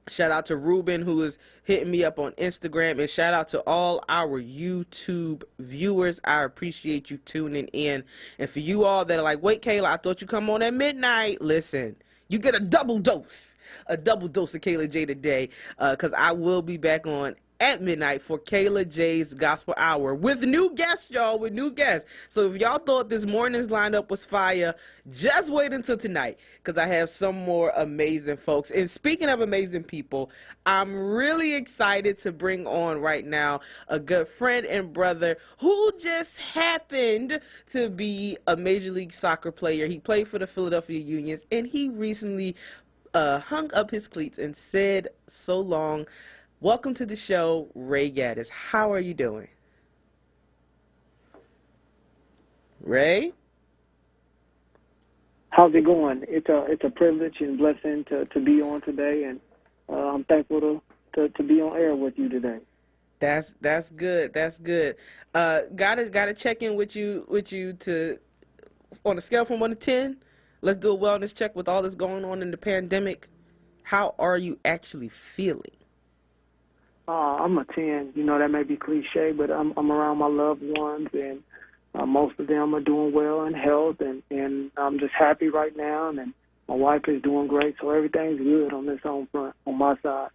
Shout out to Ruben, who is hitting me up on Instagram, and shout out to all our YouTube viewers. I appreciate you tuning in. And for you all that are like, wait, Kayla, I thought you come on at midnight. Listen, you get a double dose of Kayla J today, because I will be back on at midnight for Kayla J's Gospel Hour with new guests, y'all, with new guests. So if y'all thought this morning's lineup was fire, just wait until tonight because I have some more amazing folks. And speaking of amazing people, I'm really excited to bring on right now a good friend and brother who just happened to be a Major League Soccer player. He played for the Philadelphia Unions, and he recently hung up his cleats and said so long. Welcome to the show, Ray Gaddis. How are you doing? Ray? How's it going? It's a privilege and blessing to be on today, and I'm thankful to be on air with you today. That's good. That's good. Gotta check in with you to on a scale from 1 to 10. Let's do a wellness check with all this going on in the pandemic. How are you actually feeling? I'm a 10. You know, that may be cliche, but I'm around my loved ones, and most of them are doing well in health, and I'm just happy right now, and my wife is doing great, so everything's good on this home front, on my side.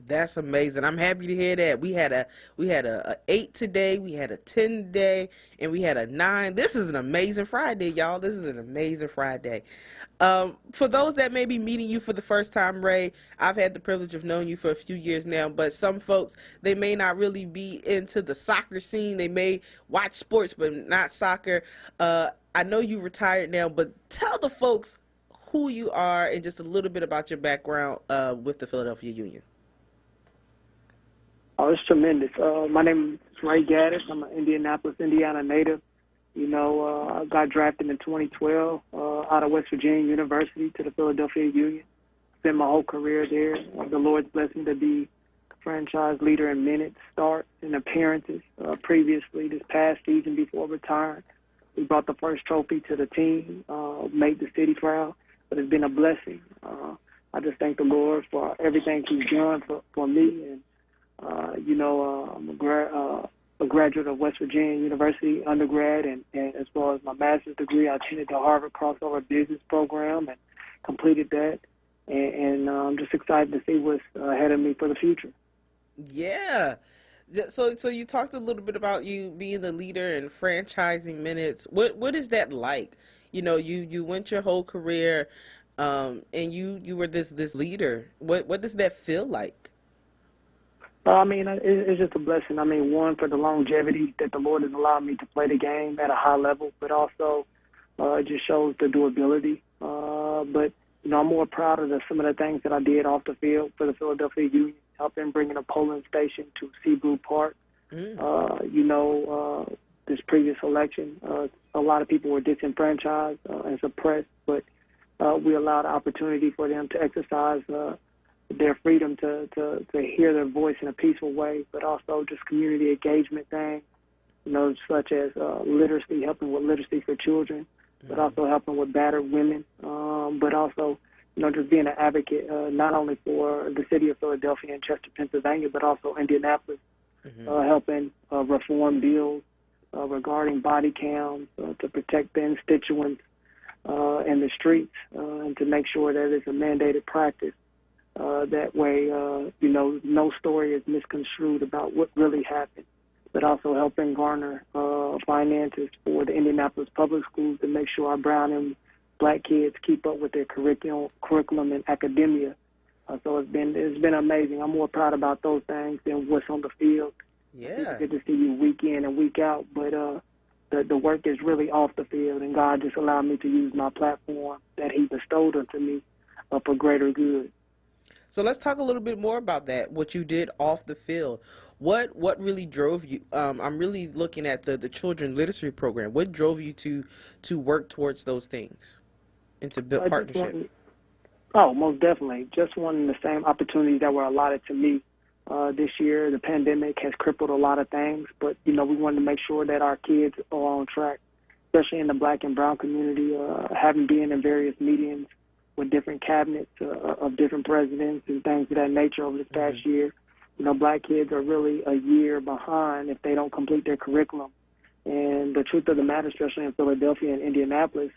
That's amazing. I'm happy to hear that. We had a 8 today, we had a 10 today, and we had a 9. This is an amazing Friday, y'all. This is an amazing Friday. For those that may be meeting you for the first time, Ray, I've had the privilege of knowing you for a few years now, but some folks, they may not really be into the soccer scene. They may watch sports, but not soccer. I know you retired now, but tell the folks who you are and just a little bit about your background with the Philadelphia Union. Oh, it's tremendous. My name is Ray Gaddis. I'm an Indianapolis, Indiana native. You know, I got drafted in 2012 out of West Virginia University to the Philadelphia Union. Spent my whole career there. The Lord's blessed me to be franchise leader in minutes, starts, and appearances. Previously, this past season before retiring, we brought the first trophy to the team, made the city proud, but it's been a blessing. I just thank the Lord for everything He's done for me. And, you know, I'm a graduate of West Virginia University undergrad, and as far as my master's degree, I attended the Harvard crossover business program and completed that. And I'm just excited to see what's ahead of me for the future. Yeah. So you talked a little bit about you being the leader in franchising minutes. What is that like? You know, you went your whole career, and you were this leader. What does that feel like? I mean, it's just a blessing. I mean, one, for the longevity that the Lord has allowed me to play the game at a high level, but also it just shows the durability. But, you know, I'm more proud of some of the things that I did off the field for the Philadelphia Union, helping bring in a polling station to Seabrew Park. You know, this previous election, a lot of people were disenfranchised and suppressed, but we allowed opportunity for them to exercise their freedom to hear their voice in a peaceful way, but also just community engagement things, you know, such as literacy, helping with literacy for children, but also helping with battered women, but also, you know, just being an advocate not only for the city of Philadelphia and Chester, Pennsylvania, but also Indianapolis, helping reform bills regarding body cams to protect the constituents in the streets and to make sure that it's a mandated practice. That way, you know, no story is misconstrued about what really happened, but also helping garner finances for the Indianapolis public schools to make sure our brown and black kids keep up with their curriculum and academia. So it's been amazing. I'm more proud about those things than what's on the field. Yeah. It's good to see you week in and week out, but the work is really off the field, and God just allowed me to use my platform that He bestowed unto me for greater good. So let's talk a little bit more about that, what you did off the field. What really drove you? I'm really looking at the children's literacy program. What drove you to work towards those things and to build partnership? Most definitely. Just wanting the same opportunities that were allotted to me. This year, the pandemic has crippled a lot of things, but, you know, we wanted to make sure that our kids are on track, especially in the black and brown community, having been in various meetings with different cabinets of different presidents and things of that nature over this past year. You know, black kids are really a year behind if they don't complete their curriculum. And the truth of the matter, especially in Philadelphia and Indianapolis,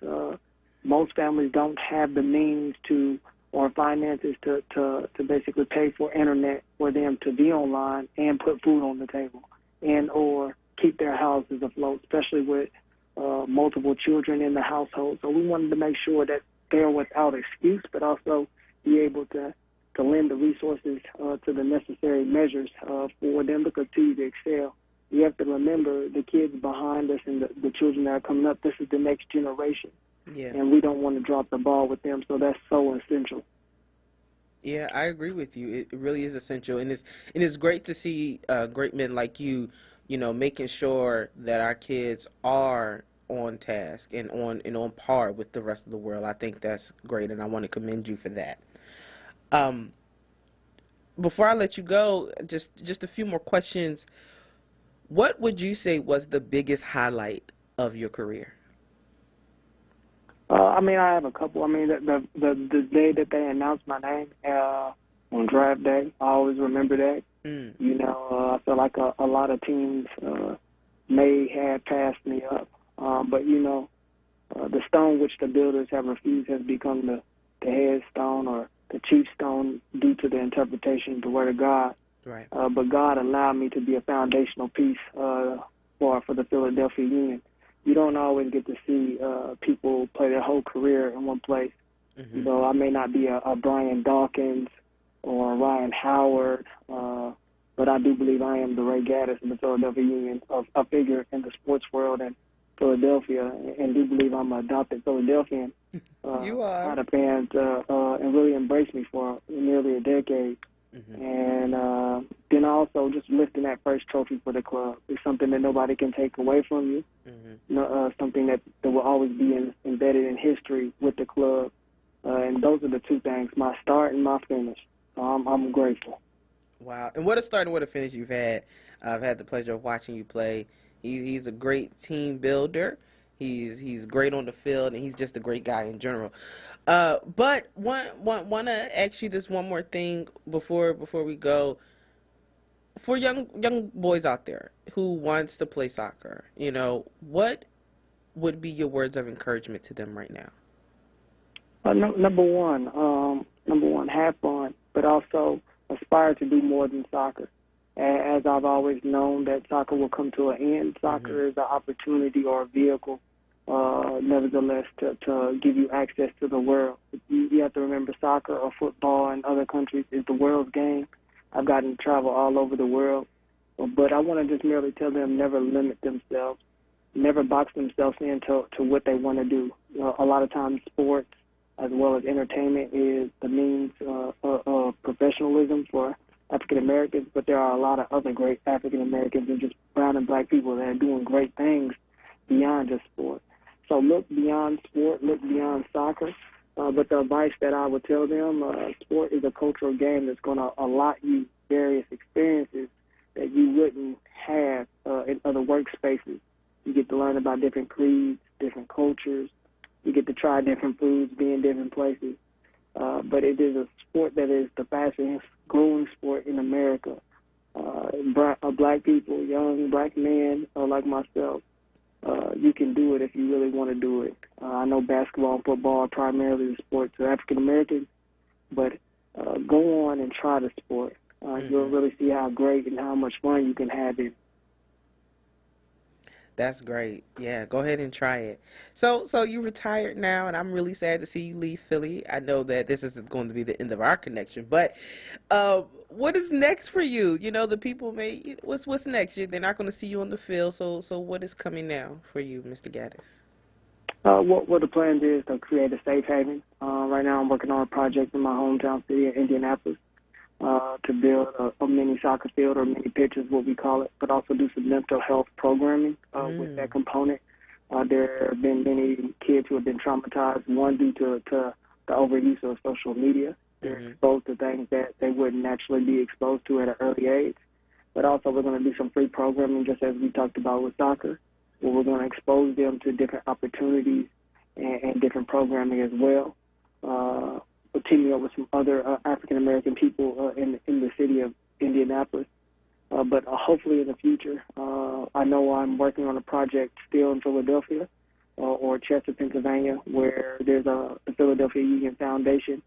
most families don't have the means to or finances to basically pay for internet for them to be online and put food on the table and or keep their houses afloat, especially with multiple children in the household. So we wanted to make sure that they're without excuse, but also be able to lend the resources to the necessary measures for them to continue to excel. You have to remember the kids behind us and the children that are coming up, this is the next generation. Yeah. And we don't want to drop the ball with them, so that's so essential. Yeah, I agree with you. It really is essential, and it's great to see great men like you, you know, making sure that our kids are on task and on par with the rest of the world. I think that's great, and I want to commend you for that. Before I let you go, just a few more questions. What would you say was the biggest highlight of your career? I mean, I have a couple. I mean, the day that they announced my name on draft day, I always remember that. You know, I feel like a lot of teams may have passed me up. But, you know, the stone which the builders have refused has become the headstone or the chief stone due to the interpretation of the Word of God. Right. But God allowed me to be a foundational piece for the Philadelphia Union. You don't always get to see people play their whole career in one place. You know, I may not be a Brian Dawkins or a Ryan Howard, but I do believe I am the Ray Gaddis of the Philadelphia Union, a figure in the sports world in Philadelphia, and do believe I'm an adopted Philadelphian. You are. I had a fans and really embraced me for nearly a decade. And then also just lifting that first trophy for the club is something that nobody can take away from you. Something that will always be embedded in history with the club. And those are the two things, my start and my finish. So I'm grateful. Wow. And what a start and what a finish you've had. I've had the pleasure of watching you play. He's a great team builder. He's great on the field, and he's just a great guy in general. But want to ask you this one more thing before we go. For young boys out there who wants to play soccer, you know, what would be your words of encouragement to them right now? Number one, have fun, but also aspire to do more than soccer. As I've always known that soccer will come to an end, soccer is an opportunity or a vehicle, nevertheless, to give you access to the world. You have to remember soccer or football in other countries is the world's game. I've gotten to travel all over the world, but I want to just merely tell them never limit themselves, never box themselves into what they want to do. A lot of times sports as well as entertainment is the means of professionalism for African Americans, but there are a lot of other great African Americans and just brown and black people that are doing great things beyond just sport. So look beyond sport, look beyond soccer. But the advice that I would tell them, sport is a cultural game that's going to allot you various experiences that you wouldn't have in other workspaces. You get to learn about different creeds, different cultures. You get to try different foods, be in different places. But it is a sport that is the fastest growing sport in America. Black people, young black men like myself, you can do it if you really want to do it. I know basketball and football are primarily the sports of African Americans, but go on and try the sport. You'll really see how great and how much fun you can have it. That's great. Yeah, go ahead and try it. So you retired now, and I'm really sad to see you leave Philly. I know that this isn't going to be the end of our connection, but what is next for you? You know, the people may. What's next? They're not going to see you on the field. So what is coming now for you, Mr. Gaddis? What the plan is to create a safe haven. Right now, I'm working on a project in my hometown city of Indianapolis. To build a mini soccer field or mini pitches, what we call it, but also do some mental health programming with that component. There have been many kids who have been traumatized, one due to the overuse of social media. They're exposed to things that they wouldn't naturally be exposed to at an early age. But also we're going to do some free programming, just as we talked about with soccer, where we're going to expose them to different opportunities and different programming as well. We're teaming up with some other African-American people in the city of Indianapolis. But hopefully in the future, I know I'm working on a project still in Philadelphia or Chester, Pennsylvania, where there's the Philadelphia Union Foundation,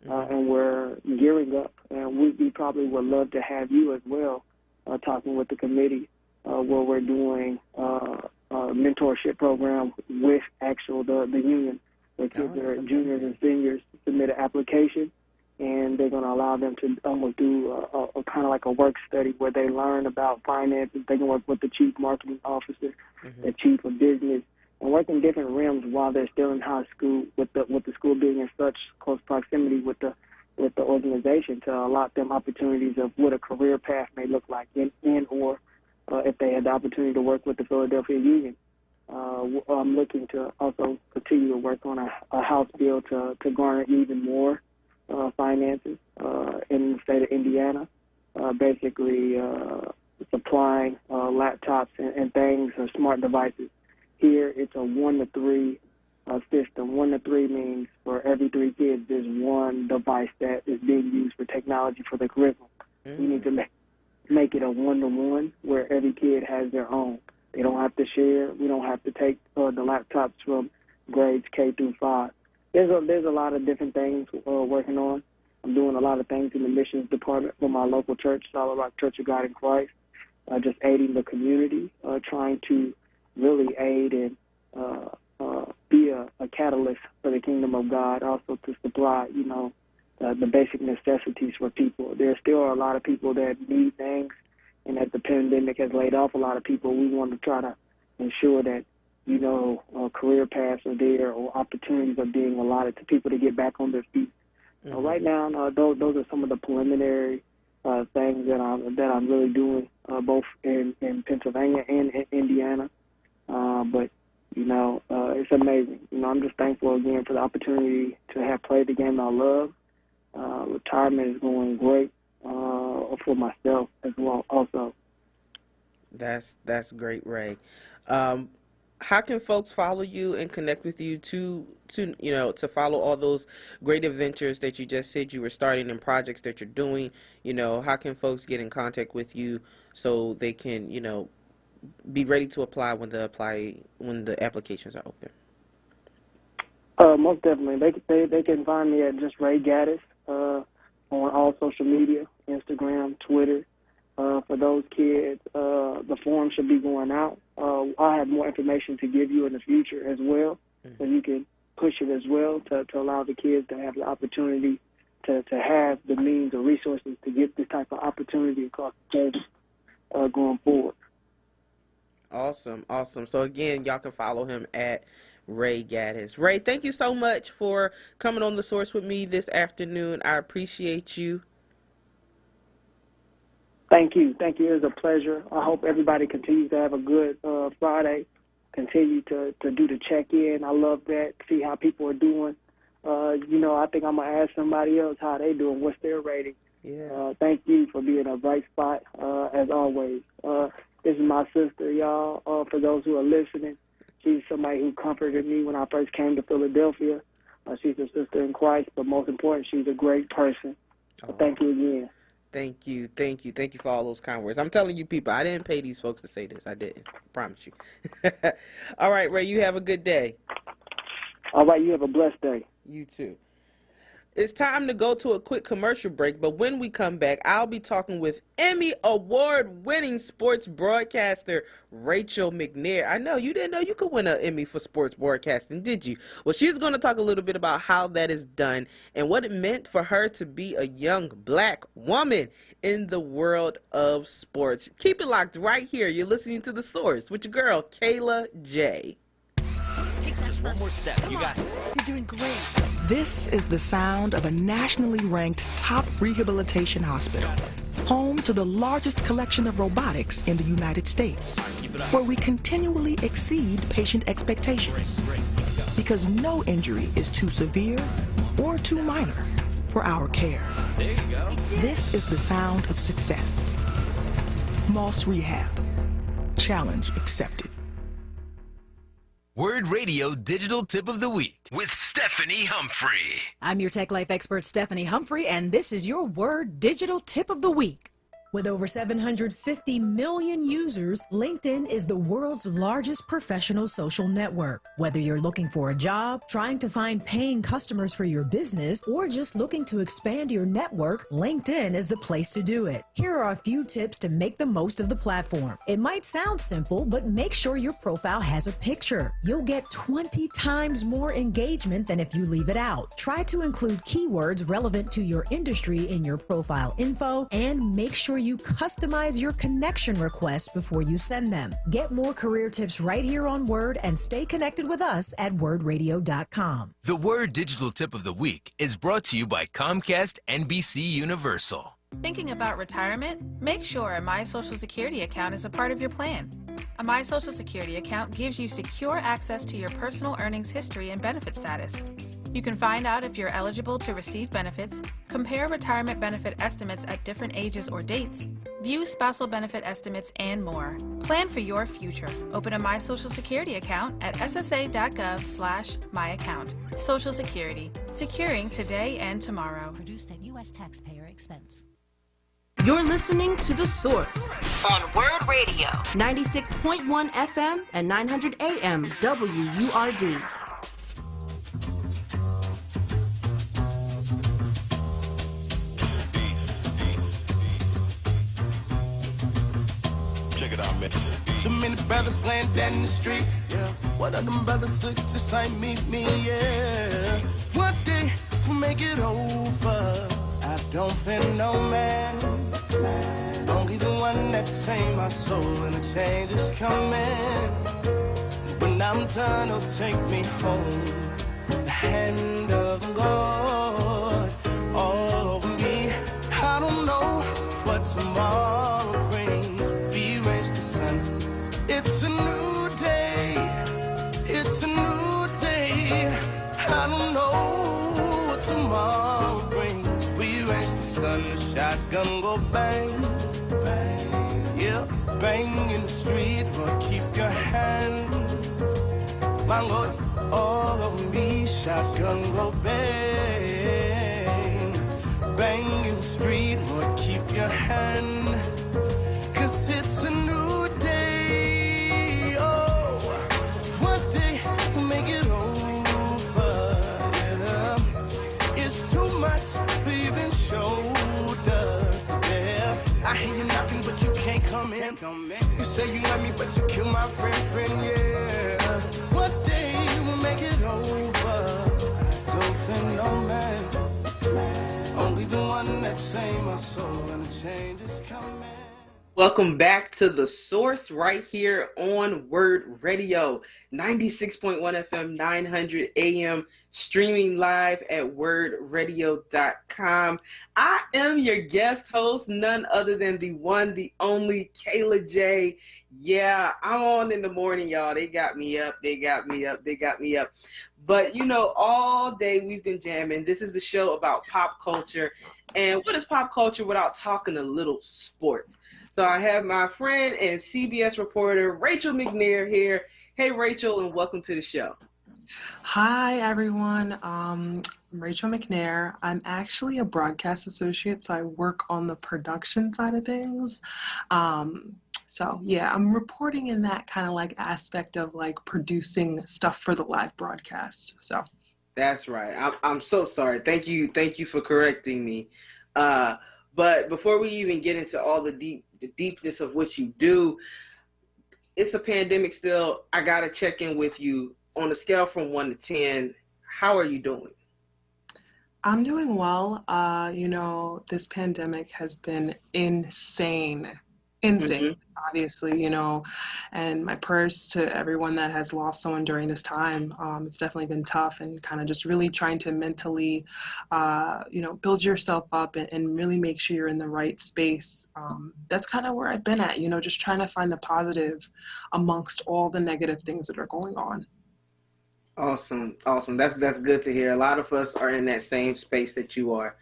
and we're gearing up. And we probably would love to have you as well talking with the committee where we're doing a mentorship program with the union, where kids are juniors and seniors submit an application, and they're going to allow them to almost do a kind of like a work study where they learn about finances. They can work with the chief marketing officer, the chief of business, and work in different realms while they're still in high school, with the school being in such close proximity with the organization, to allot them opportunities of what a career path may look like or if they had the opportunity to work with the Philadelphia Union. I'm looking to also continue to work on a House bill to garner even more finances in the state of Indiana, basically supplying laptops and things or smart devices. Here it's a 1 to 3 system. 1 to 3 means for every 3 kids there's one device that is being used for technology for the curriculum. We need to make it a 1-to-1 where every kid has their own. They don't have to share. We don't have to take the laptops from grades K through 5. There's a lot of different things we're working on. I'm doing a lot of things in the missions department for my local church, Solid Rock Church of God in Christ, just aiding the community, trying to really aid in be a catalyst for the kingdom of God, also to supply, the basic necessities for people. There still are a lot of people that need things, and as the pandemic has laid off a lot of people, we want to try to ensure that, career paths are there or opportunities are being allotted to people to get back on their feet. Right now, those are some of the preliminary things that I'm really doing, both in Pennsylvania and in Indiana. But it's amazing. I'm just thankful again for the opportunity to have played the game I love. Retirement is going great for myself as well. Also, That's great, Ray. How can folks follow you and connect with you to follow all those great adventures that you just said you were starting and projects that you're doing? How can folks get in contact with you so they can, be ready to apply when the applications are open? Most definitely. They can find me at just Ray Gaddis on all social media, Instagram, Twitter. For those kids, the form should be going out. I'll have more information to give you in the future as well, so you can push it as well to allow the kids to have the opportunity to have the means or resources to get this type of opportunity across the state going forward. Awesome. So again, y'all can follow him at Ray Gaddis. Ray, thank you so much for coming on The Source with me this afternoon. I appreciate you. Thank you. It was a pleasure. I hope everybody continues to have a good Friday. Continue to do the check-in. I love that. See how people are doing. I think I'm going to ask somebody else how they doing. What's their rating? Yeah. Thank you for being a bright spot, as always. This is my sister, y'all. For those who are listening, she's somebody who comforted me when I first came to Philadelphia. She's a sister in Christ, but most important, she's a great person. So thank you again. Thank you for all those kind words. I'm telling you, people, I didn't pay these folks to say this. I didn't. I promise you. All right, Ray, you have a good day. All right, you have a blessed day. You too. It's time to go to a quick commercial break, but when we come back, I'll be talking with Emmy award-winning sports broadcaster Rachel McNair. I know you didn't know you could win an Emmy for sports broadcasting, did you? Well, she's going to talk a little bit about how that is done and what it meant for her to be a young black woman in the world of sports. Keep it locked right here. You're listening to The Source with your girl, Kayla J. Just one more step. You got it. You're doing great. This is the sound of a nationally ranked top rehabilitation hospital, home to the largest collection of robotics in the United States, where we continually exceed patient expectations, because no injury is too severe or too minor for our care. There you go. This is the sound of success. Moss Rehab. Challenge accepted. WURD Radio Digital Tip of the Week with Stephanie Humphrey. I'm your Tech Life expert, Stephanie Humphrey, and this is your WURD Digital Tip of the Week. With over 750 million users, LinkedIn is the world's largest professional social network. Whether you're looking for a job, trying to find paying customers for your business, or just looking to expand your network, LinkedIn is the place to do it. Here are a few tips to make the most of the platform. It might sound simple, but make sure your profile has a picture. You'll get 20 times more engagement than if you leave it out. Try to include keywords relevant to your industry in your profile info, and make sure you customize your connection requests before you send them. Get more career tips right here on WURD and stay connected with us at WURDradio.com. The WURD Digital Tip of the Week is brought to you by Comcast NBC Universal. Thinking about retirement? Make sure a My Social Security account is a part of your plan. A My Social Security account gives you secure access to your personal earnings history and benefit status. You can find out if you're eligible to receive benefits, compare retirement benefit estimates at different ages or dates, view spousal benefit estimates, and more. Plan for your future. Open a My Social Security account at ssa.gov/myaccount. Social Security, securing today and tomorrow. Produced at U.S. taxpayer expense. You're listening to The Source on WURD Radio, 96.1 FM and 900 AM WURD. Check it out, man. Too many brothers laying dead in the street. Yeah. One of them brothers took just like meet me, yeah. One day we'll make it over. I don't fear no man. Only the one that saved my soul, and the change is coming. When I'm done, he'll take me home. The hand of God all over me. I don't know what tomorrow brings. We raise the sun. It's a new day. It's a new day. I don't know what tomorrow brings. We raise the sun. The shotgun go bang, bang. Yeah, bang in the street. Lord, keep your hand. My Lord, all over me. Shotgun go bang, bang in the street. Lord, keep your hand. 'Cause it's a new day. Oh, one day we'll make it over. Yeah. It's too much for even shoulders to bear. I hear you knocking, but you can't come in. You say you love me, but you kill my friend, yeah. One day we'll make it over. I don't fear no man. Only the one that saved my soul, and the change is coming. Welcome back to The Source right here on WURD Radio, 96.1 FM, 900 AM, streaming live at wordradio.com. I am your guest host, none other than the one, the only Kayla J. Yeah, I'm on in the morning, y'all. They got me up. But, you know, all day we've been jamming. This is the show about pop culture. And what is pop culture without talking a little sports? So I have my friend and CBS reporter, Rachel McNair here. Hey, Rachel, and welcome to the show. Hi, everyone. I'm Rachel McNair. I'm actually a broadcast associate, so I work on the production side of things. So yeah, I'm reporting in that kind of like aspect of like producing stuff for the live broadcast. So that's right. I'm so sorry. Thank you for correcting me. But before we even get into all the deepness of what you do, it's a pandemic still. I gotta check in with you on a scale from 1 to 10. How are you doing? I'm doing well. You know, this pandemic has been insane. Mm-hmm. Obviously, you know, and my prayers to everyone that has lost someone during this time. It's definitely been tough, and kind of just really trying to mentally, you know, build yourself up and really make sure you're in the right space. That's kind of where I've been at, you know, just trying to find the positive amongst all the negative things that are going on. Awesome. That's good to hear. A lot of us are in that same space that you are.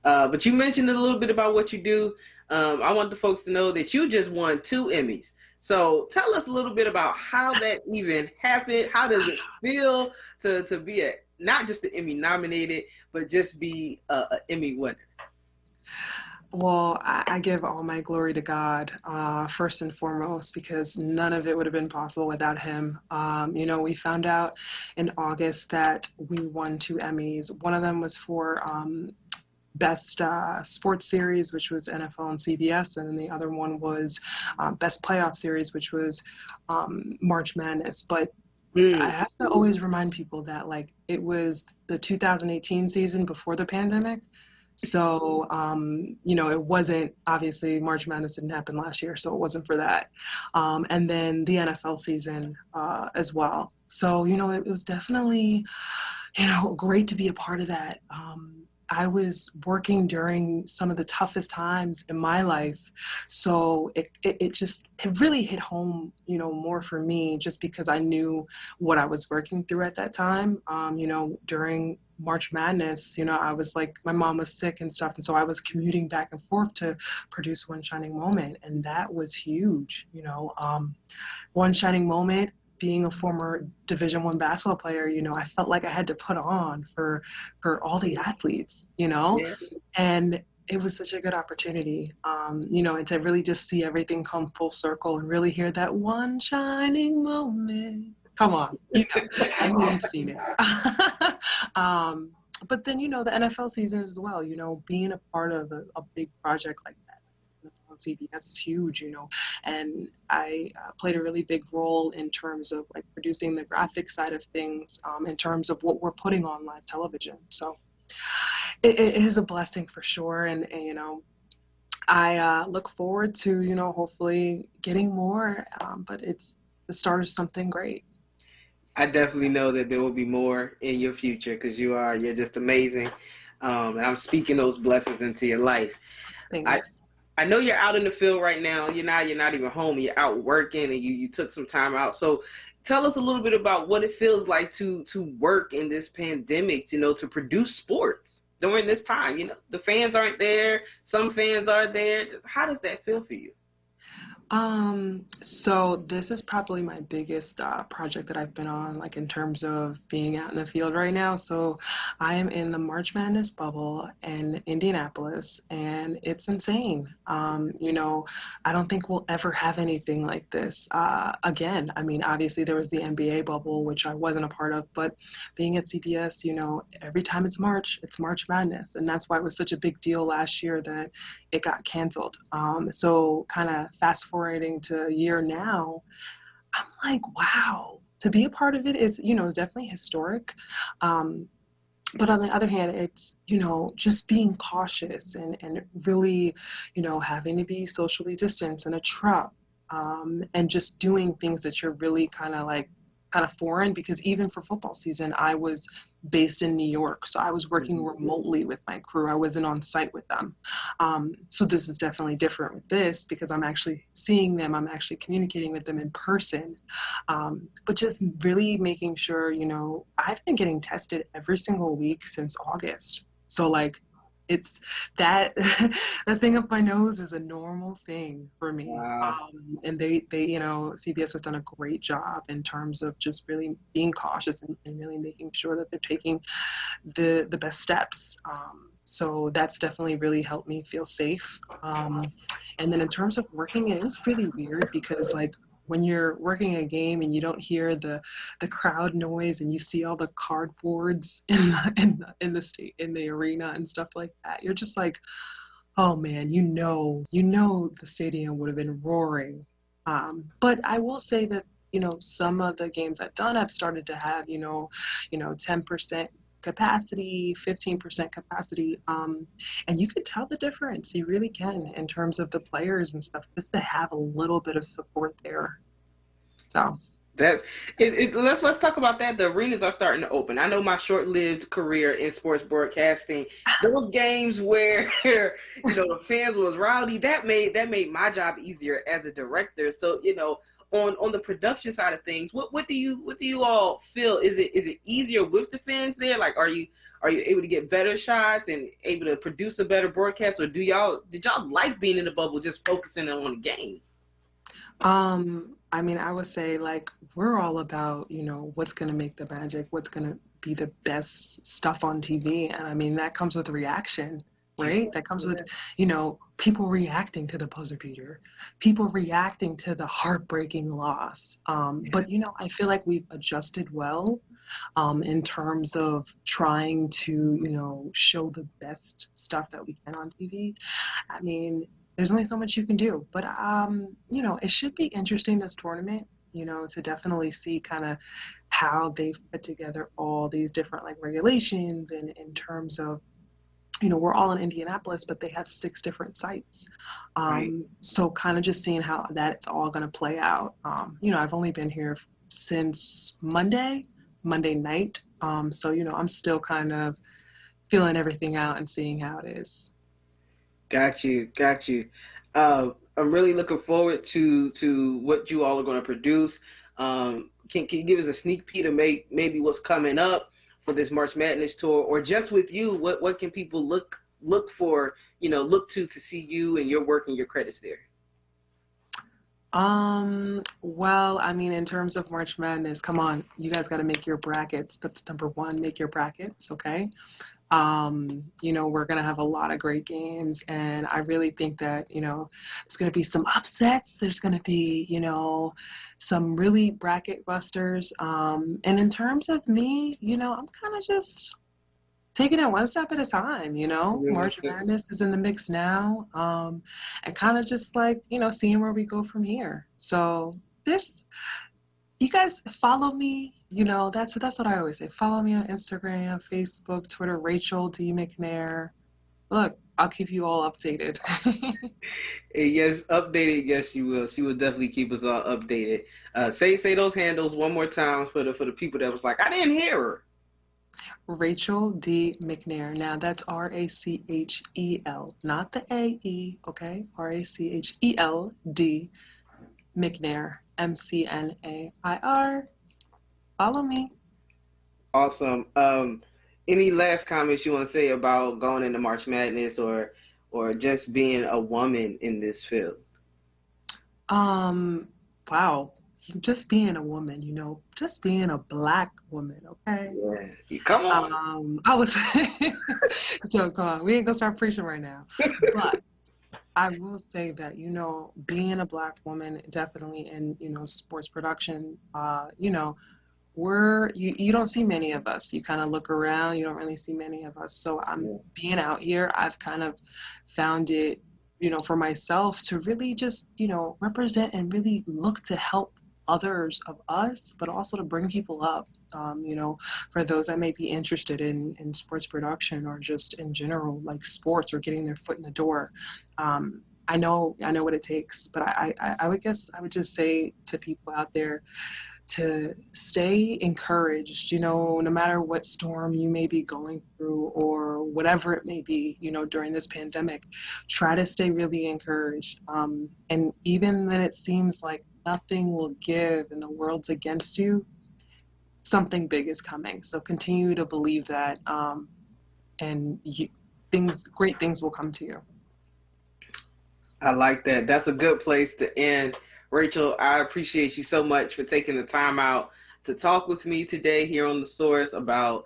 But you mentioned a little bit about what you do. I want the folks to know that you just won 2 Emmys. So tell us a little bit about how that even happened. How does it feel to be not just an Emmy nominated, but just be an Emmy winner? Well, I give all my glory to God, first and foremost, because none of it would have been possible without him. You know, we found out in August that we won 2 Emmys. One of them was for Best Sports Series, which was NFL and CBS, and then the other one was Best Playoff Series, which was March Madness. But I have to always remind people that, like, it was the 2018 season before the pandemic. So, you know, it wasn't, obviously, March Madness didn't happen last year, so it wasn't for that. And then the NFL season as well. So, you know, it was definitely, you know, great to be a part of that. I was working during some of the toughest times in my life. So it really hit home, you know, more for me, just because I knew what I was working through at that time. You know, during March Madness, you know, I was like, my mom was sick and stuff. And so I was commuting back and forth to produce One Shining Moment. And that was huge, you know. One Shining Moment, being a former Division I basketball player, you know, I felt like I had to put on for all the athletes, you know, and it was such a good opportunity, you know, and to really just see everything come full circle and really hear that one shining moment. Come on, you know, I know you've seen it. But then, you know, the NFL season as well, you know, being a part of a big project like that, on CBS is huge, and I played a really big role in terms of like producing the graphic side of things, in terms of what we're putting on live television. So it is a blessing for sure, and I look forward to, hopefully getting more, but it's the start of something great. I definitely know that there will be more in your future because you're just amazing. And I'm speaking those blessings into your life. Thanks. I know you're out in the field right now. You're not even home. You're out working and you took some time out. So tell us a little bit about what it feels like to work in this pandemic, to produce sports during this time. The fans aren't there. Some fans are there. How does that feel for you? So this is probably my biggest project that I've been on, like in terms of being out in the field right now. So I am in the March Madness bubble in Indianapolis, and it's insane. I don't think we'll ever have anything like this again. I mean, obviously there was the NBA bubble, which I wasn't a part of, but being at CBS, every time it's March Madness, and that's why it was such a big deal last year that it got canceled. So kind of fast forwarding to a year now, I'm like, wow, to be a part of it is, is definitely historic. But on the other hand, it's, just being cautious and really, having to be socially distanced in a truck, and just doing things that you're really kind of foreign, because even for football season, I was based in New York. So I was working remotely with my crew. I wasn't on site with them. So this is definitely different with this because I'm actually seeing them. I'm actually communicating with them in person. But just really making sure, I've been getting tested every single week since August. So like, it's that that thing up my nose is a normal thing for me. Wow. And they CBS has done a great job in terms of just really being cautious and really making sure that they're taking the best steps. So that's definitely really helped me feel safe. And then in terms of working, it is really weird because like when you're working a game and you don't hear the crowd noise and you see all the cardboards in the arena and stuff like that, you're just like, oh man, the stadium would have been roaring. But I will say that some of the games I've done, I've started to have 10% capacity, 15% capacity, and you can tell the difference. You really can in terms of the players and stuff, just to have a little bit of support there. So that's it. Let's talk about that. The arenas are starting to open. I know my short-lived career in sports broadcasting, those games where the fans was rowdy, that made my job easier as a director. So on the production side of things, what do you all feel? Is it easier with the fans there? Like, are you able to get better shots and able to produce a better broadcast, or did y'all like being in the bubble, just focusing on the game? I mean, I would say like we're all about what's going to make the magic, what's going to be the best stuff on TV, and I mean that comes with reaction. Right? That comes with, people reacting to the buzzer beater, people reacting to the heartbreaking loss. But, I feel like we've adjusted well in terms of trying to, show the best stuff that we can on TV. I mean, there's only so much you can do. But, it should be interesting, this tournament, to definitely see kind of how they've put together all these different like regulations and in terms of, we're all in Indianapolis, but they have 6 different sites. Right. So kind of just seeing how that's all going to play out. I've only been here since Monday night. So, I'm still kind of feeling everything out and seeing how it is. Got you. I'm really looking forward to what you all are going to produce. Can you give us a sneak peek of maybe what's coming up for this March Madness tour, or just with you, what can people look for, look to see you and your work and your credits there? Well, I mean, in terms of March Madness, come on, you guys got to make your brackets. That's number one, make your brackets, okay? We're going to have a lot of great games, and I really think that, there's going to be some upsets. There's going to be, some really bracket busters. And in terms of me, I'm kind of just taking it one step at a time, you know. March Madness is in the mix now, and kind of just like, you know, seeing where we go from here. So there's, you guys follow me, you know, that's what I always say. Follow me on Instagram, Facebook, Twitter, Rachel D. McNair. Look, I'll keep you all updated. Yes, updated. Yes, you will. She will definitely keep us all updated. Say those handles one more time for the people that was like, I didn't hear her. Rachel D. McNair. Now that's Rachel, not the AE, okay? Rachel D. McNair, McNair. Follow me. Awesome. Any last comments you want to say about going into March Madness or just being a woman in this field? Wow. Just being a woman, you know, just being a Black woman, okay? Yeah. Come on. I was so come on, we ain't gonna start preaching right now. But I will say that, you know, being a Black woman definitely in, you know, sports production, you know, you don't see many of us. You kind of look around, you don't really see many of us. So being out here, I've kind of found it, you know, for myself to really just, you know, represent and really look to help others of us, but also to bring people up, you know, for those that may be interested in sports production or just in general, like sports or getting their foot in the door. I know what it takes, but I would just say to people out there to stay encouraged, you know, no matter what storm you may be going through or whatever it may be, you know, during this pandemic, try to stay really encouraged. And even when it seems like nothing will give and the world's against you, something big is coming. So continue to believe that, and great things will come to you. I like that. That's a good place to end. Rachel, I appreciate you so much for taking the time out to talk with me today here on The Source about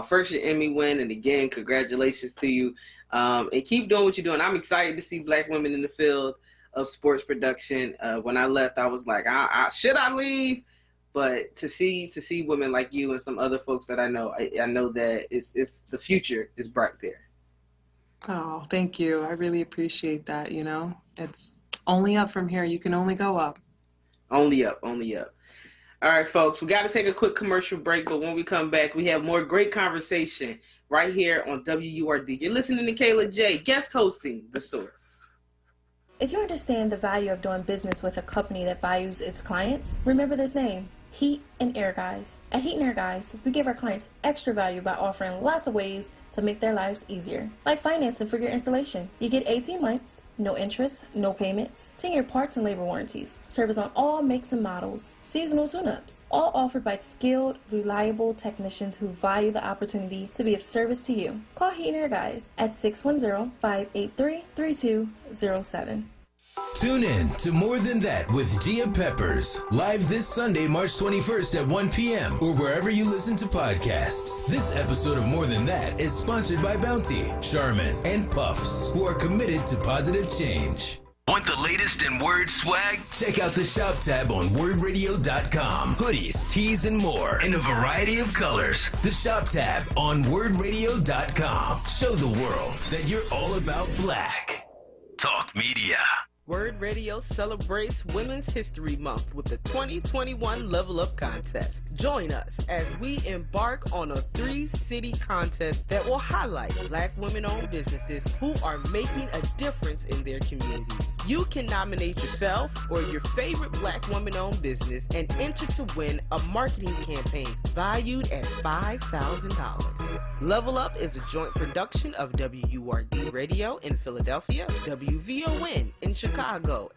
first your Emmy win. And again, congratulations to you. And keep doing what you're doing. I'm excited to see Black women in the field of sports production. When I left, I was like, should I leave? But to see women like you and some other folks that I know that it's the future is bright there. Oh, thank you. I really appreciate that. You know, it's only up from here. You can only go up. Only up, only up. All right, folks, we got to take a quick commercial break, but when we come back, we have more great conversation right here on WURD. You're listening to Kayla J, guest hosting The Source. If you understand the value of doing business with a company that values its clients, remember this name, Heat and Air Guys. At Heat and Air Guys, we give our clients extra value by offering lots of ways to make their lives easier, like financing for your installation. You get 18 months, no interest, no payments, 10-year parts and labor warranties, service on all makes and models, seasonal tune-ups, all offered by skilled, reliable technicians who value the opportunity to be of service to you. Call Heat and Air Guys at 610-583-3207. Tune in to More Than That with Gia Peppers, live this Sunday, March 21st at 1 p.m. or wherever you listen to podcasts. This episode of More Than That is sponsored by Bounty, Charmin, and Puffs, who are committed to positive change. Want the latest in WURD swag? Check out the shop tab on WURDradio.com. Hoodies, tees, and more in a variety of colors. The shop tab on WURDradio.com. Show the world that you're all about black. Talk Media. WURD Radio celebrates Women's History Month with the 2021 Level Up Contest. Join us as we embark on a 3-city contest that will highlight Black women-owned businesses who are making a difference in their communities. You can nominate yourself or your favorite Black woman-owned business and enter to win a marketing campaign valued at $5,000. Level Up is a joint production of WURD Radio in Philadelphia, WVON in Chicago,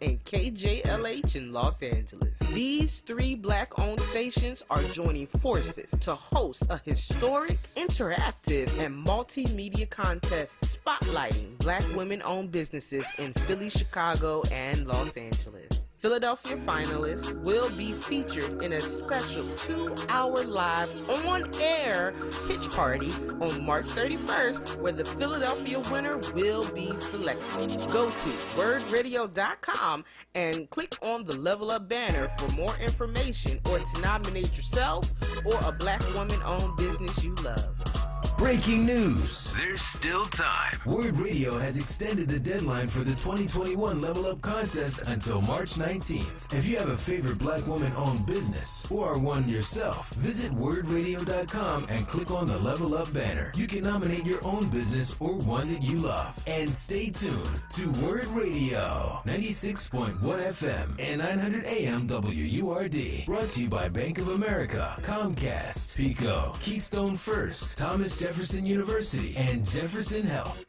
and KJLH in Los Angeles. These 3 Black-owned stations are joining forces to host a historic, interactive, and multimedia contest spotlighting Black women-owned businesses in Philly, Chicago, and Los Angeles. Philadelphia finalists will be featured in a special 2-hour live on-air pitch party on March 31st, where the Philadelphia winner will be selected. Go to WURDradio.com and click on the Level Up banner for more information or to nominate yourself or a Black woman-owned business you love. Breaking news. There's still time. WURD Radio has extended the deadline for the 2021 Level Up Contest until March 19th. If you have a favorite black woman-owned business or are one yourself, visit WURDradio.com and click on the Level Up banner. You can nominate your own business or one that you love. And stay tuned to WURD Radio, 96.1 FM and 900 AM WURD. Brought to you by Bank of America, Comcast, Pico, Keystone First, Thomas Jefferson University, and Jefferson Health.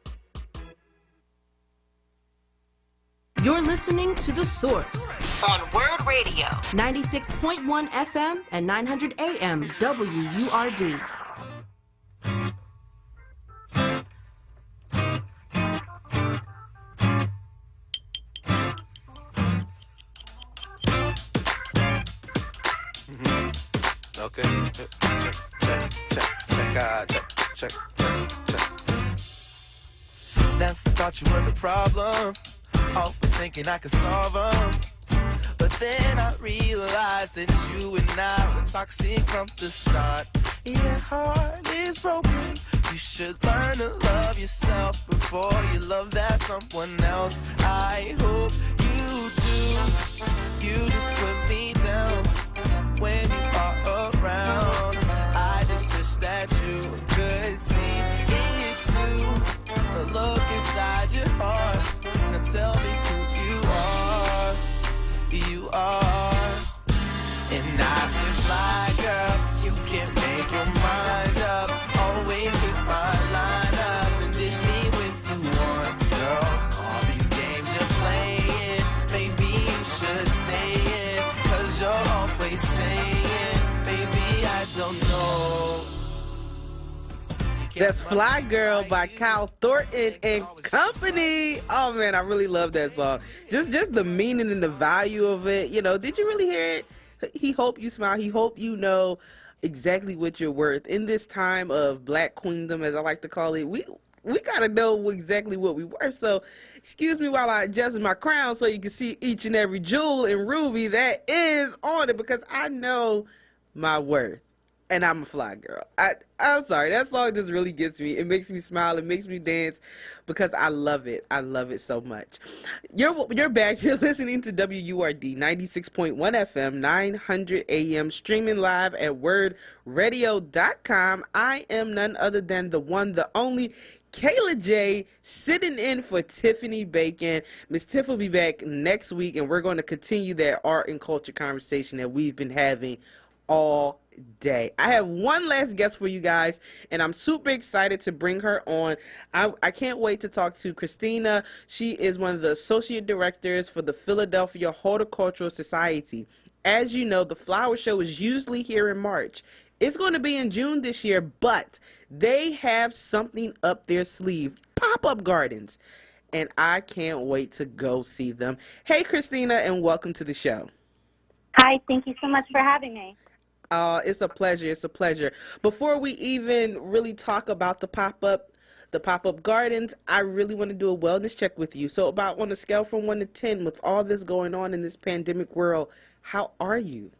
You're listening to The Source on WURD Radio, 96.1 FM and 900 AM WURD. Okay. Check. Never thought you were the problem. Always thinking I could solve them. But then I realized that you and I were toxic from the start. Your heart is broken. You should learn to love yourself before you love that someone else. I hope you do. You just put me down when you are around. I just wish that you could see it too. A look inside your heart. Now tell me who you are. You are. And I said, fly girl, you can make your mind up. Always hit my line up and dish me when you want, girl. All these games you're playing, maybe you should stay in. Cause you're always saying, baby, I don't know. That's Fly Girl by Kyle Thornton and Company. Oh man, I really love that song. Just the meaning and the value of it. You know, did you really hear it? He hope you smile. He hope you know exactly what you're worth. In this time of black queendom, as I like to call it, we gotta know exactly what we worth. So excuse me while I adjust my crown so you can see each and every jewel and ruby that is on it, because I know my worth. And I'm a fly girl. I'm sorry. That song just really gets me. It makes me smile. It makes me dance because I love it. I love it so much. You're back. You're listening to WURD 96.1 FM, 900 AM, streaming live at WURDradio.com. I am none other than the one, the only, Kayla J, sitting in for Tiffany Bacon. Miss Tiff will be back next week, and we're going to continue that art and culture conversation that we've been having all day. I have one last guest for you guys, and I'm super excited to bring her on. I can't wait to talk to Christina. She is one of the associate directors for the Philadelphia Horticultural Society. As you know, the flower show is usually here in March. It's going to be in June this year, but they have something up their sleeve, pop-up gardens, and I can't wait to go see them. Hey, Christina, and welcome to the show. Hi, thank you so much for having me. It's a pleasure. It's a pleasure. Before we even really talk about the pop-up gardens, I really want to do a wellness check with you. So about on a scale from 1 to 10, with all this going on in this pandemic world, how are you?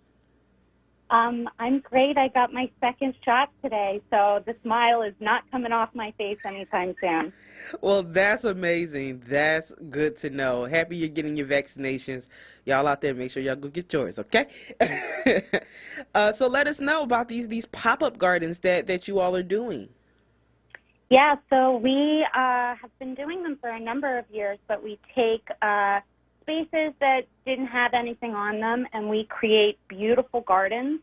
I'm great. I got my second shot today, so the smile is not coming off my face anytime soon. Well, that's amazing. That's good to know. Happy you're getting your vaccinations. Y'all out there, make sure y'all go get yours, okay? So let us know about these pop-up gardens that you all are doing. Yeah, so we have been doing them for a number of years, but we take spaces that didn't have anything on them, and we create beautiful gardens.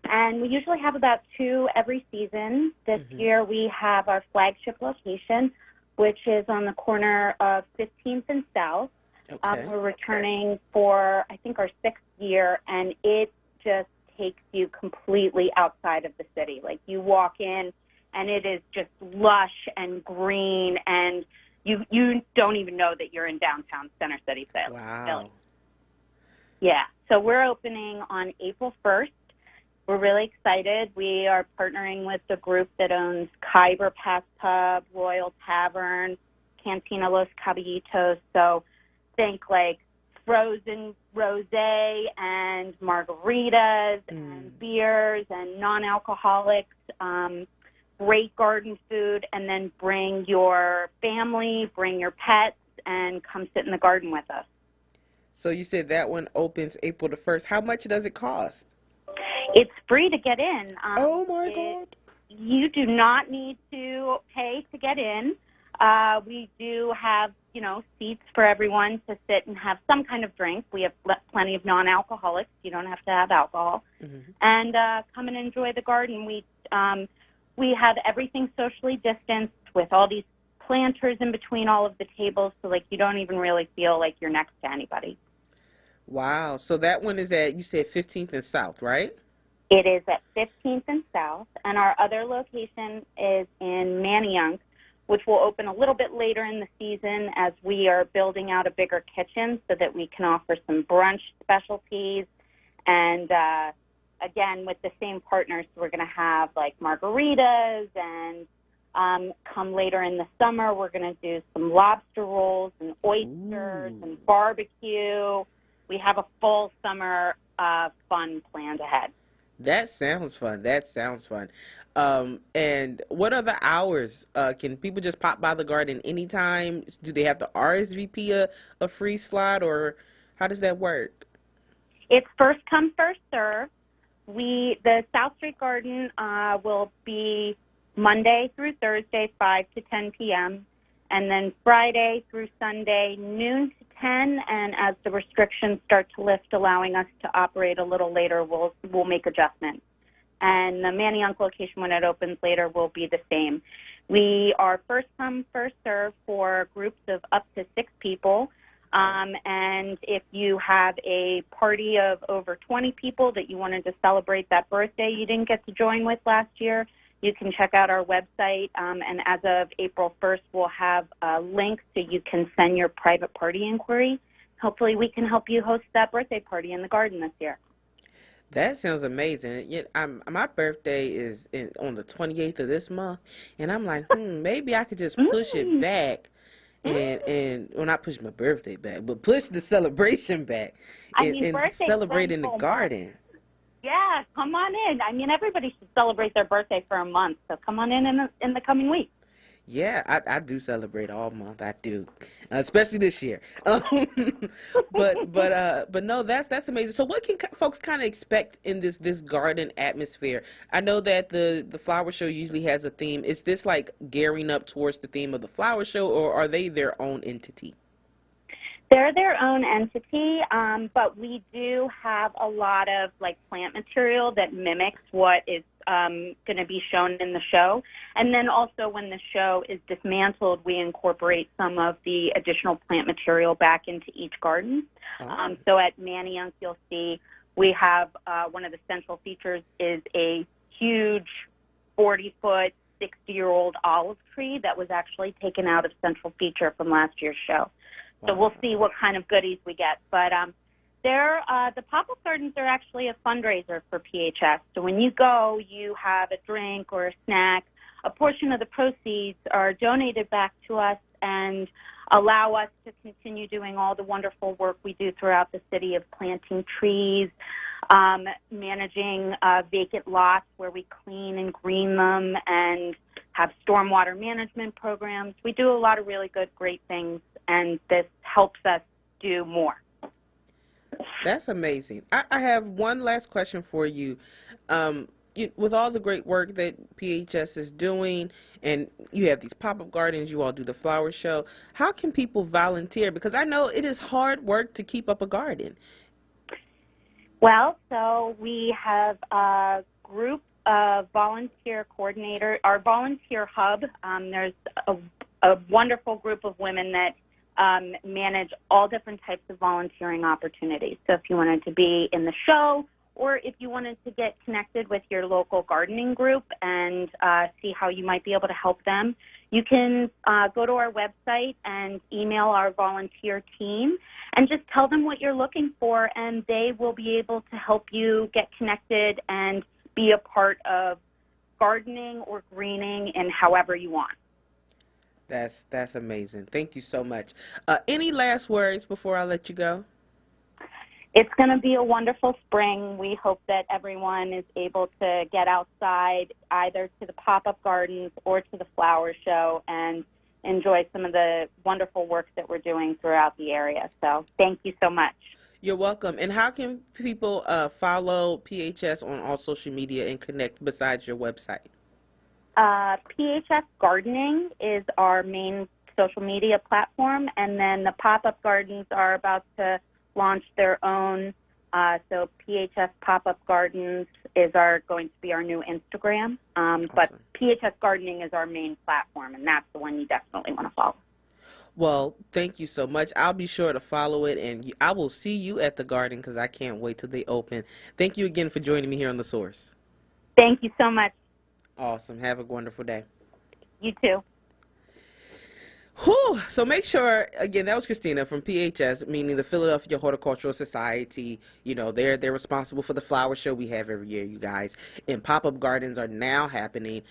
And we usually have about 2 every season. This year we have our flagship location, which is on the corner of 15th and South. Okay. We're returning for, I think, our 6th year, and it just takes you completely outside of the city. Like, you walk in, and it is just lush and green, and you don't even know that you're in downtown Center City, Philly. Wow. Yeah, so we're opening on April 1st. We're really excited. We are partnering with the group that owns Khyber Pass Pub, Royal Tavern, Cantina Los Caballitos. So think like frozen rosé and margaritas and beers and non-alcoholics. great garden food, and then bring your family, bring your pets, and come sit in the garden with us. So you said that one opens April the 1st. How much does it cost? It's free to get in. Oh, my God. You do not need to pay to get in. We do have, seats for everyone to sit and have some kind of drink. We have plenty of non-alcoholics. You don't have to have alcohol. Mm-hmm. And come and enjoy the garden. We have everything socially distanced with all these planters in between all of the tables, so you don't even really feel like you're next to anybody. Wow. So that one is at, you said 15th and South, right? It is at 15th and South, and our other location is in Manayunk, which will open a little bit later in the season as we are building out a bigger kitchen so that we can offer some brunch specialties. And again, with the same partners, we're going to have margaritas, and come later in the summer, we're going to do some lobster rolls and oysters and barbecue. We have a full summer fun planned ahead. That sounds fun. And what are the hours? Can people just pop by the garden anytime? Do they have to RSVP a free slot, or how does that work? It's first come, first serve. The South Street Garden will be Monday through Thursday, 5 to 10 p.m., and then Friday through Sunday, noon to 10, and as the restrictions start to lift, allowing us to operate a little later, we'll make adjustments. And the Manayunk location, when it opens later, will be the same. We are first come, first serve for groups of up to 6 people. And if you have a party of over 20 people that you wanted to celebrate that birthday you didn't get to join with last year, you can check out our website. And as of April 1st, we'll have a link so you can send your private party inquiry. Hopefully we can help you host that birthday party in the garden this year. That sounds amazing. My birthday is on the 28th of this month, and I'm like, maybe I could just push it back, and not push my birthday back, but push the celebration back, and celebrate in the garden. Yeah, come on in. Everybody should celebrate their birthday for a month, so come on in the coming week. Yeah, I do celebrate all month. I do, especially this year. But no, that's amazing. So, what can folks kind of expect in this garden atmosphere? I know that the flower show usually has a theme. Is this gearing up towards the theme of the flower show, or are they their own entity? They're their own entity, but we do have a lot of plant material that mimics what is going to be shown in the show. And then also when the show is dismantled, we incorporate some of the additional plant material back into each garden. So at Manayunk, you'll see we have one of the central features is a huge 40-foot, 60-year-old olive tree that was actually taken out of central feature from last year's show. So we'll see what kind of goodies we get. But the pop-up gardens are actually a fundraiser for PHS. So when you go, you have a drink or a snack. A portion of the proceeds are donated back to us and allow us to continue doing all the wonderful work we do throughout the city of planting trees, managing vacant lots where we clean and green them, and have stormwater management programs. We do a lot of really great things, and this helps us do more. That's amazing. I have one last question for you. With all the great work that PHS is doing, and you have these pop-up gardens, you all do the flower show, how can people volunteer? Because I know it is hard work to keep up a garden. Well, so we have a group of volunteer coordinator, our volunteer hub. There's a wonderful group of women that manage all different types of volunteering opportunities. So if you wanted to be in the show, or if you wanted to get connected with your local gardening group and see how you might be able to help them, you can go to our website and email our volunteer team and just tell them what you're looking for, and they will be able to help you get connected and be a part of gardening or greening in however you want. That's amazing. Thank you so much. Any last words before I let you go? It's going to be a wonderful spring. We hope that everyone is able to get outside either to the pop-up gardens or to the flower show and enjoy some of the wonderful work that we're doing throughout the area. So thank you so much. You're welcome. And how can people follow PHS on all social media and connect besides your website? PHS Gardening is our main social media platform, and then the pop-up gardens are about to launch their own. So PHS Pop-Up Gardens is going to be our new Instagram. But PHS Gardening is our main platform, and that's the one you definitely want to follow. Well, thank you so much. I'll be sure to follow it, and I will see you at the garden because I can't wait till they open. Thank you again for joining me here on The Source. Thank you so much. Awesome. Have a wonderful day. You too. Whew. So make sure, again, that was Christina from PHS, meaning the Philadelphia Horticultural Society. You know, they're responsible for the flower show we have every year, you guys. And pop-up gardens are now happening.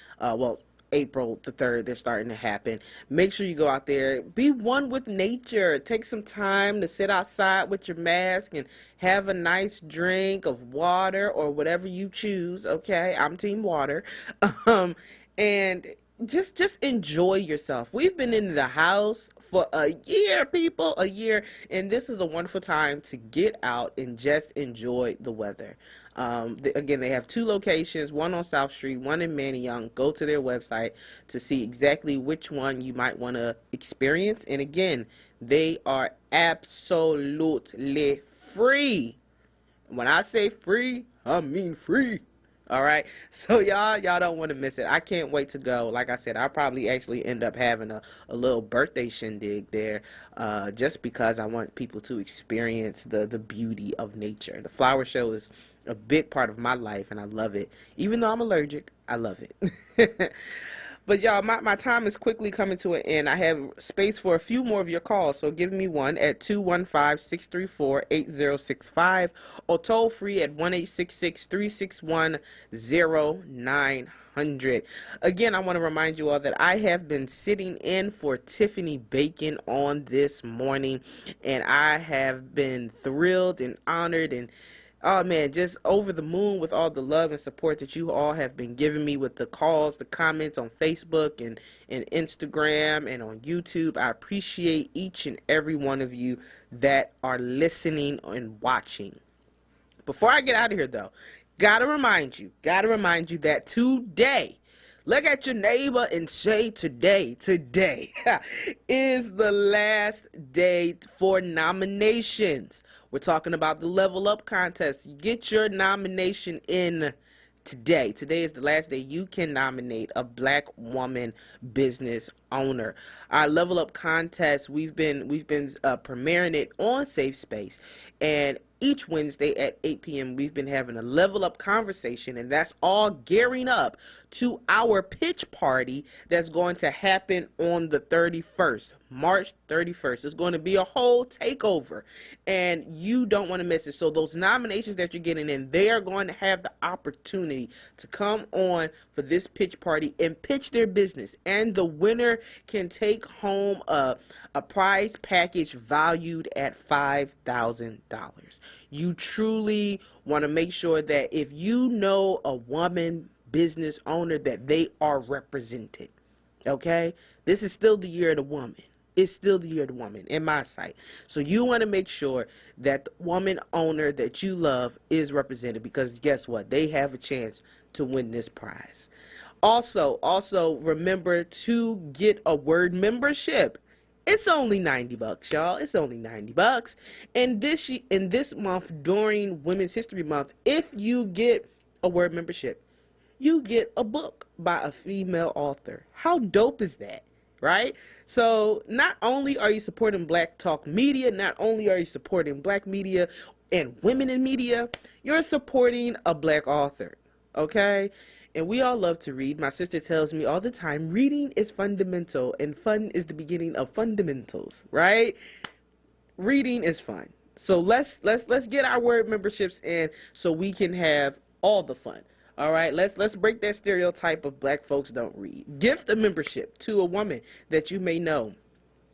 April the 3rd, they're starting to happen. Make sure you go out there. Be one with nature. Take some time to sit outside with your mask and have a nice drink of water or whatever you choose, okay? I'm team water. And just enjoy yourself. We've been in the house for a year, people, a year, and this is a wonderful time to get out and just enjoy the weather. Again, they have 2 locations, one on South Street, one in Manayunk. Go to their website to see exactly which one you might want to experience. And again, they are absolutely free. When I say free, I mean free. All right, so y'all don't want to miss it. I can't wait to go. Like I said, I'll probably actually end up having a little birthday shindig there, just because I want people to experience the beauty of nature. The flower show is a big part of my life, and I love it. Even though I'm allergic, I love it. But y'all, my time is quickly coming to an end. I have space for a few more of your calls, so give me one at 215-634-8065 or toll free at 1-866-361-0900. Again, I want to remind you all that I have been sitting in for Tiffany Bacon on this morning, and I have been thrilled and honored and oh man, just over the moon with all the love and support that you all have been giving me with the calls, the comments on Facebook and Instagram and on YouTube. I appreciate each and every one of you that are listening and watching. Before I get out of here though, gotta remind you that today, look at your neighbor and say today is the last day for nominations. We're talking about the Level Up contest. Get your nomination in today. Today is the last day you can nominate a Black woman business owner. Our Level Up contest, we've been premiering it on Safe Space, and each Wednesday at 8 p.m. we've been having a Level Up conversation, and that's all gearing up to our pitch party that's going to happen on the 31st, March 31st. It's going to be a whole takeover, and you don't want to miss it. So those nominations that you're getting in, they are going to have the opportunity to come on for this pitch party and pitch their business, and the winner can take home a prize package valued at $5,000. You truly want to make sure that if you know a woman business owner, that they are represented. Okay? This is still the year of the woman. It's still the year of the woman in my sight. So you want to make sure that the woman owner that you love is represented, because guess what? They have a chance to win this prize. Also remember to get a WURD membership. It's only $90, y'all. It's only $90. And this month, during Women's History Month, if you get a WURD membership, you get a book by a female author. How dope is that, right? So not only are you supporting Black Talk Media, not only are you supporting Black media and women in media, you're supporting a Black author, okay? And we all love to read. My sister tells me all the time, reading is fundamental, and fun is the beginning of fundamentals, right? Reading is fun. So let's get our WURD memberships in so we can have all the fun. All right, let's break that stereotype of Black folks don't read. Gift a membership to a woman that you may know.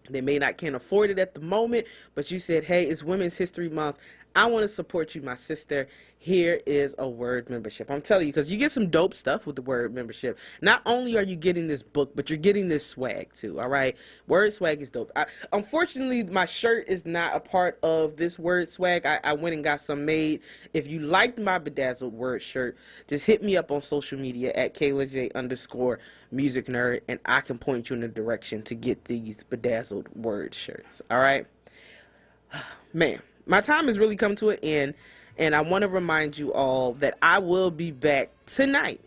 They may not can't afford it at the moment, but you said, hey, it's Women's History Month. I want to support you, my sister. Here is a WURD membership. I'm telling you, because you get some dope stuff with the WURD membership. Not only are you getting this book, but you're getting this swag too, all right? WURD swag is dope. Unfortunately, my shirt is not a part of this WURD swag. I went and got some made. If you liked my bedazzled WURD shirt, just hit me up on social media at KaylaJ_music_nerd, and I can point you in the direction to get these bedazzled WURD shirts, all right? Man, my time has really come to an end, and I want to remind you all that I will be back tonight.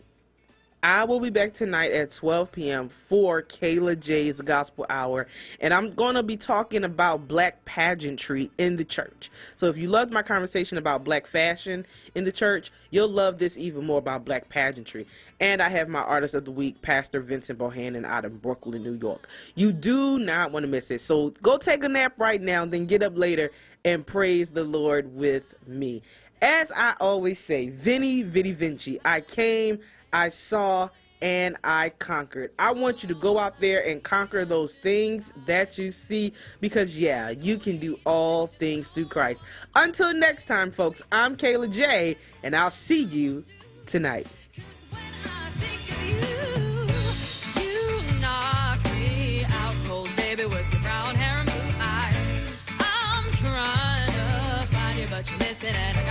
I will be back tonight at 12 p.m. for Kayla J's Gospel Hour, and I'm going to be talking about black pageantry in the church. So if you loved my conversation about black fashion in the church, you'll love this even more about black pageantry. And I have my Artist of the Week, Pastor Vincent Bohannon out of Brooklyn, New York. You do not want to miss it. So go take a nap right now, then get up later and praise the Lord with me. As I always say, Veni, Vidi, Vinci. I came, I saw, and I conquered. I want you to go out there and conquer those things that you see, because yeah, you can do all things through Christ. Until next time, folks, I'm Kayla J, and I'll see you tonight. But you're missing it.